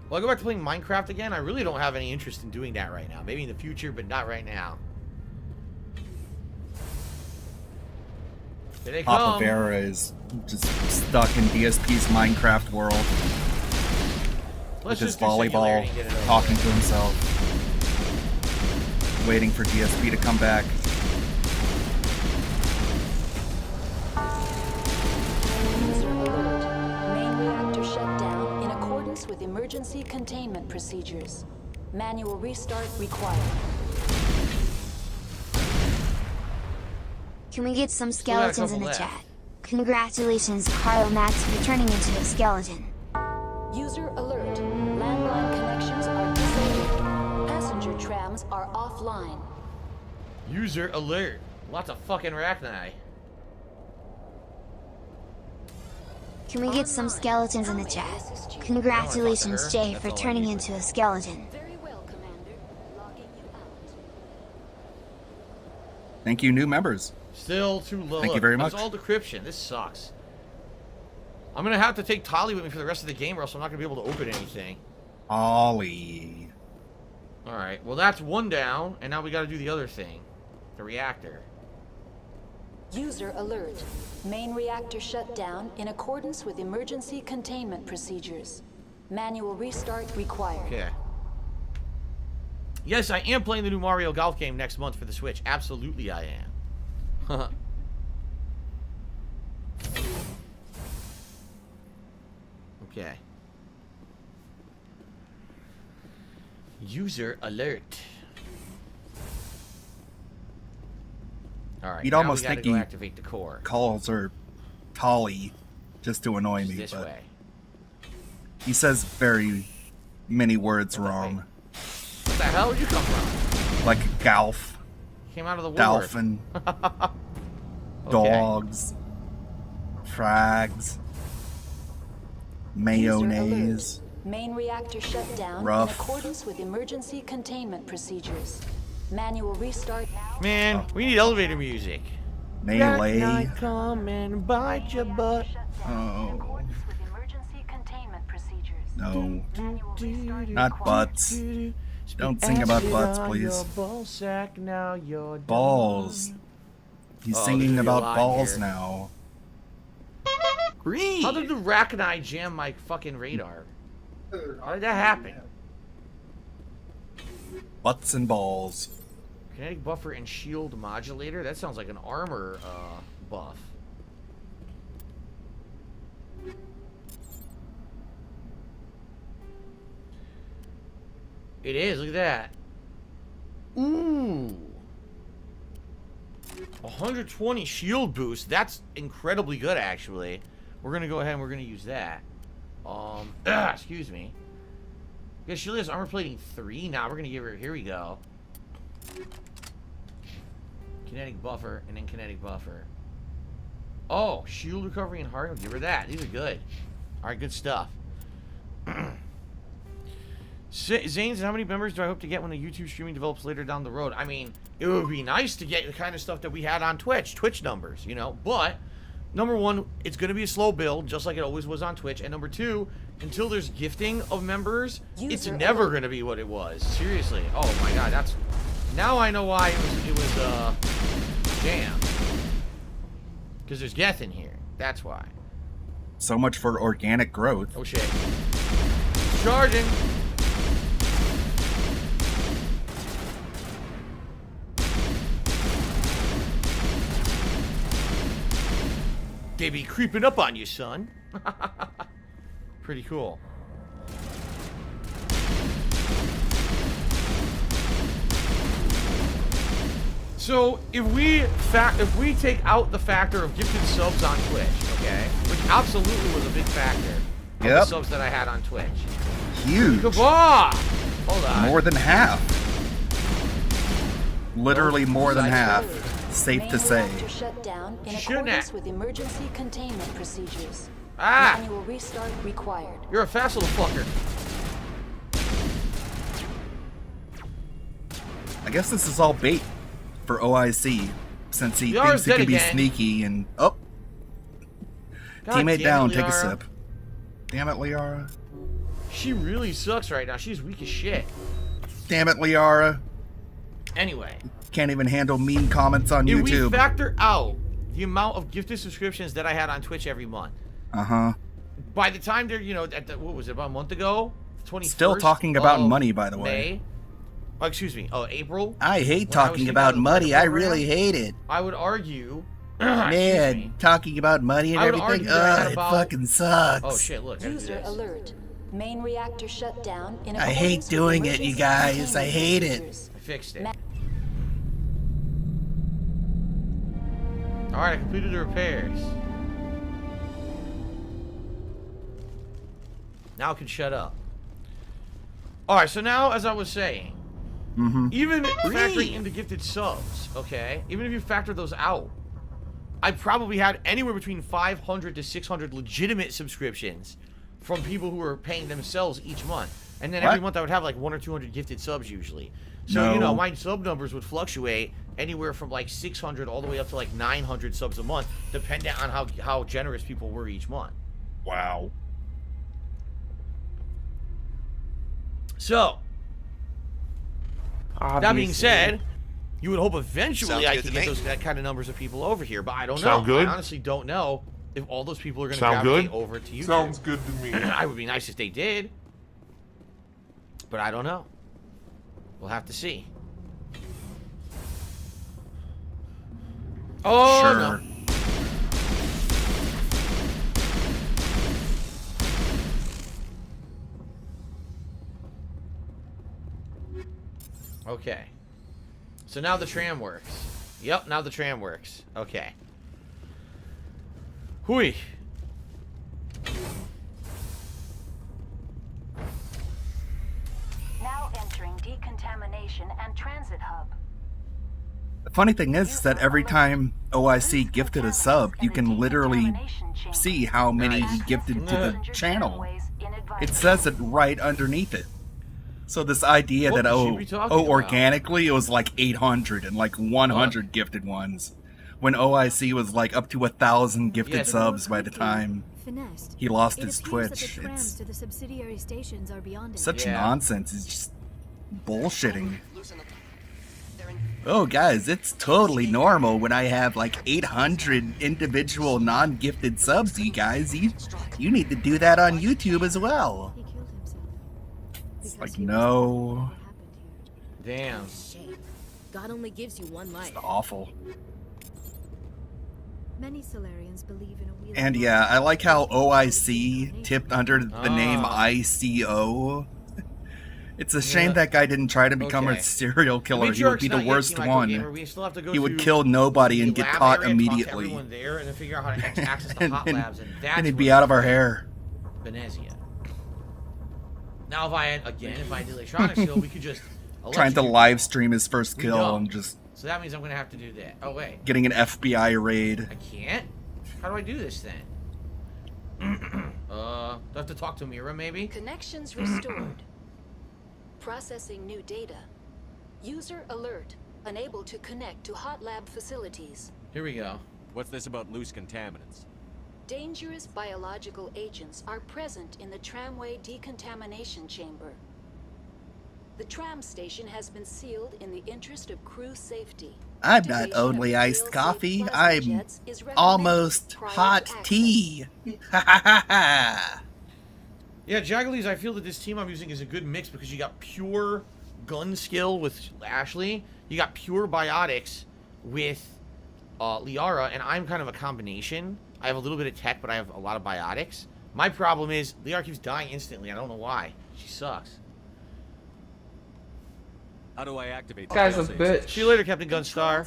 Speaker 6: Well, I'll go back to playing Minecraft again. I really don't have any interest in doing that right now. Maybe in the future, but not right now. Here they
Speaker 2: Papa
Speaker 6: come.
Speaker 2: Vera is just stuck in DSP's Minecraft world with his
Speaker 6: just do
Speaker 2: volleyball,
Speaker 6: Singularity and get it over
Speaker 2: talking to himself, waiting for DSP to come back.
Speaker 20: User alert. Main reactor shut down in accordance with emergency containment procedures. Manual restart required.
Speaker 3: Can we get some
Speaker 6: Still got a
Speaker 3: skeletons in
Speaker 6: couple
Speaker 3: the
Speaker 6: left.
Speaker 3: chat? Congratulations, Carl Max, for turning into a skeleton.
Speaker 20: User alert. Landline connections are disabled. Passenger trams are offline.
Speaker 6: User alert. Lots of fucking Arachnai.
Speaker 3: Can we get some skeletons in the chat? Congratulations, Jay, for turning into a skeleton.
Speaker 2: Thank you, new members.
Speaker 6: Still too low.
Speaker 2: Thank you very much.
Speaker 6: It's all decryption. This sucks. I'm gonna have to take Tali with me for the rest of the game, or else I'm not gonna be able to open anything.
Speaker 2: Ollie.
Speaker 6: Alright, well that's one down, and now we gotta do the other thing. The reactor.
Speaker 20: User alert. Main reactor shut down in accordance with emergency containment procedures. Manual restart required.
Speaker 6: Okay. Yes, I am playing the new Mario Golf game next month for the Switch. Absolutely I am. Okay. User alert. Alright,
Speaker 2: You'd
Speaker 6: now
Speaker 2: almost
Speaker 6: we gotta
Speaker 2: think
Speaker 6: go
Speaker 2: he
Speaker 6: activate the core.
Speaker 2: calls her Tali just to annoy me,
Speaker 6: This
Speaker 2: but
Speaker 6: way.
Speaker 2: he says very many words wrong.
Speaker 6: What the hell did you come from?
Speaker 2: Like Galf,
Speaker 6: Came out of the woodwork.
Speaker 2: Dolphin, dogs, frags, mayonnaise.
Speaker 20: Main reactor shut down
Speaker 2: Rough.
Speaker 20: in accordance with emergency containment procedures. Manual restart now.
Speaker 6: Man, we need elevator music.
Speaker 2: Melee.
Speaker 6: That night come and bite your butt.
Speaker 2: Oh.
Speaker 20: Emergency containment procedures.
Speaker 2: No. Not butts. Don't sing about butts, please. Balls. He's
Speaker 6: Oh,
Speaker 2: singing
Speaker 6: there's gonna be a
Speaker 2: about
Speaker 6: lot
Speaker 2: balls
Speaker 6: here.
Speaker 2: now.
Speaker 6: How did the Arachnai jam my fucking radar? How did that happen?
Speaker 2: Butts and balls.
Speaker 6: Kinetic buffer and shield modulator? That sounds like an armor buff. It is, look at that. Ooh. 120 shield boost. That's incredibly good, actually. We're gonna go ahead and we're gonna use that. Excuse me. Yeah, she has armor plating 3. Now we're gonna give her. Here we go. Kinetic buffer and then kinetic buffer. Oh, shield recovery and heart. We'll give her that. These are good. All right, good stuff. Zanes, how many members do I hope to get when the YouTube streaming develops later down the road? I mean, it would be nice to get the kind of stuff that we had on Twitch numbers, you know. But number one, it's going to be a slow build, just like it always was on Twitch. And number two, until there's gifting of members, it's never going to be what it was. Seriously. Oh my God, that's now I know why it was jam. Because there's Geth in here. That's why.
Speaker 2: So much for organic growth.
Speaker 6: Oh shit. Charging. They be creeping up on you, son. Pretty cool. So if we take out the factor of gifted subs on Twitch, okay, which absolutely was a big factor of the subs that I had on Twitch.
Speaker 2: Huge.
Speaker 6: Kabah! Hold on.
Speaker 2: More than half. Literally more than half. Safe to say.
Speaker 20: Shut down in accordance with emergency containment procedures.
Speaker 6: Ah!
Speaker 20: Manual restart required.
Speaker 6: You're a fast little fucker.
Speaker 2: I guess this is all bait for OIC, since he
Speaker 6: Liara's
Speaker 2: thinks he can
Speaker 6: dead
Speaker 2: be
Speaker 6: again.
Speaker 2: sneaky and
Speaker 6: God
Speaker 2: teammate
Speaker 6: damn
Speaker 2: down,
Speaker 6: it,
Speaker 2: take a
Speaker 6: Liara.
Speaker 2: sip. Damn it, Liara.
Speaker 6: She really sucks right now. She's weak as shit.
Speaker 2: Damn it, Liara.
Speaker 6: Anyway,
Speaker 2: Can't even handle mean comments on
Speaker 6: if we
Speaker 2: YouTube.
Speaker 6: factor out the amount of gifted subscriptions that I had on Twitch every month. By the time they're, you know, at the, what was it, about a month ago? 21st
Speaker 2: Still talking about money, by the way.
Speaker 6: May. Oh, excuse me. Oh, April.
Speaker 2: I hate talking about money. I really hate it.
Speaker 6: I would argue.
Speaker 2: Man, talking about money and everything. It fucking sucks.
Speaker 6: Oh shit! Look.
Speaker 20: User alert. Main reactor shut down.
Speaker 2: I hate doing it, you guys. I hate it.
Speaker 6: I fixed it. All right, I completed the repairs. Now I can shut up. All right, so now, as I was saying, even factoring in the gifted subs, okay, even if you factor those out, I probably had anywhere between 500 to 600 legitimate subscriptions from people who were paying themselves each month. And then every month I would have like 100 or 200 gifted subs usually. So, you know, my sub numbers would fluctuate anywhere from like 600 all the way up to like 900 subs a month, depending on how generous people were each month.
Speaker 13: Wow.
Speaker 6: So, that being said, you would hope eventually I could get that kind of numbers of people over here, but I don't know.
Speaker 13: Sound good?
Speaker 6: I honestly don't know if all those people are going to
Speaker 13: Sound
Speaker 6: gravitate
Speaker 13: good?
Speaker 6: over to YouTube.
Speaker 13: Sounds good to me.
Speaker 6: I would be nice if they did, but I don't know. We'll have to see. Oh,
Speaker 2: Sure.
Speaker 6: no. Okay. So now the tram works. Yep, now the tram works. Okay. Hui.
Speaker 20: Now entering decontamination and transit hub.
Speaker 2: The funny thing is that every time OIC gifted a sub, you can literally see how many he gifted to the channel. It says it right underneath it. So this idea that, organically it was like 800 and like 100 gifted ones, when OIC was like up to 1,000 gifted subs by the time he lost his Twitch. It's such nonsense. It's just bullshitting. Oh, guys, it's totally normal when I have like 800 individual non-gifted subs, you guys. You need to do that on YouTube as well. It's like, no.
Speaker 6: Damn.
Speaker 17: God only gives you one life.
Speaker 2: It's awful.
Speaker 12: Many Solarians believe in a wheel.
Speaker 2: And yeah, I like how OIC tipped under the name ICO. It's a shame that guy didn't try to become a serial killer. He would be the worst one. He would kill nobody and get caught immediately. And he'd be out of our hair.
Speaker 6: Venezia. Now, if I did electronics kill, we could just
Speaker 2: trying to live stream his first kill and just.
Speaker 6: So that means I'm gonna have to do that. Oh wait.
Speaker 2: Getting an FBI raid.
Speaker 6: I can't. How do I do this then? Do I have to talk to Mira maybe?
Speaker 20: Connections restored. Processing new data. User alert. Unable to connect to hot lab facilities.
Speaker 6: Here we go.
Speaker 16: What's this about loose contaminants?
Speaker 20: Dangerous biological agents are present in the tramway decontamination chamber. The tram station has been sealed in the interest of crew safety.
Speaker 2: I'm not only iced coffee, I'm almost hot tea. Ha ha ha ha.
Speaker 6: Yeah, Jaggalies, I feel that this team I'm using is a good mix because you got pure gun skill with Ashley, you got pure biotics with Liara, and I'm kind of a combination. I have a little bit of tech, but I have a lot of biotics. My problem is Liara keeps dying instantly. I don't know why. She sucks.
Speaker 16: How do I activate?
Speaker 7: This guy's a bitch.
Speaker 6: See you later, Captain Gunstar.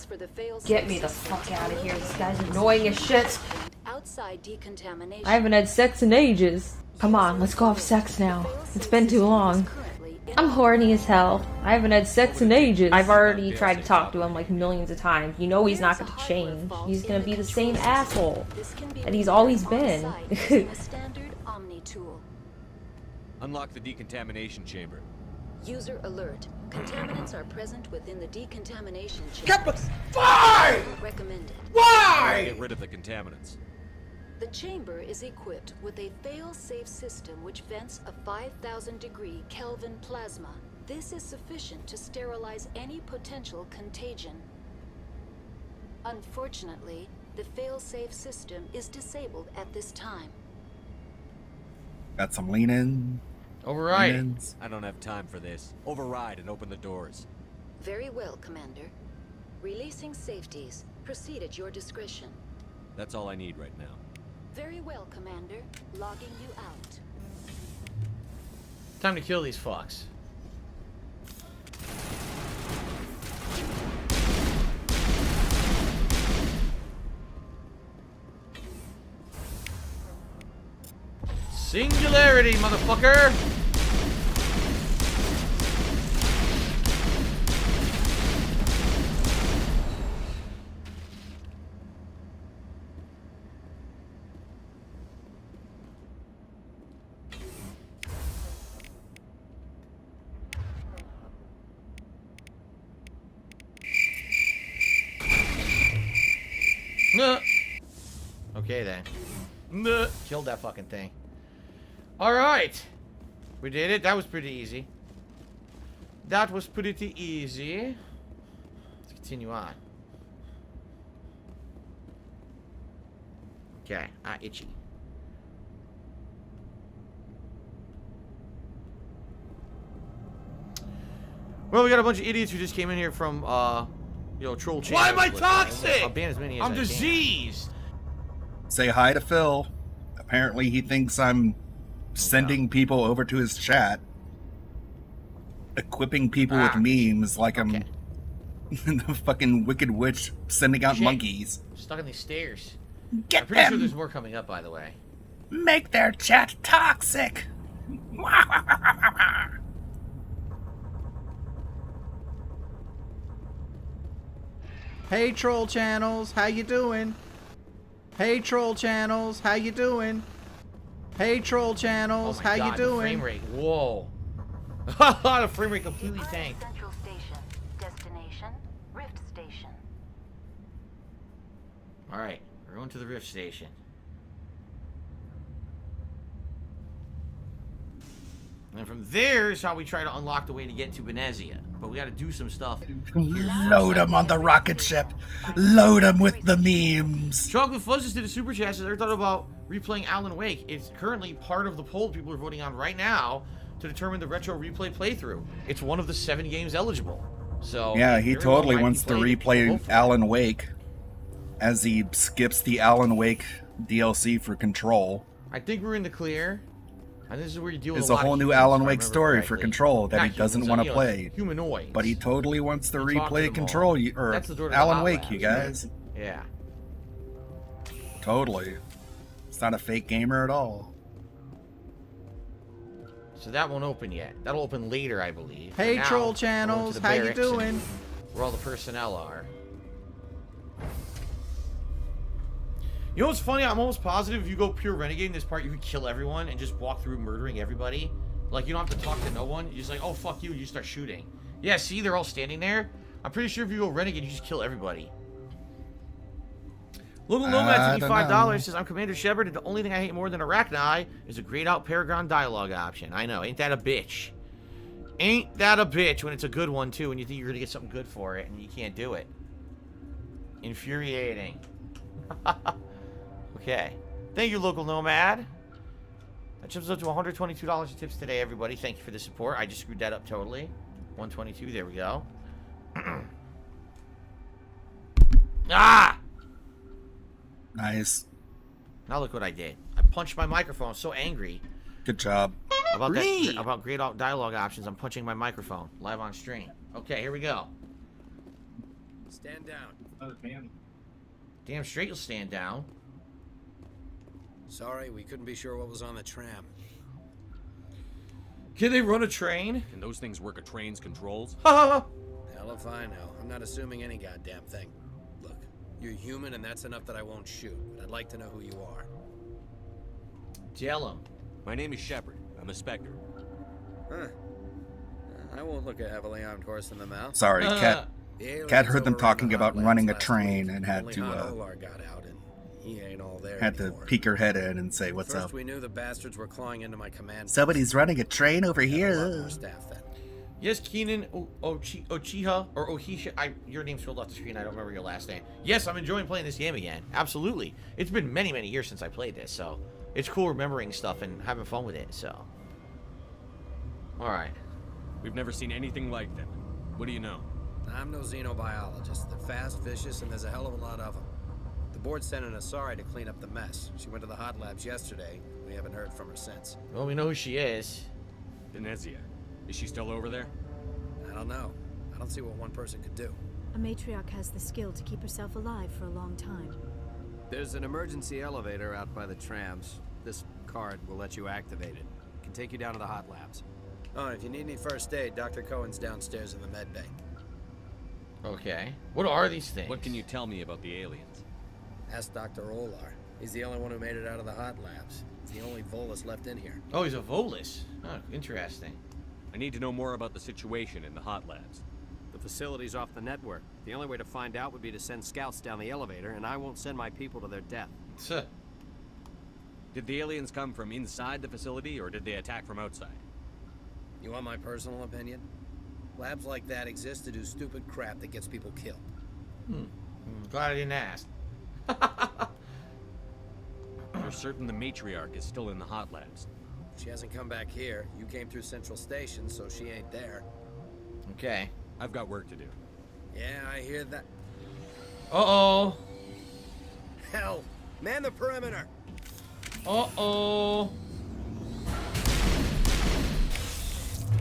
Speaker 8: Get me the fuck out of here. This guy's annoying as shit.
Speaker 20: Outside decontamination.
Speaker 8: I haven't had sex in ages. Come on, let's go have sex now. It's been too long. I'm horny as hell. I haven't had sex in ages. I've already tried to talk to him like millions of times. You know he's not going to change. He's going to be the same asshole that he's always been.
Speaker 16: Unlock the decontamination chamber.
Speaker 20: User alert. Contaminants are present within the decontamination chamber.
Speaker 19: Captain, why?
Speaker 20: Recommended.
Speaker 19: Why?
Speaker 16: Get rid of the contaminants.
Speaker 20: The chamber is equipped with a fail-safe system which vents a 5,000-degree Kelvin plasma. This is sufficient to sterilize any potential contagion. Unfortunately, The fail-safe system is disabled at this time.
Speaker 2: Got some lean-in.
Speaker 6: Override.
Speaker 2: lean-ins.
Speaker 16: I don't have time for this. Override and open the doors.
Speaker 20: Very well, Commander. Releasing safeties. Proceed at your discretion.
Speaker 16: That's all I need right now.
Speaker 20: Very well, Commander. Logging you out.
Speaker 6: Time to kill these fucks. Singularity, motherfucker! Okay then. Killed that fucking thing. Alright. We did it. That was pretty easy. That was pretty easy. Let's continue on. Okay. Itchy. Well, we got a bunch of idiots who just came in here from, you know, troll channels.
Speaker 19: Why am I toxic?
Speaker 6: I'll ban as many as
Speaker 19: I'm
Speaker 6: I can.
Speaker 19: diseased.
Speaker 2: Say hi to Phil. Apparently he thinks I'm sending people over to his chat. Equipping people with memes like I'm the fucking Wicked Witch sending out
Speaker 6: Shit.
Speaker 2: monkeys.
Speaker 6: Stuck on these stairs.
Speaker 2: Get
Speaker 6: I'm pretty sure
Speaker 2: them!
Speaker 6: there's more coming up, by the way.
Speaker 2: Make their chat toxic!
Speaker 18: Hey troll channels, how you doing? Hey troll channels, how you doing? Hey troll channels,
Speaker 6: Oh my
Speaker 18: how
Speaker 6: God,
Speaker 18: you
Speaker 6: the
Speaker 18: doing?
Speaker 6: frame rate. Whoa. The frame rate completely tanked.
Speaker 20: Central Station. Destination, Rift Station.
Speaker 6: Alright, we're going to the Rift Station. And from there is how we try to unlock the way to get to Benezia. But we gotta do some stuff.
Speaker 2: Load them on the rocket ship. Load them with the memes.
Speaker 6: Chocolate Fuzz just did a super chat. Says, I thought about replaying Alan Wake. It's currently part of the poll people are voting on right now to determine the retro replay playthrough. It's one of the 7 games eligible. So
Speaker 2: Yeah, he
Speaker 6: very well
Speaker 2: totally
Speaker 6: might
Speaker 2: wants
Speaker 6: be
Speaker 2: to
Speaker 6: played.
Speaker 2: replay Alan Wake as he skips the Alan Wake DLC for Control.
Speaker 6: I think we're in the clear. And this is where you deal with
Speaker 2: It's
Speaker 6: a
Speaker 2: a
Speaker 6: lot
Speaker 2: whole
Speaker 6: of
Speaker 2: new
Speaker 6: humans,
Speaker 2: Alan
Speaker 6: if I
Speaker 2: Wake
Speaker 6: remember
Speaker 2: story for
Speaker 6: correctly.
Speaker 2: Control that
Speaker 6: Not
Speaker 2: he doesn't
Speaker 6: humans,
Speaker 2: want to
Speaker 6: you know,
Speaker 2: play.
Speaker 6: Humanoids.
Speaker 2: But he totally wants to
Speaker 6: You talk to
Speaker 2: replay
Speaker 6: them
Speaker 2: Control,
Speaker 6: all.
Speaker 2: or
Speaker 6: That's the door to the
Speaker 2: Alan
Speaker 6: hot
Speaker 2: Wake,
Speaker 6: labs,
Speaker 2: you guys.
Speaker 6: Yeah.
Speaker 2: Totally. It's not a fake gamer at all.
Speaker 6: So that won't open yet. That'll open later, I believe.
Speaker 18: Hey
Speaker 6: For now,
Speaker 18: troll
Speaker 6: we're going to
Speaker 18: channels,
Speaker 6: the
Speaker 18: how you
Speaker 6: barracks and
Speaker 18: doing?
Speaker 6: Where all the personnel are. You know what's funny? I'm almost positive if you go pure renegade in this part, you could kill everyone and just walk through murdering everybody. Like, you don't have to talk to no one. You're just like, oh, fuck you, and you start shooting. Yeah, see? They're all standing there. I'm pretty sure if you go renegade, you just kill everybody. Little Nomad, $55 says, I'm Commander Shepard, and the only thing I hate more than Arachni is a grayed out Paragon dialogue option. I know, ain't that a bitch? Ain't that a bitch when it's a good one, too, and you think you're going to get something good for it, and you can't do it. Infuriating. Okay. Thank you, Local Nomad. That jumps up to $122 in tips today, everybody. Thank you for the support. I just screwed that up totally. 122, there we go. Ah!
Speaker 2: Nice.
Speaker 6: Now look what I did. I punched my microphone. I'm so angry.
Speaker 2: Good job.
Speaker 6: About great dialogue options. I'm punching my microphone live on stream. Okay, here we go.
Speaker 11: Stand down.
Speaker 6: Damn straight you'll stand down.
Speaker 11: Sorry, we couldn't be sure what was on the tram.
Speaker 6: Can they run a train?
Speaker 16: Can those things work a train's controls?
Speaker 11: Hell if I know. I'm not assuming any goddamn thing. Look, you're human and that's enough that I won't shoot, but I'd like to know who you are.
Speaker 6: Tell him.
Speaker 16: My name is Shepard. I'm a Spectre.
Speaker 11: Huh. I won't look a heavily armed horse in the mouth.
Speaker 2: Sorry, Cat heard them talking about running a train and had to
Speaker 11: he ain't all there
Speaker 2: had to
Speaker 11: anymore.
Speaker 2: peek her head in and say, "What's
Speaker 11: First,
Speaker 2: up?"
Speaker 11: we knew the bastards were clawing into my command.
Speaker 2: Somebody's running a train over here.
Speaker 11: Staff then.
Speaker 6: Yes, Keenan Ochiha or Ohisha. Your name's filled off the screen. I don't remember your last name. Yes, I'm enjoying playing this game again. Absolutely. It's been many, many years since I played this, so it's cool remembering stuff and having fun with it. So, all right.
Speaker 16: We've never seen anything like them. What do you know?
Speaker 11: I'm no xenobiologist. They're fast, vicious, and there's a hell of a lot of them. The board sent an Asari to clean up the mess. She went to the hot labs yesterday. We haven't heard from her since.
Speaker 6: Well, we know who she is.
Speaker 16: Venezia. Is she still over there?
Speaker 11: I don't know. I don't see what one person could do.
Speaker 12: A matriarch has the skill to keep herself alive for a long time.
Speaker 11: There's an emergency elevator out by the trams. This card will let you activate it. It can take you down to the hot labs. Oh, and if you need any first aid, Dr. Cohen's downstairs in the med bay.
Speaker 6: Okay. What are these things?
Speaker 16: What can you tell me about the aliens?
Speaker 11: Ask Dr. Olar. He's the only one who made it out of the hot labs. He's the only Volus left in here.
Speaker 6: Oh, he's a Volus. Oh, interesting.
Speaker 16: I need to know more about the situation in the hot labs.
Speaker 11: The facility's off the network. The only way to find out would be to send scouts down the elevator, and I won't send my people to their death.
Speaker 16: Did the aliens come from inside the facility, or did they attack from outside?
Speaker 11: You want my personal opinion? Labs like that exist to do stupid crap that gets people killed.
Speaker 6: Glad I didn't ask.
Speaker 16: You're certain the matriarch is still in the hot labs?
Speaker 11: She hasn't come back here. You came through Central Station, so she ain't there.
Speaker 6: Okay.
Speaker 16: I've got work to do.
Speaker 11: Yeah, I hear that.
Speaker 6: Uh-oh.
Speaker 11: Hell, man the perimeter.
Speaker 6: Uh-oh.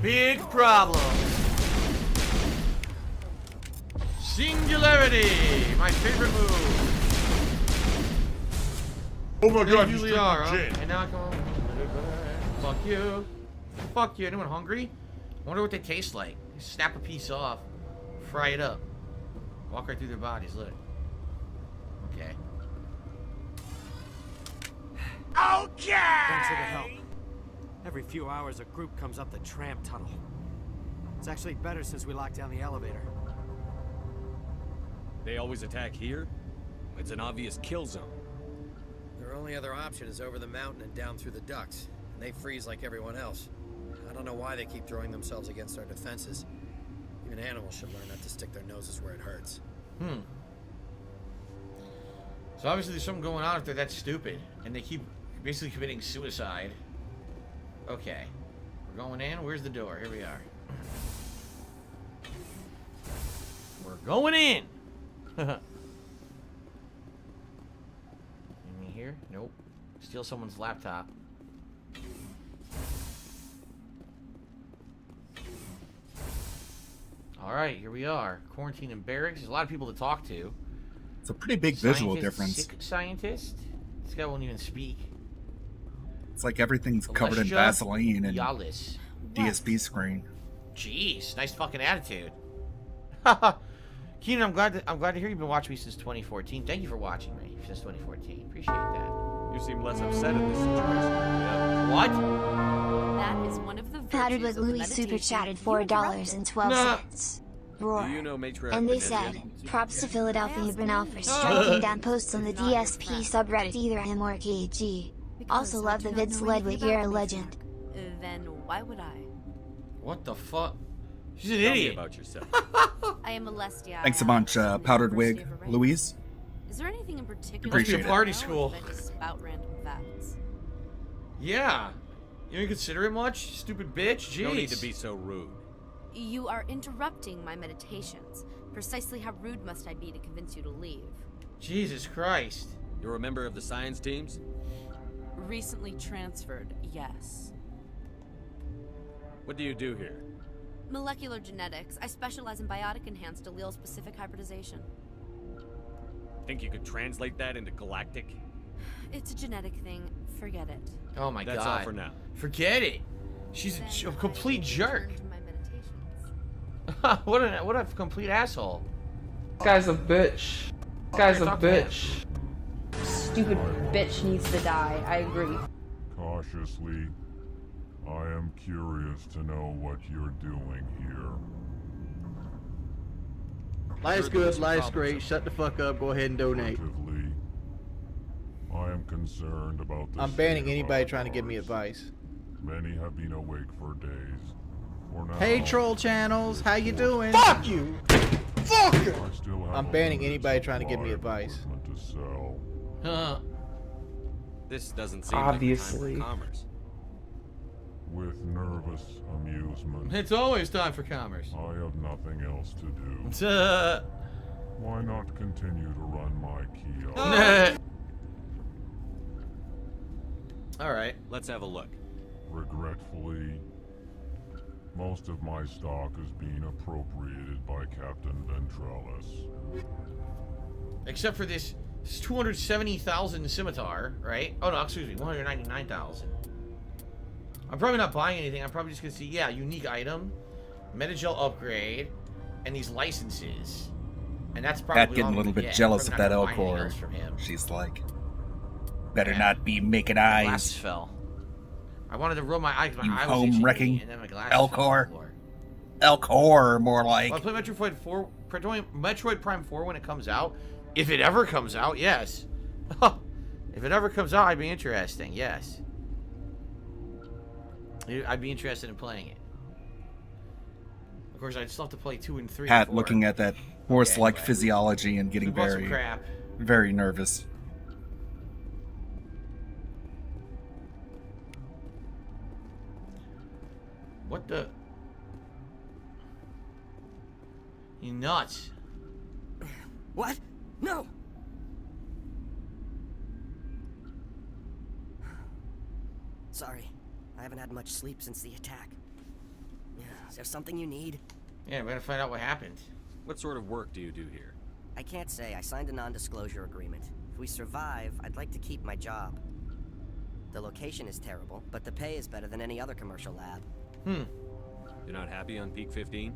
Speaker 6: Big problem. Singularity. My favorite move.
Speaker 13: Oh my
Speaker 6: They
Speaker 13: god, you
Speaker 6: usually
Speaker 13: drinking
Speaker 6: are, huh?
Speaker 13: gin.
Speaker 6: And now I come on. Fuck you. Fuck you. Anyone hungry? I wonder what they taste like. Snap a piece off. Fry it up. Walk right through their bodies. Look. Okay.
Speaker 11: Okay! Thanks for the help. Every few hours, a group comes up the tram tunnel. It's actually better since we locked down the elevator.
Speaker 16: They always attack here? It's an obvious kill zone.
Speaker 11: Their only other option is over the mountain and down through the ducts. And they freeze like everyone else. I don't know why they keep throwing themselves against our defenses. Even animals should learn not to stick their noses where it hurts.
Speaker 6: So obviously there's something going on if they're that stupid. And they keep basically committing suicide. Okay. We're going in. Where's the door? Here we are. We're going in! Anything here? Nope. Steal someone's laptop. Alright, here we are. Quarantine in barracks. There's a lot of people to talk to.
Speaker 2: It's a pretty big visual difference.
Speaker 6: Sick scientist? This guy won't even speak.
Speaker 2: It's like everything's covered in
Speaker 6: Alessia
Speaker 2: Vaseline and
Speaker 6: Yalis.
Speaker 2: DSP screen.
Speaker 6: Jeez, nice fucking attitude. Keenan, I'm glad to hear you've been watching me since 2014. Thank you for watching me since 2014. Appreciate that.
Speaker 16: You seem less upset in this situation. Yeah.
Speaker 6: What?
Speaker 3: That is one of the Powdered with Louis super chatted $4.12. Roar.
Speaker 16: Do you know Matriarch
Speaker 3: And they
Speaker 16: Venezia?
Speaker 3: said, props to Philadelphia Bernal for striking down posts on the DSP subreddit, either him or KG. Also love the vids Ludwig, you're a legend.
Speaker 21: Then why would I?
Speaker 6: What the fuck? She's an
Speaker 16: Tell me
Speaker 6: idiot.
Speaker 16: about yourself.
Speaker 21: I am Alessia.
Speaker 2: Thanks a bunch, Powdered Wig, Louise.
Speaker 21: Is there anything in particular?
Speaker 2: Appreciate
Speaker 6: Must be a party school.
Speaker 21: I just spout random facts.
Speaker 6: Yeah. You don't consider it much? Stupid bitch? Jeez.
Speaker 16: No need to be so rude.
Speaker 21: You are interrupting my meditations. Precisely how rude must I be to convince you to leave?
Speaker 6: Jesus Christ.
Speaker 16: You're a member of the science teams?
Speaker 21: Recently transferred, yes.
Speaker 16: What do you do here?
Speaker 21: Molecular genetics. I specialize in biotic-enhanced allele-specific hybridization.
Speaker 16: Think you could translate that into galactic?
Speaker 21: It's a genetic thing. Forget it.
Speaker 6: Oh my god.
Speaker 16: That's all for now.
Speaker 6: Forget it. She's a complete jerk.
Speaker 21: Turn to my meditations.
Speaker 6: what a complete asshole.
Speaker 7: This guy's a bitch. This guy's a bitch.
Speaker 8: Stupid bitch needs to die. I agree.
Speaker 13: Cautiously, I am curious to know what you're doing here.
Speaker 18: Life's good, life's great. Shut the fuck up. Go ahead and donate.
Speaker 13: Furtively, I am concerned about the
Speaker 18: I'm banning
Speaker 13: state of
Speaker 18: anybody
Speaker 13: our
Speaker 18: trying to give me
Speaker 13: hearts.
Speaker 18: advice.
Speaker 13: Many have been awake for days,
Speaker 18: Hey, troll channels, how you doing?
Speaker 4: Fuck you! Fucker!
Speaker 13: I still have
Speaker 4: I'm
Speaker 13: a
Speaker 4: banning
Speaker 13: limited
Speaker 4: anybody trying to give me
Speaker 13: supply of
Speaker 4: advice.
Speaker 13: equipment to sell.
Speaker 16: This doesn't seem
Speaker 7: Obviously.
Speaker 16: like the time for commerce.
Speaker 13: With nervous amusement.
Speaker 6: It's always time for commerce.
Speaker 13: I have nothing else to do. Why not continue to run my kiosk?
Speaker 6: All right.
Speaker 16: Let's have a look.
Speaker 13: Regretfully, most of my stock is being appropriated by Captain Ventralis.
Speaker 6: Except for this 270,000 scimitar, right? Oh no, excuse me, 199,000. I'm probably not buying anything. I'm probably just gonna see, yeah, unique item, Metagel upgrade, and these licenses. And that's probably
Speaker 2: Pat getting a little bit jealous of that Elcor. She's like, better not be making eyes.
Speaker 6: Glasses fell. I wanted to rub my eyes. My
Speaker 2: You
Speaker 6: eye was
Speaker 2: home
Speaker 6: itching,
Speaker 2: wrecking
Speaker 6: and then my glasses fell on
Speaker 2: Elcor.
Speaker 6: the floor.
Speaker 2: Elcor, more like.
Speaker 6: Well, I play Metroid Prime 4 when it comes out. If it ever comes out, yes. If it ever comes out, I'd be interesting, yes. I'd be interested in playing it. Of course, I'd still have to play 2 and 3.
Speaker 2: Pat
Speaker 6: and 4.
Speaker 2: looking at that horse-like
Speaker 6: anyway.
Speaker 2: physiology and getting
Speaker 6: We bought some
Speaker 2: very,
Speaker 6: crap.
Speaker 2: very nervous.
Speaker 6: What the? You nuts.
Speaker 22: What? No! Sorry, I haven't had much sleep since the attack. Is there something you need?
Speaker 6: Yeah, we're gonna find out what happened.
Speaker 16: What sort of work do you do here?
Speaker 22: I can't say. I signed a non-disclosure agreement. If we survive, I'd like to keep my job. The location is terrible, but the pay is better than any other commercial lab.
Speaker 16: You're not happy on Peak 15?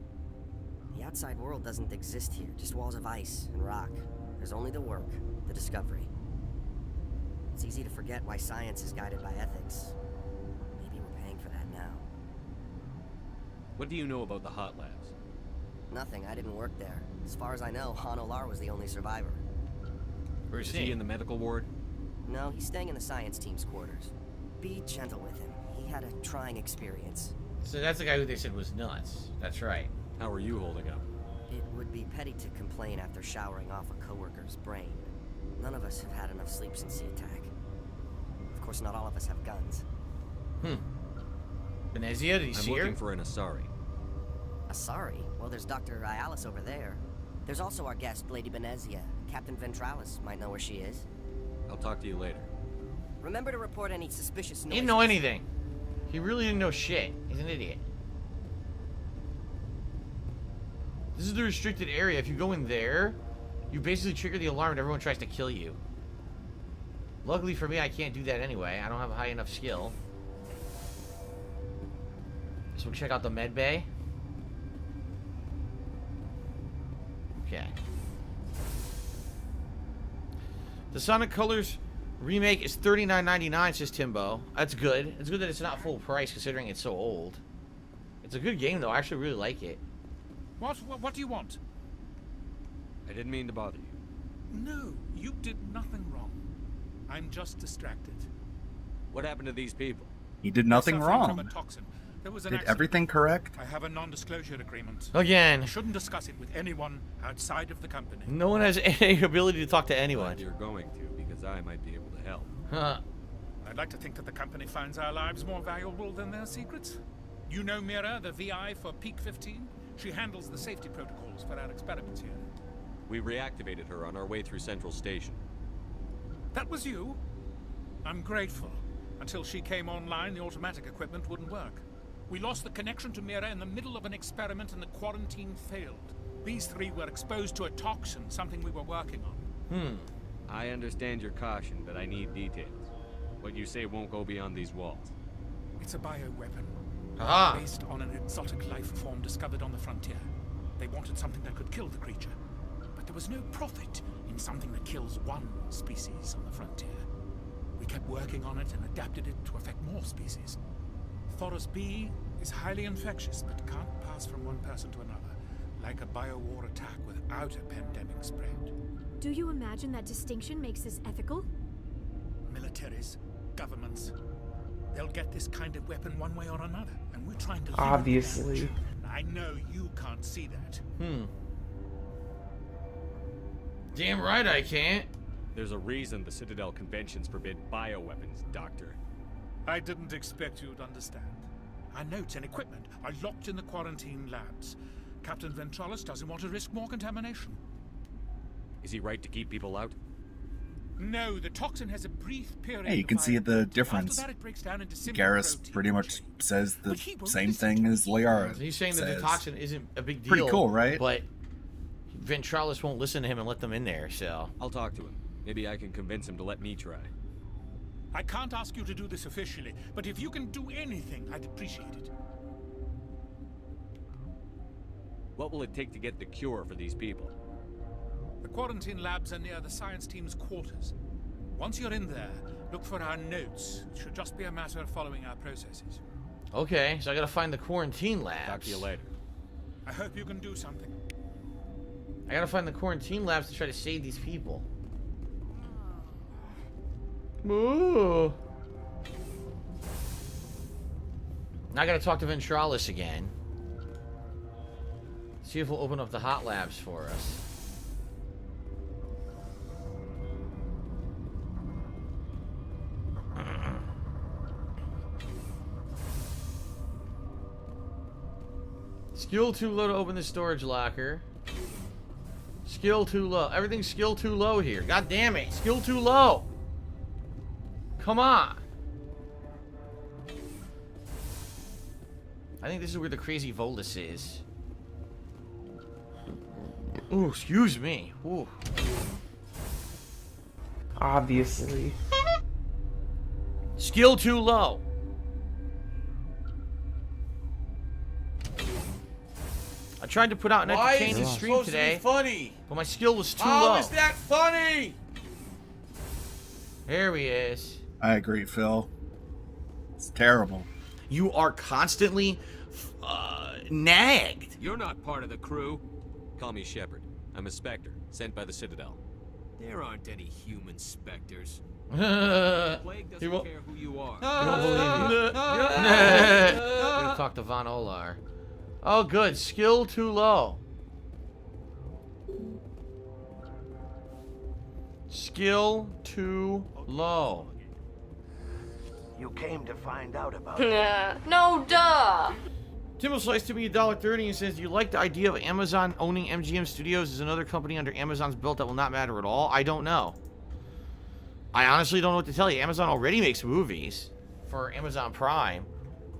Speaker 22: The outside world doesn't exist here, just walls of ice and rock. There's only the work, the discovery. It's easy to forget why science is guided by ethics. Maybe we're paying for that now.
Speaker 16: What do you know about the hot labs?
Speaker 22: Nothing, I didn't work there. As far as I know, Han Olar was the only survivor.
Speaker 16: Is he in the medical ward?
Speaker 22: No, he's staying in the science team's quarters. Be gentle with him. He had a trying experience.
Speaker 6: So that's the guy who they said was nuts. That's right.
Speaker 16: How are you holding up?
Speaker 22: It would be petty to complain after showering off a coworker's brain. None of us have had enough sleep since the attack. Of course, not all of us have guns.
Speaker 6: Venezia, did you see her?
Speaker 16: I'm looking for an Asari.
Speaker 22: Asari? Well, there's Dr. Ayalis over there. There's also our guest, Lady Benezia. Captain Ventralis might know where she is.
Speaker 16: I'll talk to you later.
Speaker 22: Remember to report any suspicious noises.
Speaker 6: He didn't know anything. He really didn't know shit. He's an idiot. This is the restricted area. If you go in there, you basically trigger the alarm and everyone tries to kill you. Luckily for me, I can't do that anyway. I don't have a high enough skill. So we'll check out the med bay. Okay. The Sonic Colors remake is $39.99, says Timbo. That's good. It's good that it's not full price considering it's so old. It's a good game though. I actually really like it.
Speaker 23: What do you want?
Speaker 16: I didn't mean to bother you.
Speaker 23: No, you did nothing wrong. I'm just distracted.
Speaker 16: What happened to these people?
Speaker 2: He did nothing
Speaker 23: Suffering from
Speaker 2: wrong.
Speaker 23: a toxin. There was an
Speaker 2: Did
Speaker 23: accident.
Speaker 2: everything correct?
Speaker 23: I have a non-disclosure agreement.
Speaker 6: Again.
Speaker 23: I shouldn't discuss it with anyone outside of the company.
Speaker 6: No one has any ability to talk to anyone.
Speaker 16: Glad you're going to, because I might be able to help.
Speaker 6: Huh.
Speaker 23: I'd like to think that the company finds our lives more valuable than their secrets. You know Mira, the VI for Peak 15? She handles the safety protocols for our experiments here.
Speaker 16: We reactivated her on our way through Central Station.
Speaker 23: That was you? I'm grateful. Until she came online, the automatic equipment wouldn't work. We lost the connection to Mira in the middle of an experiment and the quarantine failed. These three were exposed to a toxin, something we were working on.
Speaker 16: I understand your caution, but I need details. What you say won't go beyond these walls.
Speaker 23: It's a bioweapon.
Speaker 6: Aha.
Speaker 23: Based on an exotic life form discovered on the frontier. They wanted something that could kill the creature. But there was no profit in something that kills one species on the frontier. We kept working on it and adapted it to affect more species. Thoros B is highly infectious, but can't pass from one person to another, like a biowar attack without a pandemic spread.
Speaker 24: Do you imagine that distinction makes this ethical?
Speaker 23: Militaries, governments, They'll get this kind of weapon one way or another, and we're trying to limit the
Speaker 7: Obviously.
Speaker 23: damage. I know you can't see that.
Speaker 6: Damn right I can't.
Speaker 16: There's a reason the Citadel conventions forbid bioweapons, Doctor.
Speaker 23: I didn't expect you'd understand. Our notes and equipment are locked in the quarantine labs. Captain Ventralis doesn't want to risk more contamination.
Speaker 16: Is he right to keep people out?
Speaker 23: No, the toxin has a brief period.
Speaker 2: Hey, you can see the difference.
Speaker 23: After that, it breaks down into simple
Speaker 2: Garrus
Speaker 23: protein.
Speaker 2: pretty much says the same thing as Liara.
Speaker 6: He's saying that the
Speaker 2: says.
Speaker 6: toxin isn't a big deal.
Speaker 2: Pretty cool, right?
Speaker 6: But Ventralis won't listen to him and let them in there, so.
Speaker 16: I'll talk to him. Maybe I can convince him to let me try.
Speaker 23: I can't ask you to do this officially, but if you can do anything, I'd appreciate it.
Speaker 16: What will it take to get the cure for these people?
Speaker 23: The quarantine labs are near the science team's quarters. Once you're in there, look for our notes. It should just be a matter of following our processes.
Speaker 6: Okay, so I gotta find the quarantine labs.
Speaker 16: Talk to you later.
Speaker 23: I hope you can do something.
Speaker 6: I gotta find the quarantine labs to try to save these people. Ooh. Now I gotta talk to Ventralis again. See if we'll open up the hot labs for us. Skill too low to open the storage locker. Skill too low. Everything's skill too low here. God damn it. Skill too low. Come on. I think this is where the crazy Volus is. Ooh, excuse me. Ooh.
Speaker 7: Obviously.
Speaker 6: Skill too low. I tried to put out an entertaining stream today,
Speaker 5: funny?
Speaker 6: but my skill was too
Speaker 5: How
Speaker 6: low.
Speaker 5: is that funny?
Speaker 6: There he is.
Speaker 2: I agree, Phil. It's terrible.
Speaker 6: You are constantly nagged.
Speaker 16: You're not part of the crew. Call me Shepard. I'm a Spectre, sent by the Citadel.
Speaker 11: There aren't any human specters.
Speaker 16: Plague doesn't care who you are.
Speaker 6: You don't believe me. I'm gonna talk to Von Olar. Oh, good. Skill too low. Skill too low.
Speaker 9: You came to find out about
Speaker 8: No, duh.
Speaker 6: Tim sliced to me $1.30 and says, "Do you like the idea of Amazon owning MGM Studios as another company under Amazon's belt that will not matter at all?" I don't know. I honestly don't know what to tell you. Amazon already makes movies for Amazon Prime.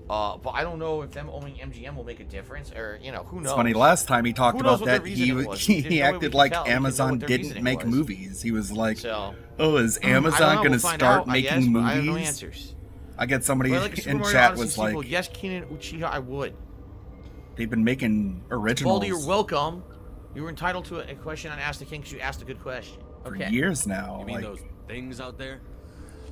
Speaker 6: But I don't know if them owning MGM will make a difference, or, you know, who knows?
Speaker 2: It's funny, last time he talked about
Speaker 6: what their
Speaker 2: that,
Speaker 6: reasoning was?
Speaker 2: he acted like
Speaker 6: We didn't know
Speaker 2: Amazon
Speaker 6: what their
Speaker 2: didn't
Speaker 6: reasoning
Speaker 2: make
Speaker 6: was.
Speaker 2: movies. He was like,
Speaker 6: So,
Speaker 2: oh, is
Speaker 6: I don't know,
Speaker 2: Amazon going to
Speaker 6: we'll find
Speaker 2: start
Speaker 6: out, I
Speaker 2: making
Speaker 6: guess, but
Speaker 2: movies?
Speaker 6: I have no answers.
Speaker 2: I get somebody
Speaker 6: Would I like a Super
Speaker 2: in
Speaker 6: Mario
Speaker 2: chat
Speaker 6: Odyssey
Speaker 2: was like,
Speaker 6: sequel? Yes, Keenan Uchiha, I would.
Speaker 2: they've been making originals
Speaker 6: Baldy, you're welcome. You were entitled to a question on Ask the King because you asked a good question.
Speaker 2: for
Speaker 6: Okay.
Speaker 2: years now.
Speaker 16: You mean
Speaker 2: like,
Speaker 16: those things out there?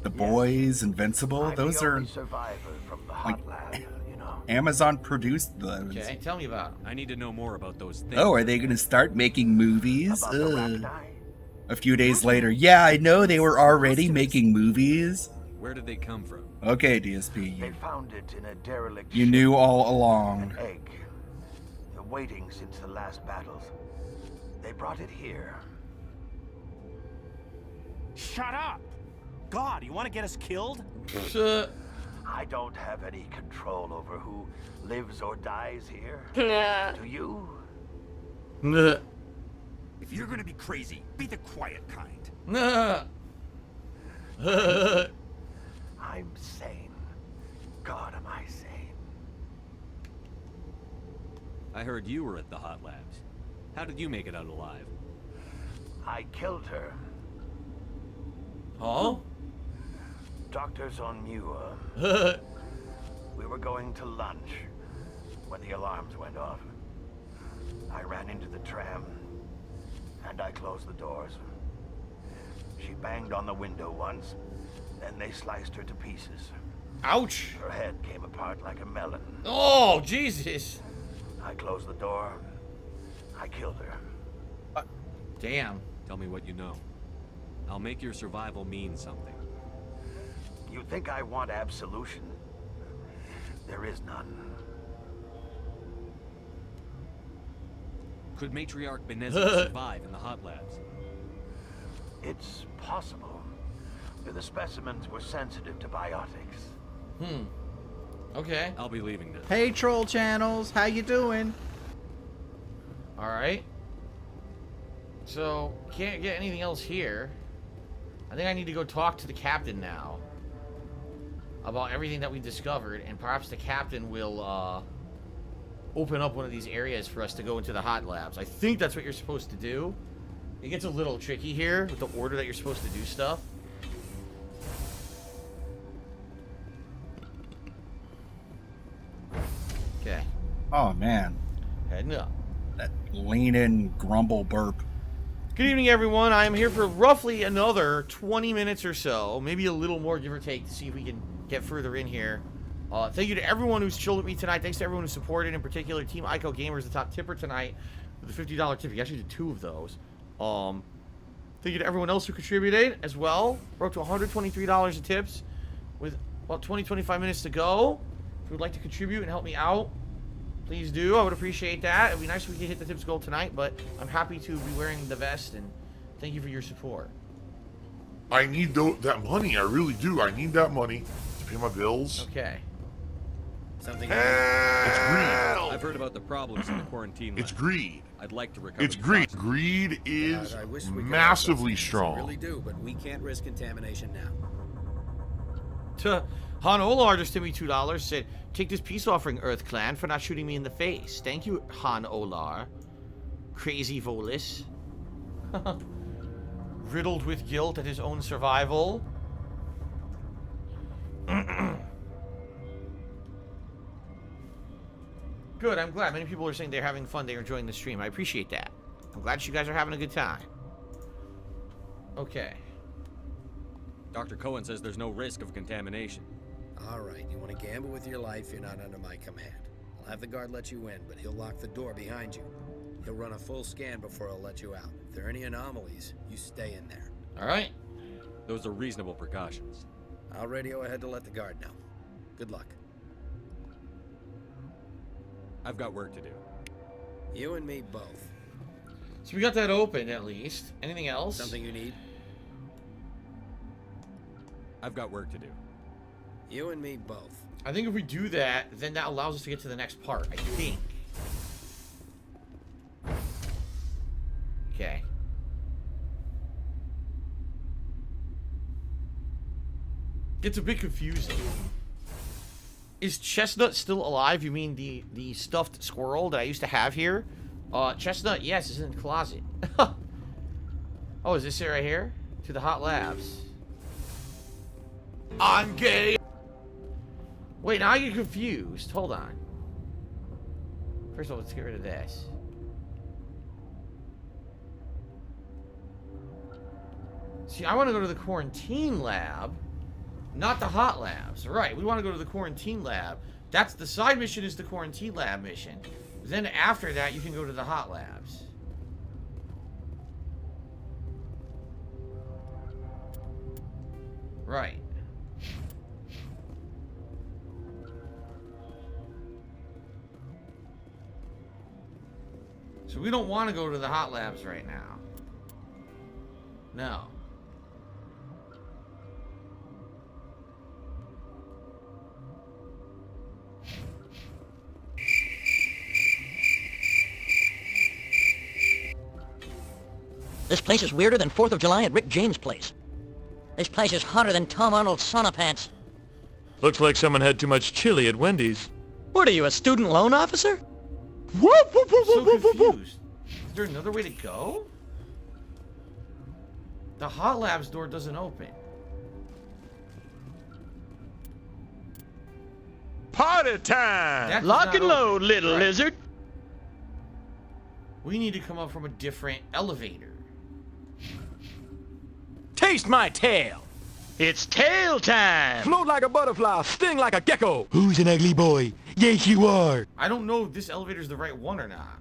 Speaker 2: The Boys, Invincible, those are
Speaker 9: survivor from the hot lab, you know.
Speaker 2: Amazon produced those.
Speaker 6: Okay, tell me about them.
Speaker 16: I need to know more about those things.
Speaker 2: Oh, are they going to start making movies? A few days later, yeah, I know they were already making movies.
Speaker 16: Where did they come from?
Speaker 2: Okay, DSP,
Speaker 9: They found it in a derelict
Speaker 2: you knew all along.
Speaker 9: an egg. Waiting since the last battles. They brought it here.
Speaker 5: Shut up! God, you want to get us killed?
Speaker 9: I don't have any control over who lives or dies here. Do you?
Speaker 5: If you're gonna be crazy, be the quiet kind.
Speaker 9: I'm sane. God, am I sane?
Speaker 16: I heard you were at the hot labs. How did you make it out alive?
Speaker 9: I killed her.
Speaker 6: Oh?
Speaker 9: Doctors on Muir. We were going to lunch when the alarms went off. I ran into the tram and I closed the doors. She banged on the window once, then they sliced her to pieces.
Speaker 6: Ouch!
Speaker 9: Her head came apart like a melon.
Speaker 6: Oh, Jesus!
Speaker 9: I closed the door. I killed her.
Speaker 6: Damn.
Speaker 16: Tell me what you know. I'll make your survival mean something.
Speaker 9: You think I want absolution? There is none.
Speaker 16: Could Matriarch Benezia survive in the hot labs?
Speaker 9: It's possible. The specimens were sensitive to biotics.
Speaker 6: Okay.
Speaker 16: I'll be leaving now.
Speaker 18: Hey, troll channels, how you doing?
Speaker 6: All right. So, can't get anything else here. I think I need to go talk to the captain now about everything that we discovered, and perhaps the captain will open up one of these areas for us to go into the hot labs. I think that's what you're supposed to do. It gets a little tricky here with the order that you're supposed to do stuff. Okay.
Speaker 2: Oh, man.
Speaker 6: Heading up.
Speaker 2: That lean in grumble burp.
Speaker 6: Good evening, everyone. I am here for roughly another 20 minutes or so, maybe a little more, give or take, to see if we can get further in here. Thank you to everyone who's chilled with me tonight. Thanks to everyone who supported, in particular, Team Ico Gamers, the top tipper tonight, with a $50 tip. He actually did 2 of those. Thank you to everyone else who contributed as well. We're up to $123 in tips with about 20-25 minutes to go. If you would like to contribute and help me out, please do. I would appreciate that. It'd be nice if we could hit the tips goal tonight, but I'm happy to be wearing the vest, and thank you for your support.
Speaker 13: I need that money. I really do. I need that money to pay my bills.
Speaker 6: Okay.
Speaker 11: Something.
Speaker 13: It's greed.
Speaker 16: I've heard about the problems in the quarantine.
Speaker 13: It's greed.
Speaker 16: I'd like to recover.
Speaker 13: It's greed. Greed is massively strong.
Speaker 11: I really do, but we can't risk contamination
Speaker 6: To
Speaker 11: now.
Speaker 6: Han Olar just sent me $2. Said, "Take this peace offering, Earth Clan, for not shooting me in the face." Thank you, Han Olar. Crazy Volus. Riddled with guilt at his own survival. Good, I'm glad. Many people are saying they're having fun, they're enjoying the stream. I appreciate that. I'm glad you guys are having a good time. Okay.
Speaker 16: Dr. Cohen says there's no risk of contamination.
Speaker 11: All right, you want to gamble with your life, you're not under my command. I'll have the guard let you in, but he'll lock the door behind you. He'll run a full scan before he'll let you out. If there are any anomalies, you stay in there.
Speaker 6: All right.
Speaker 16: Those are reasonable precautions.
Speaker 11: I'll radio ahead to let the guard know. Good luck.
Speaker 16: I've got work to do.
Speaker 11: You and me both.
Speaker 6: So we got that open, at least. Anything else?
Speaker 11: Something you need?
Speaker 16: I've got work to do.
Speaker 11: You and me both.
Speaker 6: I think if we do that, then that allows us to get to the next part, I think. Okay. Gets a bit confusing. Is Chestnut still alive? You mean the stuffed squirrel that I used to have here? Chestnut, yes, is in the closet. Oh, is this it right here? To the hot labs. I'm gay! Wait, now I get confused. Hold on. First of all, let's get rid of this. See, I want to go to the quarantine lab, not the hot labs. Right, we want to go to the quarantine lab. That's the side mission is the quarantine lab mission. Then after that, you can go to the hot labs. Right. So we don't want to go to the hot labs right now. No.
Speaker 10: This place is weirder than 4th of July at Rick James' place. This place is hotter than Tom Arnold's sauna pants.
Speaker 14: Looks like someone had too much chili at Wendy's.
Speaker 10: What are you, a student loan officer?
Speaker 6: So confused. Is there another way to go? The hot labs door doesn't open.
Speaker 14: Party time!
Speaker 6: Lock and
Speaker 14: load, little lizard.
Speaker 6: We need to come up from a different elevator.
Speaker 14: Taste my tail. It's tail time. Float like a butterfly, sting like a gecko. Who's an ugly boy? Yes, you are.
Speaker 6: I don't know if this elevator is the right one or not.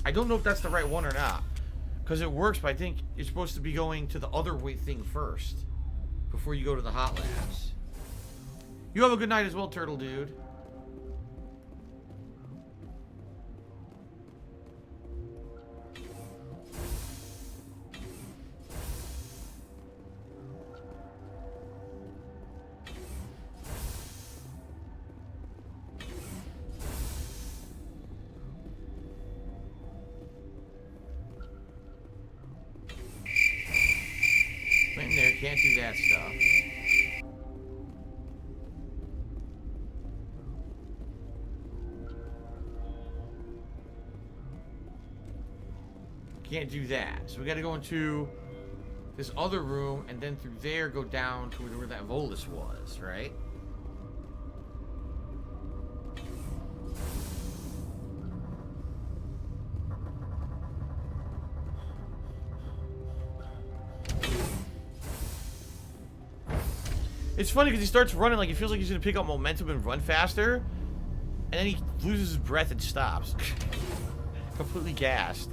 Speaker 6: I don't know if that's the right one or not. Because it works, but I think you're supposed to be going to the other way thing first before you go to the hot labs. You have a good night as well, Turtle Dude. In there, can't do that stuff. Can't do that. So we gotta go into this other room and then through there go down to where that Volus was, right? It's funny because he starts running like he feels like he's gonna pick up momentum and run faster, and then he loses his breath and stops. Completely gassed.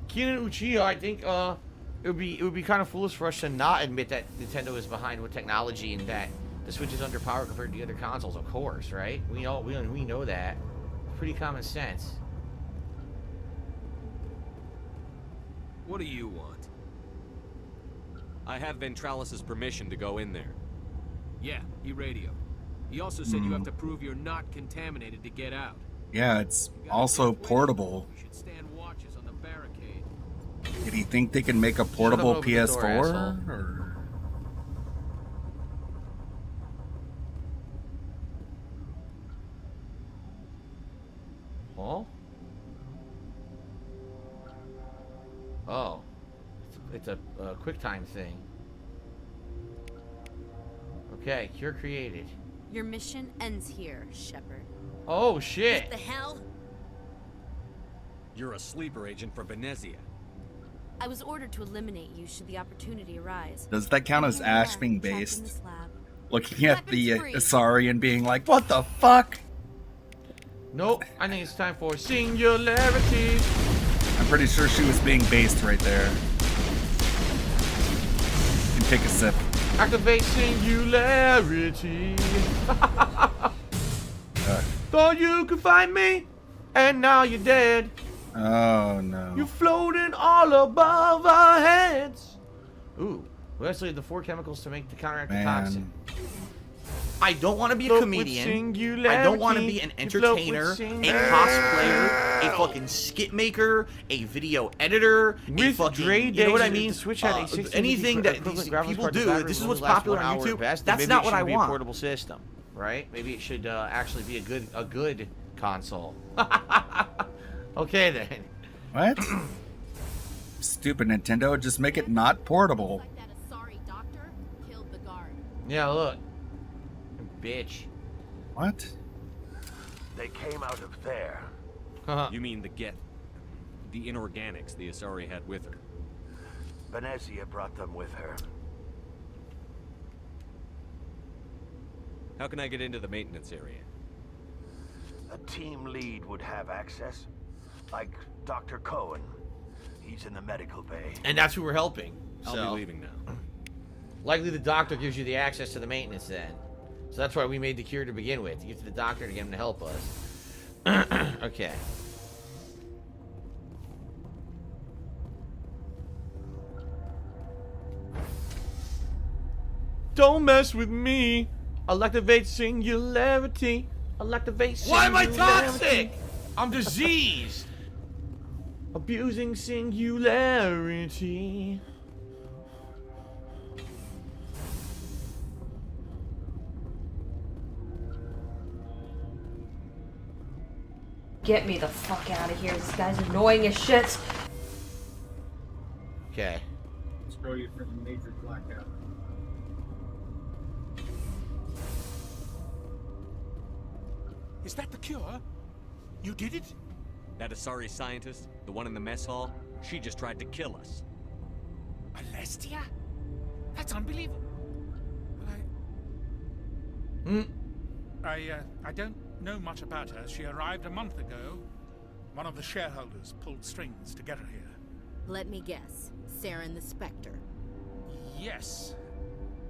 Speaker 6: Keenan Uchiha, I think it would be kind of foolish for us to not admit that Nintendo is behind with technology and that the Switch is underpowered compared to the other consoles, of course, right? We know that. Pretty common sense.
Speaker 16: What do you want? I have Ventralis's permission to go in there.
Speaker 11: Yeah, he radioed. He also said you have to prove you're not contaminated to get out.
Speaker 2: Yeah, it's also portable.
Speaker 11: You should stand watches on the barricade.
Speaker 2: Did he think they can make a portable PS4? Or...
Speaker 6: Oh? Oh. It's a quick time thing. Okay, cure created.
Speaker 21: Your mission ends here, Shepard.
Speaker 6: Oh shit!
Speaker 21: What the hell?
Speaker 16: You're a sleeper agent for Venezia.
Speaker 21: I was ordered to eliminate you should the opportunity arise.
Speaker 2: Does that count as Ash being based? Looking at the Asari and being like, what the fuck?
Speaker 6: Nope, I think it's time for singularity.
Speaker 2: I'm pretty sure she was being based right there. You can take a sip.
Speaker 6: Activate singularity. Thought you could find me, and now you're dead.
Speaker 2: Oh no.
Speaker 6: You're floating all above our heads. Ooh, we actually have the 4 chemicals to make to counteract the toxin.
Speaker 1: I don't want to be a comedian. I don't want to be an entertainer, a cosplayer, a fucking skit maker, a video editor, a fucking, you know what I mean? Anything that these people do. This is what's popular on YouTube. That's not what I want.
Speaker 6: A portable system, right? Maybe it should actually be a good console. Okay then.
Speaker 2: What? Stupid Nintendo, just make it not portable.
Speaker 6: Yeah, look. Bitch.
Speaker 2: What?
Speaker 9: They came out of there.
Speaker 16: You mean the inorganics the Asari had with her?
Speaker 9: Venezia brought them with her.
Speaker 16: How can I get into the maintenance area?
Speaker 9: A team lead would have access, like Dr. Cohen. He's in the medical bay.
Speaker 6: And that's who we're helping.
Speaker 16: I'll be leaving now.
Speaker 6: Likely the doctor gives you the access to the maintenance then. So that's why we made the cure to begin with. To give to the doctor to get him to help us. Okay. Don't mess with me. I'll activate singularity. I'll activate singularity. Why am I toxic? I'm diseased. Abusing singularity.
Speaker 8: Get me the fuck out of here. This guy's annoying as shit.
Speaker 6: Okay.
Speaker 5: Let's throw you for the major blackout.
Speaker 23: Is that the cure? You did it?
Speaker 16: That Asari scientist, the one in the mess hall, she just tried to kill us.
Speaker 23: Alestia? That's unbelievable. I don't know much about her. She arrived a month ago. One of the shareholders pulled strings to get her here.
Speaker 21: Let me guess. Saren the Spectre.
Speaker 23: Yes.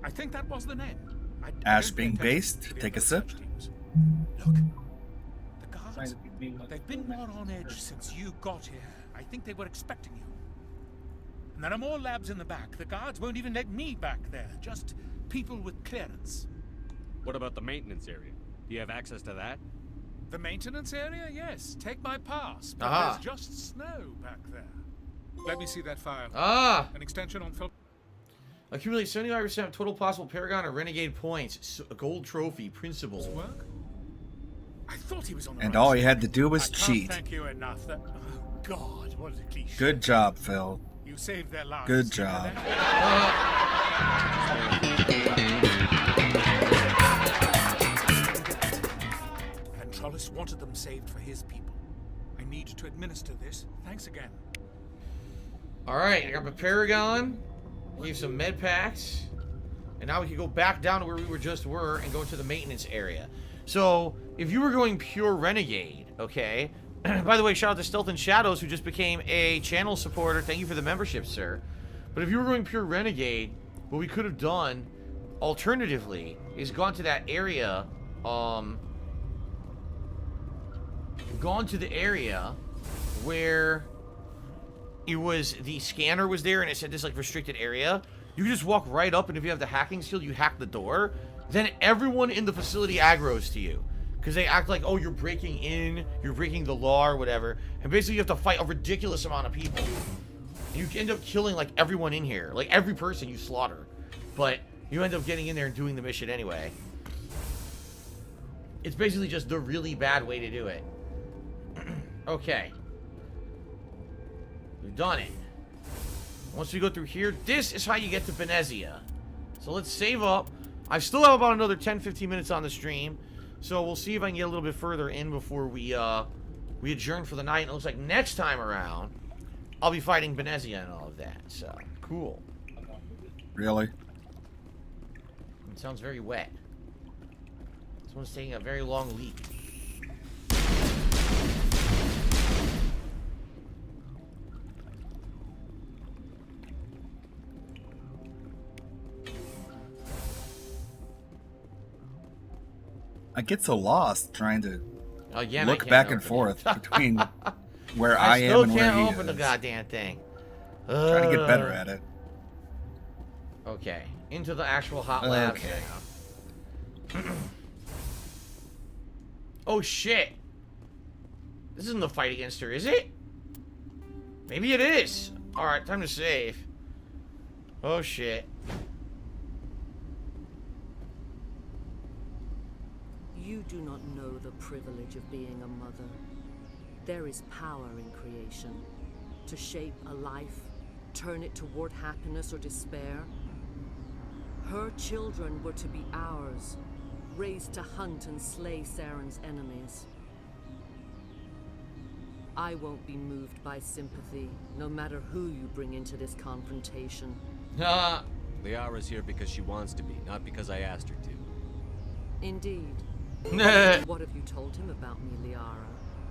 Speaker 23: I think that was the name.
Speaker 2: Ash being based. Take a sip.
Speaker 23: Look. The guards, they've been more on edge since you got here. I think they were expecting you. And there are more labs in the back. The guards won't even let me back there. Just people with clearance.
Speaker 16: What about the maintenance area? Do you have access to that?
Speaker 23: The maintenance area? Yes. Take my pass. But there's just snow back there. Let me see that file. An extension on film.
Speaker 6: Accumulate 75% of total possible Paragon or Renegade points. A gold trophy. Principal.
Speaker 23: Work? I thought he was on the
Speaker 2: And
Speaker 23: right
Speaker 2: all he
Speaker 23: side.
Speaker 2: had to do was
Speaker 23: I can't
Speaker 2: cheat.
Speaker 23: Thank you enough. That, oh God, what a cliche.
Speaker 2: Good job, Phil.
Speaker 23: You saved their lives.
Speaker 2: Good job.
Speaker 23: Trollis wanted them saved for his people. I need to administer this. Thanks again.
Speaker 6: Alright, I got my Paragon. Gave some med packs. And now we can go back down to where we were and go into the maintenance area. So, if you were going pure Renegade, okay? By the way, shout out to Stealth and Shadows, who just became a channel supporter. Thank you for the membership, sir. But if you were going pure Renegade, what we could have done, alternatively, is gone to that area, gone to the area where it was, the scanner was there and it said this like restricted area. You can just walk right up, and if you have the hacking skill, you hack the door. Then everyone in the facility aggroes to you. Because they act like, oh, you're breaking in, you're breaking the law or whatever. And basically you have to fight a ridiculous amount of people. And you end up killing like everyone in here. Like every person you slaughter. But you end up getting in there and doing the mission anyway. It's basically just the really bad way to do it. Okay. We've done it. Once we go through here, this is how you get to Venezia. So let's save up. I still have about another 10-15 minutes on the stream. So we'll see if I can get a little bit further in before we adjourn for the night. And it looks like next time around, I'll be fighting Venezia and all of that. So, cool.
Speaker 2: Really?
Speaker 6: It sounds very wet. Someone's taking a very long leak.
Speaker 2: I get so lost trying to
Speaker 6: Again,
Speaker 2: look back and forth between where I am and where he is.
Speaker 6: I still can't open the goddamn thing.
Speaker 2: Trying to get better at it.
Speaker 6: Okay, into the actual hot lab.
Speaker 2: Okay.
Speaker 6: Oh shit! This isn't the fight against her, is it? Maybe it is. All right, time to save. Oh shit.
Speaker 15: You do not know the privilege of being a mother. There is power in creation. To shape a life, turn it toward happiness or despair. Her children were to be ours, raised to hunt and slay Saren's enemies. I won't be moved by sympathy, no matter who you bring into this confrontation.
Speaker 16: Liara's here because she wants to be, not because I asked her to.
Speaker 15: Indeed. What have you told him about me, Liara?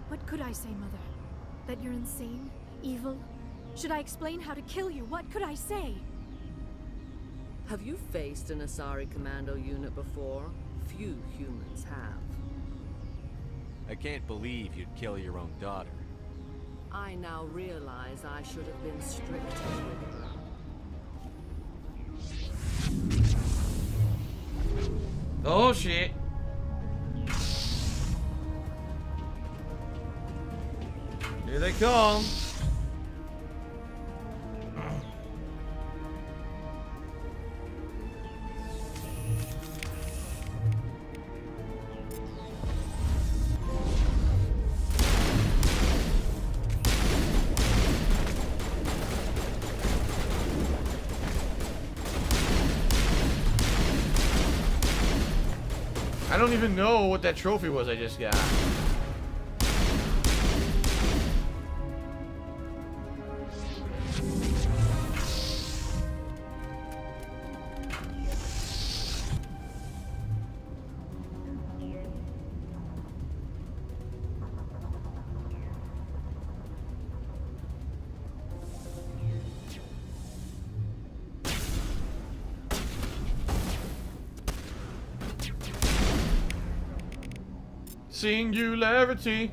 Speaker 17: What could I say, Mother? That you're insane? Evil? Should I explain how to kill you? What could I say?
Speaker 15: Have you faced an Asari commando unit before? Few humans have.
Speaker 16: I can't believe you'd kill your own daughter.
Speaker 15: I now realize I should have been stricter with her.
Speaker 6: Oh shit. Here they come. I don't even know what that trophy was I just got. Singularity.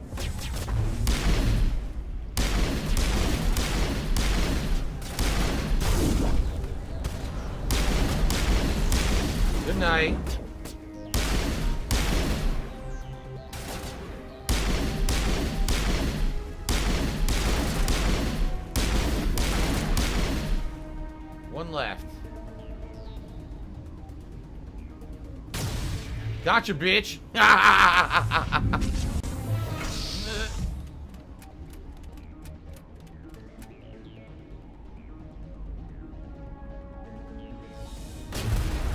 Speaker 6: Good night. One left. Gotcha, bitch.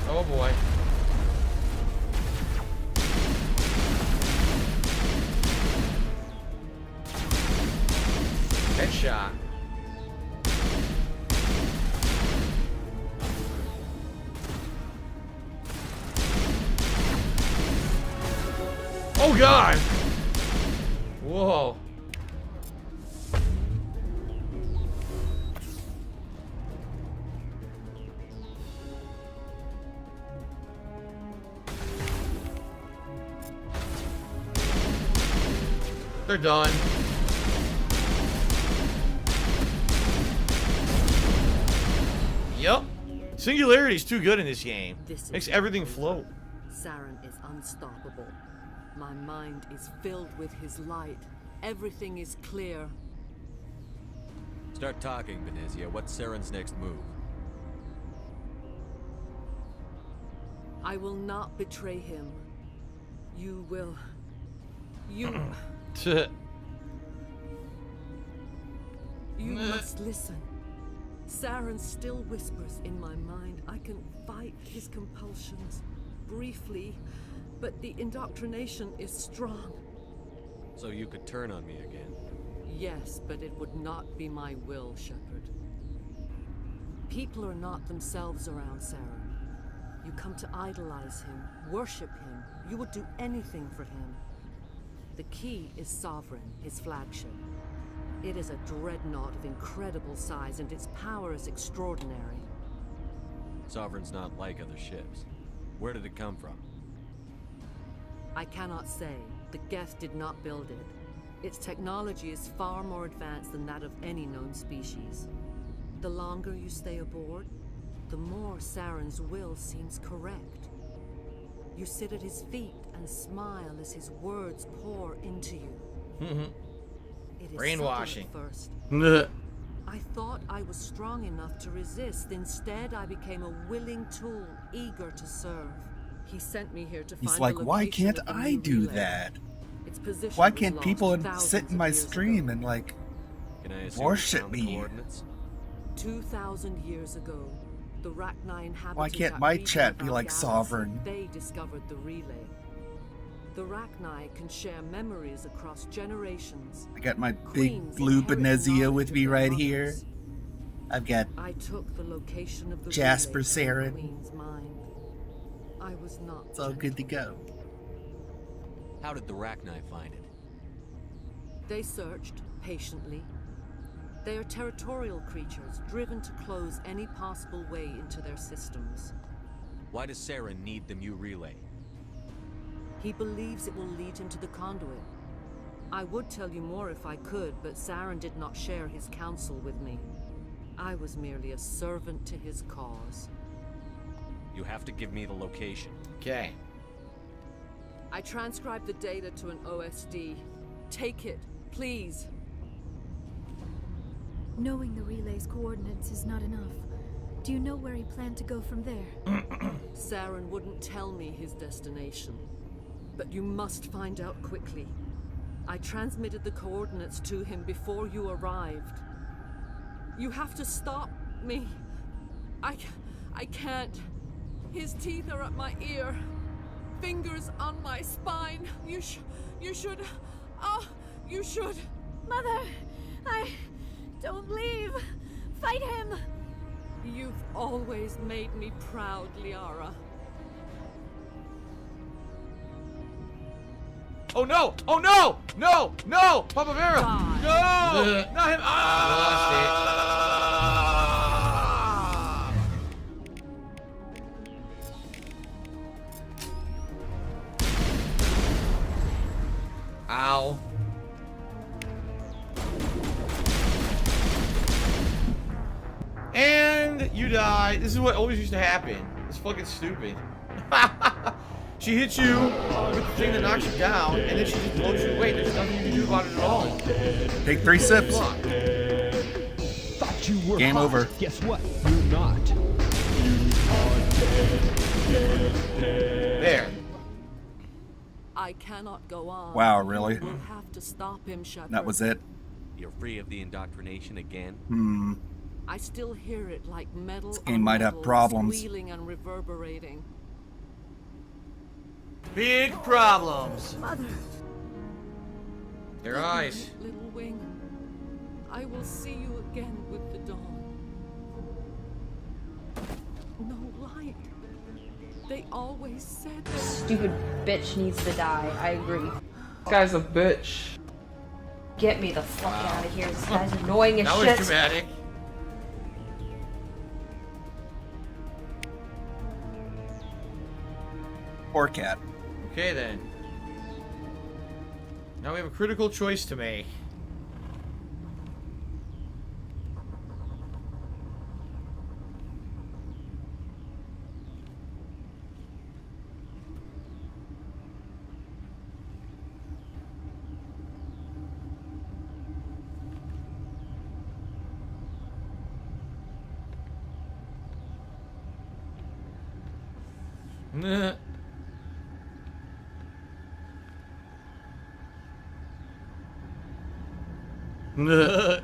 Speaker 6: Oh boy. Headshot. Oh god! Whoa. They're done. Yup. Singularity's too good in this game. Makes everything float.
Speaker 15: Saren is unstoppable. My mind is filled with his light. Everything is clear.
Speaker 16: Start talking, Benezia. What's Saren's next move?
Speaker 15: I will not betray him. You will. You must listen. Saren still whispers in my mind. I can fight his compulsions briefly, but the indoctrination is strong.
Speaker 16: So you could turn on me again?
Speaker 15: Yes, but it would not be my will, Shepard. People are not themselves around Saren. You come to idolize him, worship him. You would do anything for him. The key is Sovereign, his flagship. It is a dreadnought of incredible size, and its power is extraordinary.
Speaker 16: Sovereign's not like other ships. Where did it come from?
Speaker 15: I cannot say. The Geth did not build it. Its technology is far more advanced than that of any known species. The longer you stay aboard, the more Saren's will seems correct. You sit at his feet and smile as his words pour into you. It is
Speaker 6: Brainwashing.
Speaker 15: subtle at first. I thought I was strong enough to resist. Instead, I became a willing tool, eager to serve. He sent me here to find
Speaker 2: He's like,
Speaker 15: the
Speaker 2: why
Speaker 15: location
Speaker 2: can't
Speaker 15: of the
Speaker 2: I
Speaker 15: new
Speaker 2: do
Speaker 15: relay.
Speaker 2: that?
Speaker 15: Its position
Speaker 2: Why
Speaker 15: was
Speaker 2: can't
Speaker 15: lost
Speaker 2: people sit
Speaker 15: thousands
Speaker 2: in my
Speaker 15: of years
Speaker 2: stream
Speaker 15: ago.
Speaker 2: and like
Speaker 16: Can I assume
Speaker 2: worship
Speaker 16: you found the
Speaker 2: me?
Speaker 16: coordinates?
Speaker 15: 2,000 years ago, the Rachni inhabited
Speaker 2: Why can't
Speaker 15: that
Speaker 2: my
Speaker 15: region
Speaker 2: chat
Speaker 15: of
Speaker 2: be
Speaker 15: our
Speaker 2: like
Speaker 15: galaxy.
Speaker 2: Sovereign?
Speaker 15: They discovered the relay. The Rachni can share memories across generations.
Speaker 2: I got my
Speaker 15: Queens
Speaker 2: big blue
Speaker 15: inherit the
Speaker 2: Benezia
Speaker 15: knowledge
Speaker 2: with
Speaker 15: of
Speaker 2: me
Speaker 15: their
Speaker 2: right
Speaker 15: mothers.
Speaker 2: here. I've got
Speaker 15: I took the location of the
Speaker 2: Jasper
Speaker 15: relay from the
Speaker 2: Saren.
Speaker 15: Queen's mind. I was not.
Speaker 2: It's all good to go.
Speaker 16: How did the Rachni find it?
Speaker 15: They searched patiently. They are territorial creatures, driven to close any possible way into their systems.
Speaker 16: Why does Saren need the Mu relay?
Speaker 15: He believes it will lead him to the conduit. I would tell you more if I could, but Saren did not share his counsel with me. I was merely a servant to his cause.
Speaker 16: You have to give me the location.
Speaker 6: Okay.
Speaker 15: I transcribed the data to an OSD. Take it, please.
Speaker 17: Knowing the relay's coordinates is not enough. Do you know where he planned to go from there?
Speaker 15: Saren wouldn't tell me his destination. But you must find out quickly. I transmitted the coordinates to him before you arrived. You have to stop me. I can't. His teeth are at my ear. Fingers on my spine. You should. You should.
Speaker 17: Mother, don't leave. Fight him.
Speaker 15: You've always made me proud, Liara.
Speaker 6: Oh no! Oh no! No! No! Papa Vera! No! Not him! And you die. This is what always used to happen. It's fucking stupid. She hits you with the thing that knocks you down, and then she just blows you away. There's nothing you can do about it at all.
Speaker 2: Take 3 sips.
Speaker 14: Thought you were
Speaker 2: Game
Speaker 14: hot.
Speaker 2: over.
Speaker 14: Guess what? You're not.
Speaker 6: There.
Speaker 15: I cannot go on.
Speaker 2: Wow, really?
Speaker 15: We'll have to stop him, Shepard.
Speaker 2: That was it?
Speaker 16: You're free of the indoctrination again?
Speaker 2: Hmm.
Speaker 15: I still hear it like metal.
Speaker 2: This game might have
Speaker 15: metal,
Speaker 2: problems.
Speaker 15: squealing and reverberating.
Speaker 6: Big problems.
Speaker 15: Mother.
Speaker 6: Their eyes.
Speaker 15: Little wing. I will see you again with the dawn. No light. They always said that.
Speaker 8: Stupid bitch needs to die. I agree.
Speaker 7: This guy's a bitch.
Speaker 8: Get me the fuck out of here. This guy's annoying as
Speaker 6: That
Speaker 8: shit.
Speaker 6: was dramatic.
Speaker 2: Poor cat.
Speaker 6: Okay then. Now we have a critical choice to make. Nah. Nah.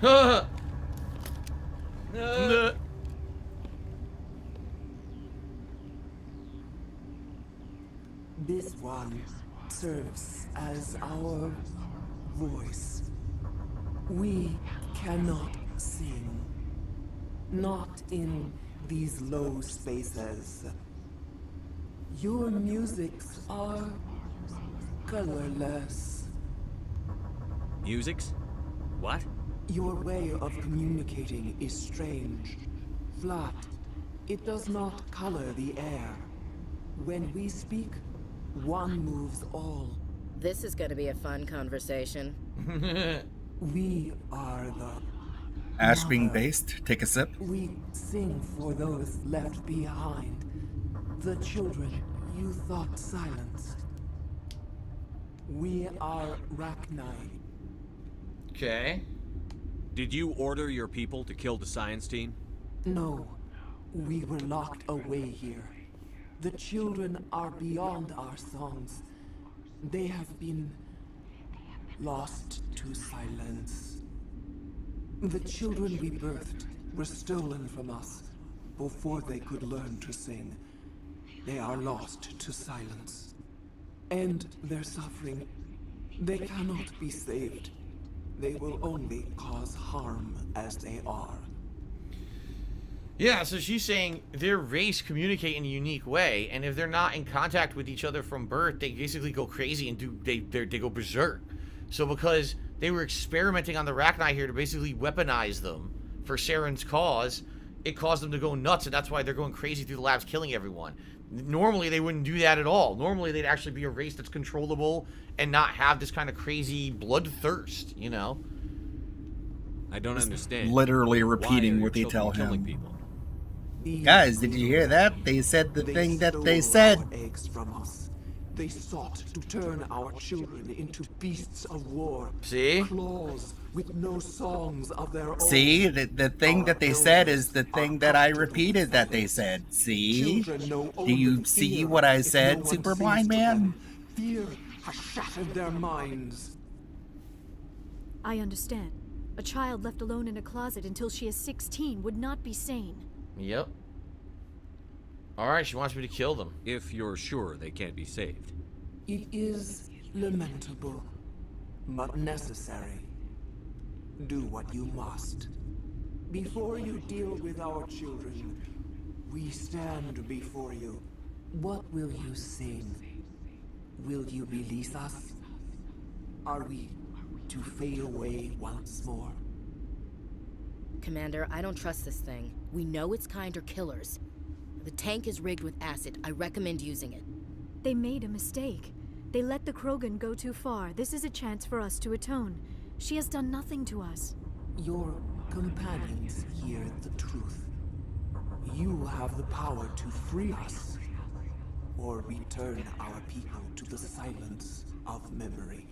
Speaker 6: Nah. Nah.
Speaker 12: This one serves as our voice. We cannot sing. Not in these low spaces. Your musics are colorless.
Speaker 16: Musics? What?
Speaker 12: Your way of communicating is strange. Flat. It does not color the air. When we speak, one moves all.
Speaker 19: This is gonna be a fun conversation.
Speaker 12: We are the
Speaker 2: Ash being based. Take a sip.
Speaker 12: We sing for those left behind. The children you thought silenced. We are Rachni.
Speaker 6: Okay.
Speaker 16: Did you order your people to kill the science team?
Speaker 12: No, we were locked away here. The children are beyond our songs. They have been lost to silence. The children we birthed were stolen from us before they could learn to sing. They are lost to silence. And their suffering, they cannot be saved. They will only cause harm as they are.
Speaker 6: Yeah, so she's saying their race communicate in a unique way, and if they're not in contact with each other from birth, they basically go crazy and they go berserk. So because they were experimenting on the Rachni here to basically weaponize them for Saren's cause, it caused them to go nuts, and that's why they're going crazy through the labs, killing everyone. Normally, they wouldn't do that at all. Normally, they'd actually be a race that's controllable and not have this kind of crazy bloodthirst, you know?
Speaker 16: I don't understand.
Speaker 2: Literally repeating what they tell him. Guys, did you hear that? They said the thing that they said.
Speaker 12: Eggs from us. They sought to turn our children into beasts of war.
Speaker 6: See?
Speaker 12: Claws with no songs of their own.
Speaker 2: See? The thing that they said is the thing that I repeated that they said. See? Do you see what I said, Super Blind Man?
Speaker 12: Fear has shattered their minds.
Speaker 17: I understand. A child left alone in a closet until she is 16 would not be sane.
Speaker 6: Yep. Alright, she wants me to kill them.
Speaker 16: If you're sure they can't be saved.
Speaker 12: It is lamentable, but necessary. Do what you must. Before you deal with our children, we stand before you. What will you sing? Will you release us? Are we to fade away once more?
Speaker 19: Commander, I don't trust this thing. We know its kind are killers. The tank is rigged with acid. I recommend using it.
Speaker 17: They made a mistake. They let the Krogan go too far. This is a chance for us to atone. She has done nothing to us.
Speaker 12: Your companions hear the truth. You have the power to free us, or return our people to the silence of memory.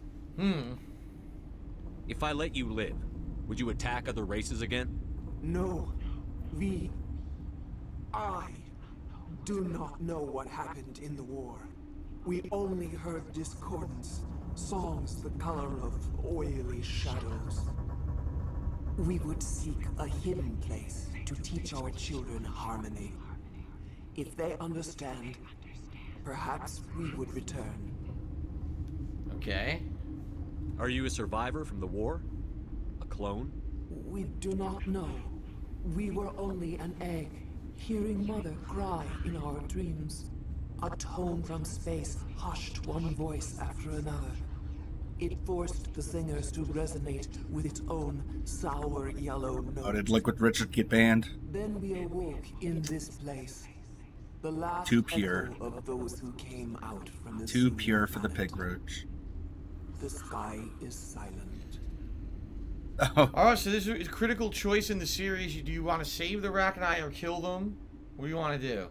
Speaker 16: If I let you live, would you attack other races again?
Speaker 12: No, I do not know what happened in the war. We only heard discordance, songs the color of oily shadows. We would seek a hidden place to teach our children harmony. If they understand, perhaps we would return.
Speaker 6: Okay.
Speaker 16: Are you a survivor from the war? A clone?
Speaker 12: We do not know. We were only an egg, hearing Mother cry in our dreams. A tone from space hushed one voice after another. It forced the singers to resonate with its own sour yellow note.
Speaker 2: Oh, did Liquid Richard get banned?
Speaker 12: Then we awoke in this place. The last
Speaker 2: Too pure.
Speaker 12: echo of those who came out from the
Speaker 2: Too
Speaker 12: sea
Speaker 2: pure for the
Speaker 12: planet.
Speaker 2: pig roach.
Speaker 12: The sky is silent.
Speaker 6: Alright, so this is a critical choice in the series. Do you want to save the Rachni or kill them? What do you want to do?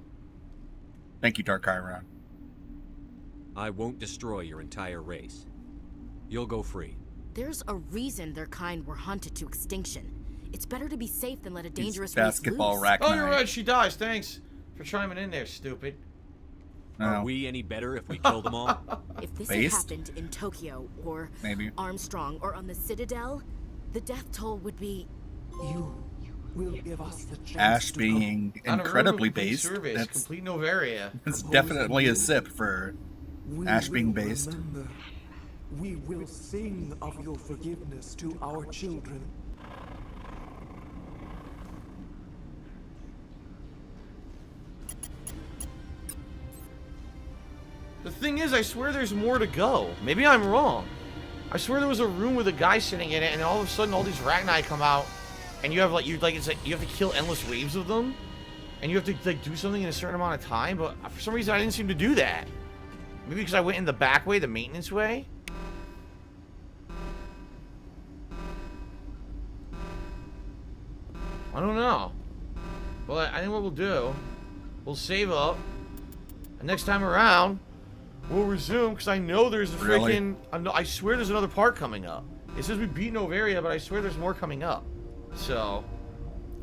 Speaker 2: Thank you, Dark Chiron.
Speaker 16: I won't destroy your entire race. You'll go free.
Speaker 19: There's a reason their kind were hunted to extinction. It's better to be safe than let a dangerous
Speaker 2: basketball
Speaker 19: race
Speaker 2: Rachni.
Speaker 6: Oh, you're right. She dies. Thanks for chiming in there, stupid.
Speaker 16: Are we any better if we kill them all?
Speaker 19: If this had happened in Tokyo, or
Speaker 2: maybe
Speaker 19: Armstrong, or on the Citadel, the death toll would be...
Speaker 12: You will give us the chance
Speaker 2: Ash
Speaker 12: to
Speaker 2: being
Speaker 6: On a
Speaker 2: incredibly
Speaker 6: complete
Speaker 2: based.
Speaker 6: service,
Speaker 2: That's
Speaker 6: complete Novaria.
Speaker 2: it's definitely a sip for Ash being based.
Speaker 12: Remember. We will sing of your forgiveness to our children.
Speaker 6: The thing is, I swear there's more to go. Maybe I'm wrong. I swear there was a room with a guy sitting in it, and all of a sudden all these Rachni come out, and you have you have to kill endless waves of them, and you have to do something in a certain amount of time. But for some reason, I didn't seem to do that. Maybe because I went in the back way, the maintenance way. I don't know. But I think what we'll do, we'll save up, and next time around, we'll resume, because I know there's a freaking... I swear there's another part coming up. It says we beat Novaria, but I swear there's more coming up. So,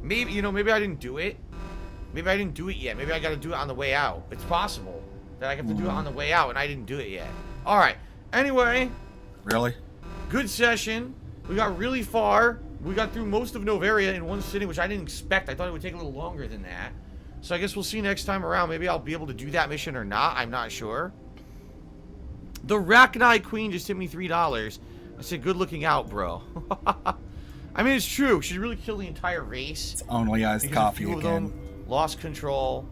Speaker 6: maybe, maybe I didn't do it. Maybe I didn't do it yet. Maybe I got to do it on the way out. It's possible that I have to do it on the way out, and I didn't do it yet. Alright. Anyway.
Speaker 2: Really?
Speaker 6: Good session. We got really far. We got through most of Novaria in one sitting, which I didn't expect. I thought it would take a little longer than that. So I guess we'll see next time around. Maybe I'll be able to do that mission or not. I'm not sure. The Rachni Queen just hit me $3. I said, good looking out, bro. I mean, it's true. She really killed the entire race.
Speaker 2: It's only iced coffee
Speaker 6: again. Them lost control.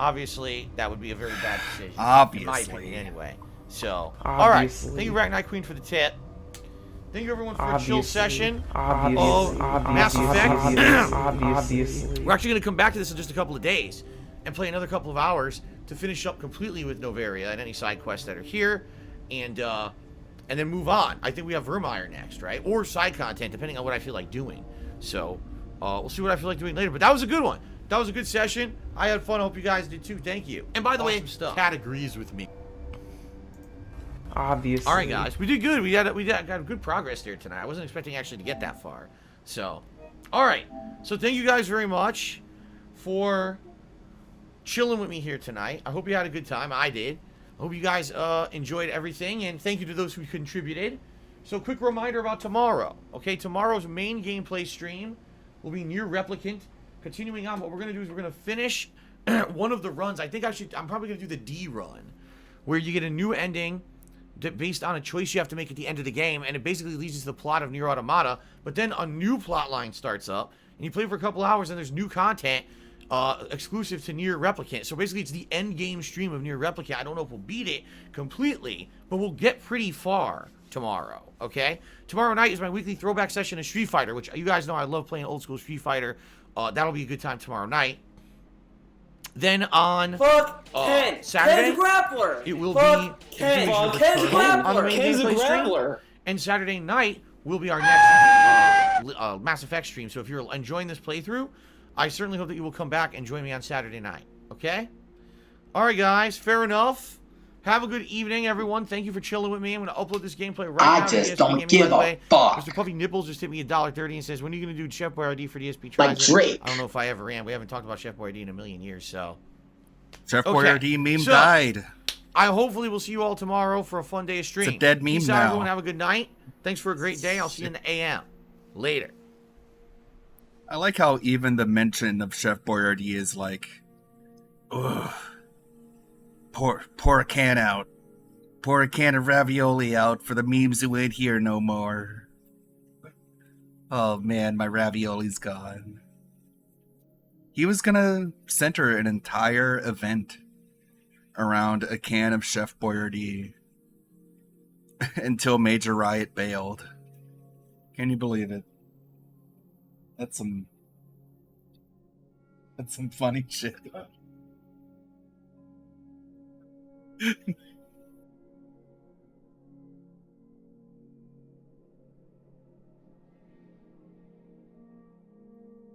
Speaker 6: Obviously, that would be a very bad decision.
Speaker 2: Obviously.
Speaker 6: In my opinion, anyway. So, alright. Thank you, Rachni Queen, for the tip. Thank you, everyone, for a chill session of Mass Effect.
Speaker 7: Obviously.
Speaker 6: We're actually going to come back to this in just a couple of days and play another couple of hours to finish up completely with Novaria and any side quests that are here, and then move on. I think we have Vermeer next, right? Or side content, depending on what I feel like doing. So, we'll see what I feel like doing later. But that was a good one. That was a good session. I had fun. I hope you guys did too. Thank you. And by the way, Kat agrees with me.
Speaker 7: Obviously.
Speaker 6: All right, guys, we did good. We got good progress there tonight. I wasn't expecting actually to get that far. So, all right. So thank you guys very much for chilling with me here tonight. I hope you had a good time. I did. I hope you guys enjoyed everything, and thank you to those who contributed. So, quick reminder about tomorrow. Okay, tomorrow's main gameplay stream will be Near Replicant. Continuing on, what we're gonna do is we're gonna finish one of the runs. I'm probably gonna do the D run, where you get a new ending based on a choice you have to make at the end of the game, and it basically leads you to the plot of Nier Automata, but then a new plot line starts up, and you play for a couple hours, and there's new content exclusive to Nier Replicant. So basically, it's the end game stream of Nier Replicant. I don't know if we'll beat it completely, but we'll get pretty far tomorrow, okay? Tomorrow night is my weekly throwback session of Street Fighter, which you guys know I love playing old school Street Fighter. That'll be a good time tomorrow night. Then on
Speaker 3: Ken.
Speaker 6: Saturday,
Speaker 3: Ken's a grappler.
Speaker 6: it will
Speaker 3: Fuck
Speaker 6: be
Speaker 3: Ken.
Speaker 6: on the
Speaker 3: Ken's a
Speaker 6: main
Speaker 3: grappler.
Speaker 6: gameplay
Speaker 3: Ken's a
Speaker 6: stream.
Speaker 3: grappler.
Speaker 6: And Saturday night will be our next Mass Effect stream. So if you're enjoying this playthrough, I certainly hope that you will come back and join me on Saturday night. Okay? All right, guys. Fair enough. Have a good evening, everyone. Thank you for chilling with me. I'm going to upload this gameplay right now.
Speaker 3: I just don't give a fuck.
Speaker 6: Mr. Puffy Nipples just hit me $1.30 and says, when are you going to do Chef Boyardee for DSP Tries?
Speaker 3: Like Drake.
Speaker 6: I don't know if I ever am. We haven't talked about Chef Boyardee in a million years, so.
Speaker 2: Chef Boyardee meme died.
Speaker 6: I hopefully will see you all tomorrow for a fun day of stream.
Speaker 2: It's a dead meme
Speaker 6: Peace
Speaker 2: now.
Speaker 6: out, everyone. Have a good night. Thanks for a great day. I'll see you in the AM. Later.
Speaker 2: I like how even the mention of Chef Boyardee is like, ugh. Pour a can out. Pour a can of ravioli out for the memes who ain't here no more. Oh man, my ravioli's gone. He was gonna center an entire event around a can of Chef Boyardee until Major Riot bailed. Can you believe it? That's some funny shit.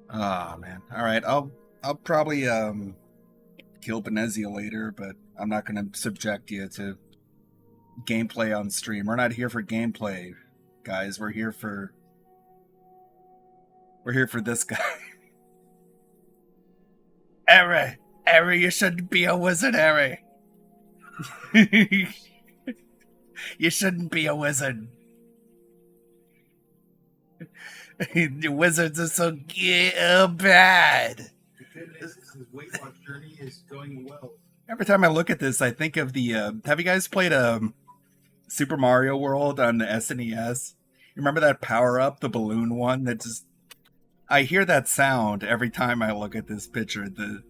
Speaker 2: Oh man. Alright, I'll probably kill Benezia later, but I'm not gonna subject you to gameplay on stream. We're not here for gameplay, guys. We're here for this guy. Eri, you shouldn't be a wizard, Eri. You shouldn't be a wizard. The wizards are so bad.
Speaker 4: His Weight Watch journey is going well.
Speaker 2: Every time I look at this, I think of the. Have you guys played Super Mario World on the SNES? You remember that power up, the balloon one? That just. I hear that sound every time I look at this picture. The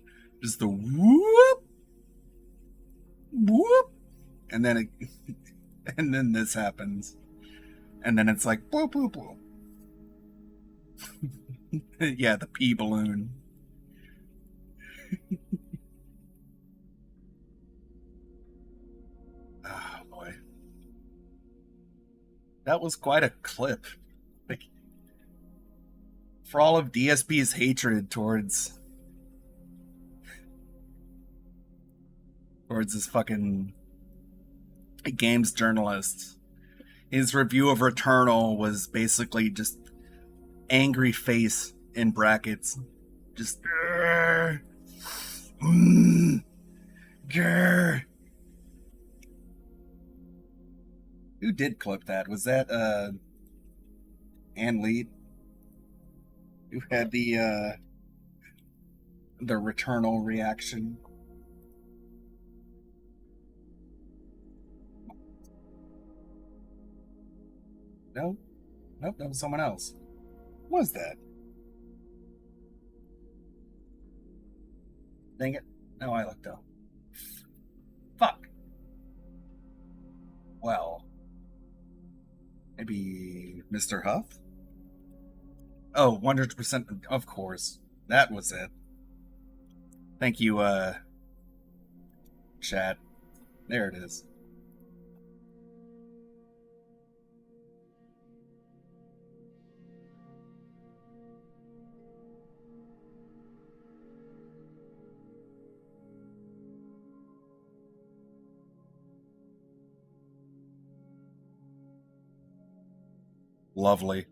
Speaker 2: whoop, whoop, and then and then this happens, and then it's like boop boop boop. Yeah, the pea balloon. Oh boy, that was quite a clip. Like, for all of DSP's hatred towards this fucking games journalist, his review of Returnal was basically just angry face in brackets. Just grr, grr. Who did clip that? Was that Ann Lead? Who had the Returnal reaction? No? Nope, that was someone else. What was that? Dang it. No, I looked up. Fuck. Well. Maybe Mr. Huff? Oh, 100%. Of course. That was it. Thank you, chat. There it is. Lovely.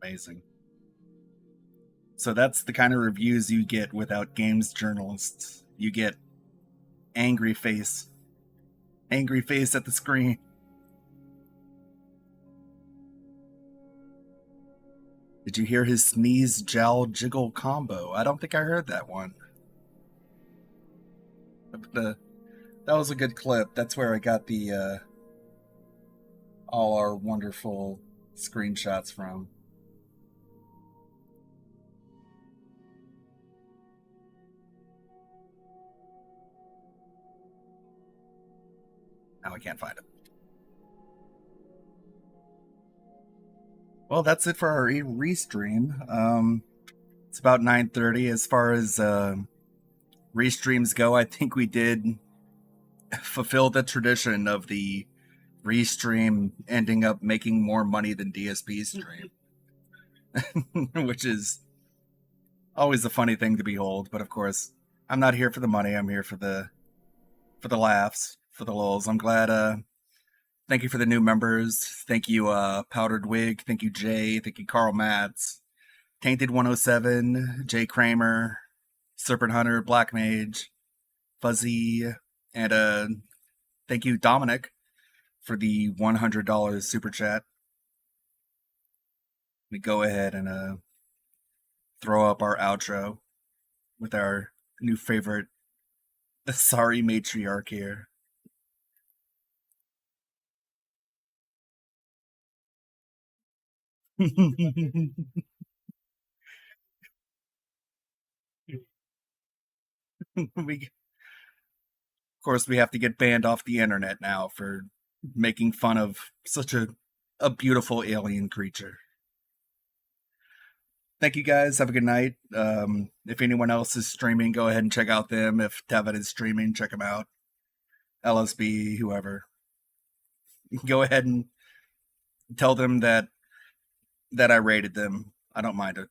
Speaker 2: Amazing. So that's the kind of reviews you get without games journalists. You get angry face. Angry face at the screen. Did you hear his sneeze, jowl, jiggle combo? I don't think I heard that one. That was a good clip. That's where I got the all our wonderful screenshots from. Now I can't find it. Well, that's it for our restream. It's about 9:30. As far as restreams go, I think we did fulfill the tradition of the Restream ending up making more money than DSP stream. Which is always a funny thing to behold, but of course, I'm not here for the money. I'm here for the laughs, for the lulz. I'm glad. Thank you for the new members. Thank you, Powdered Wig. Thank you, Jay. Thank you, Carl Matz, Tainted 107, Jay Kramer, Serpent Hunter, Black Mage, Fuzzy, and thank you, Dominic, for the $100 super chat. We go ahead and throw up our outro with our new favorite sorry matriarch here. Of course, we have to get banned off the internet now for making fun of such a beautiful alien creature. Thank you guys. Have a good night. If anyone else is streaming, go ahead and check out them. If Tevet is streaming, check them out. LSB, whoever. Go ahead and tell them that I rated them. I don't mind it.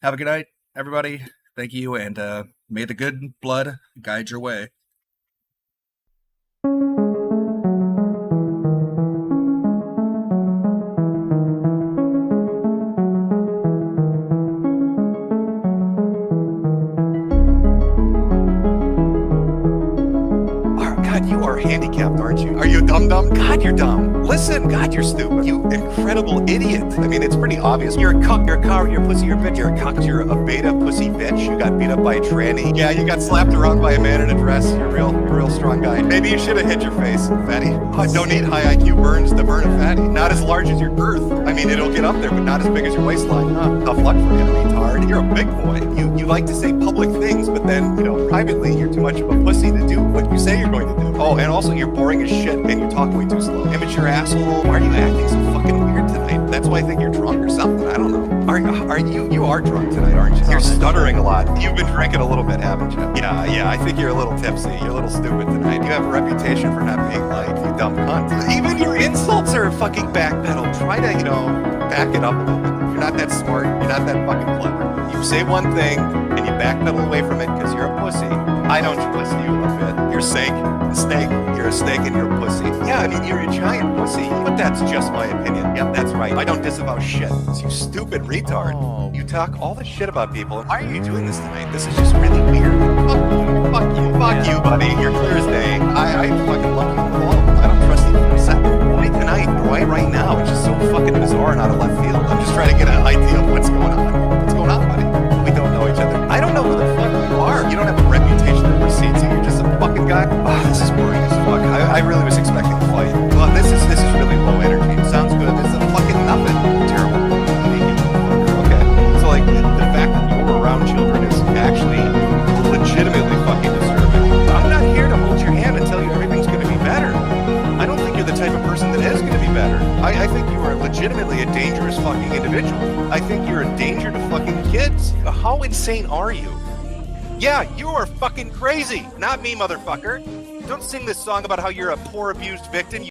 Speaker 2: Have a good night, everybody. Thank you, and may the good blood guide your way.
Speaker 18: God, you are handicapped, aren't you? Are you dumb? God, you're dumb. Listen, God, you're stupid. You incredible idiot. I mean, it's pretty obvious. You're a cuck, you're a coward, you're a pussy, you're a bitch, you're a cuck, you're a beta pussy bitch. You got beat up by a tranny. Yeah, you got slapped around by a man in a dress. You're a real strong guy. Maybe you should have hit your face, fatty. Don't need high IQ burns to burn a fatty. Not as large as your girth. I mean, it'll get up there, but not as big as your waistline. Tough luck for you, retard. You're a big boy. You like to say public things, but then, privately, you're too much of a pussy to do what you say you're going to do. Oh, and also you're boring as shit and you talk way too slow. Immature asshole. Why are you acting so fucking weird tonight? That's why I think you're drunk or something. I don't know. Are you are drunk tonight, aren't you? You're stuttering a lot. You've been drinking a little bit, haven't you? Yeah, I think you're a little tipsy. You're a little stupid tonight. You have a reputation for not being liked, you dumb cunt. Even your insults are fucking backpedal. Try to, back it up a little bit. You're not that smart. You're not that fucking clever. You say one thing and you backpedal away from it because you're a pussy. I don't trust you a bit. You're a snake. You're a snake and you're a pussy. Yeah, I mean, you're a giant pussy, but that's just my opinion. Yep, that's right. I don't disavow shit. You stupid retard. Oh. You talk all this shit about people. Why are you doing this tonight? This is just really weird. Fuck you, buddy. You're clear as day. I fucking love you alone. I don't trust you for a second. Why tonight? Why right now? It's just so fucking bizarre and out of left field. I'm just trying to get an idea of what's going on. What's going on, buddy? We don't know each other. I don't know who the fuck you are. You don't have a reputation that precedes you. You're just a fucking guy. Oh, this is boring as fuck. I really was expecting a fight. Well, this is really low energy. It sounds good. This is fucking nothing. Terrible. Okay. So like the fact that you're around children is actually legitimately fucking disturbing. I'm not here to hold your hand and tell you everything's gonna be better. I don't think you're the type of person that is gonna be better. I think you are legitimately a dangerous fucking individual. I think you're a danger to fucking kids. How insane are you? Yeah, you are fucking crazy. Not me, motherfucker. Don't sing this song about how you're a poor abused victim.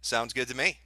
Speaker 18: Sounds good to me.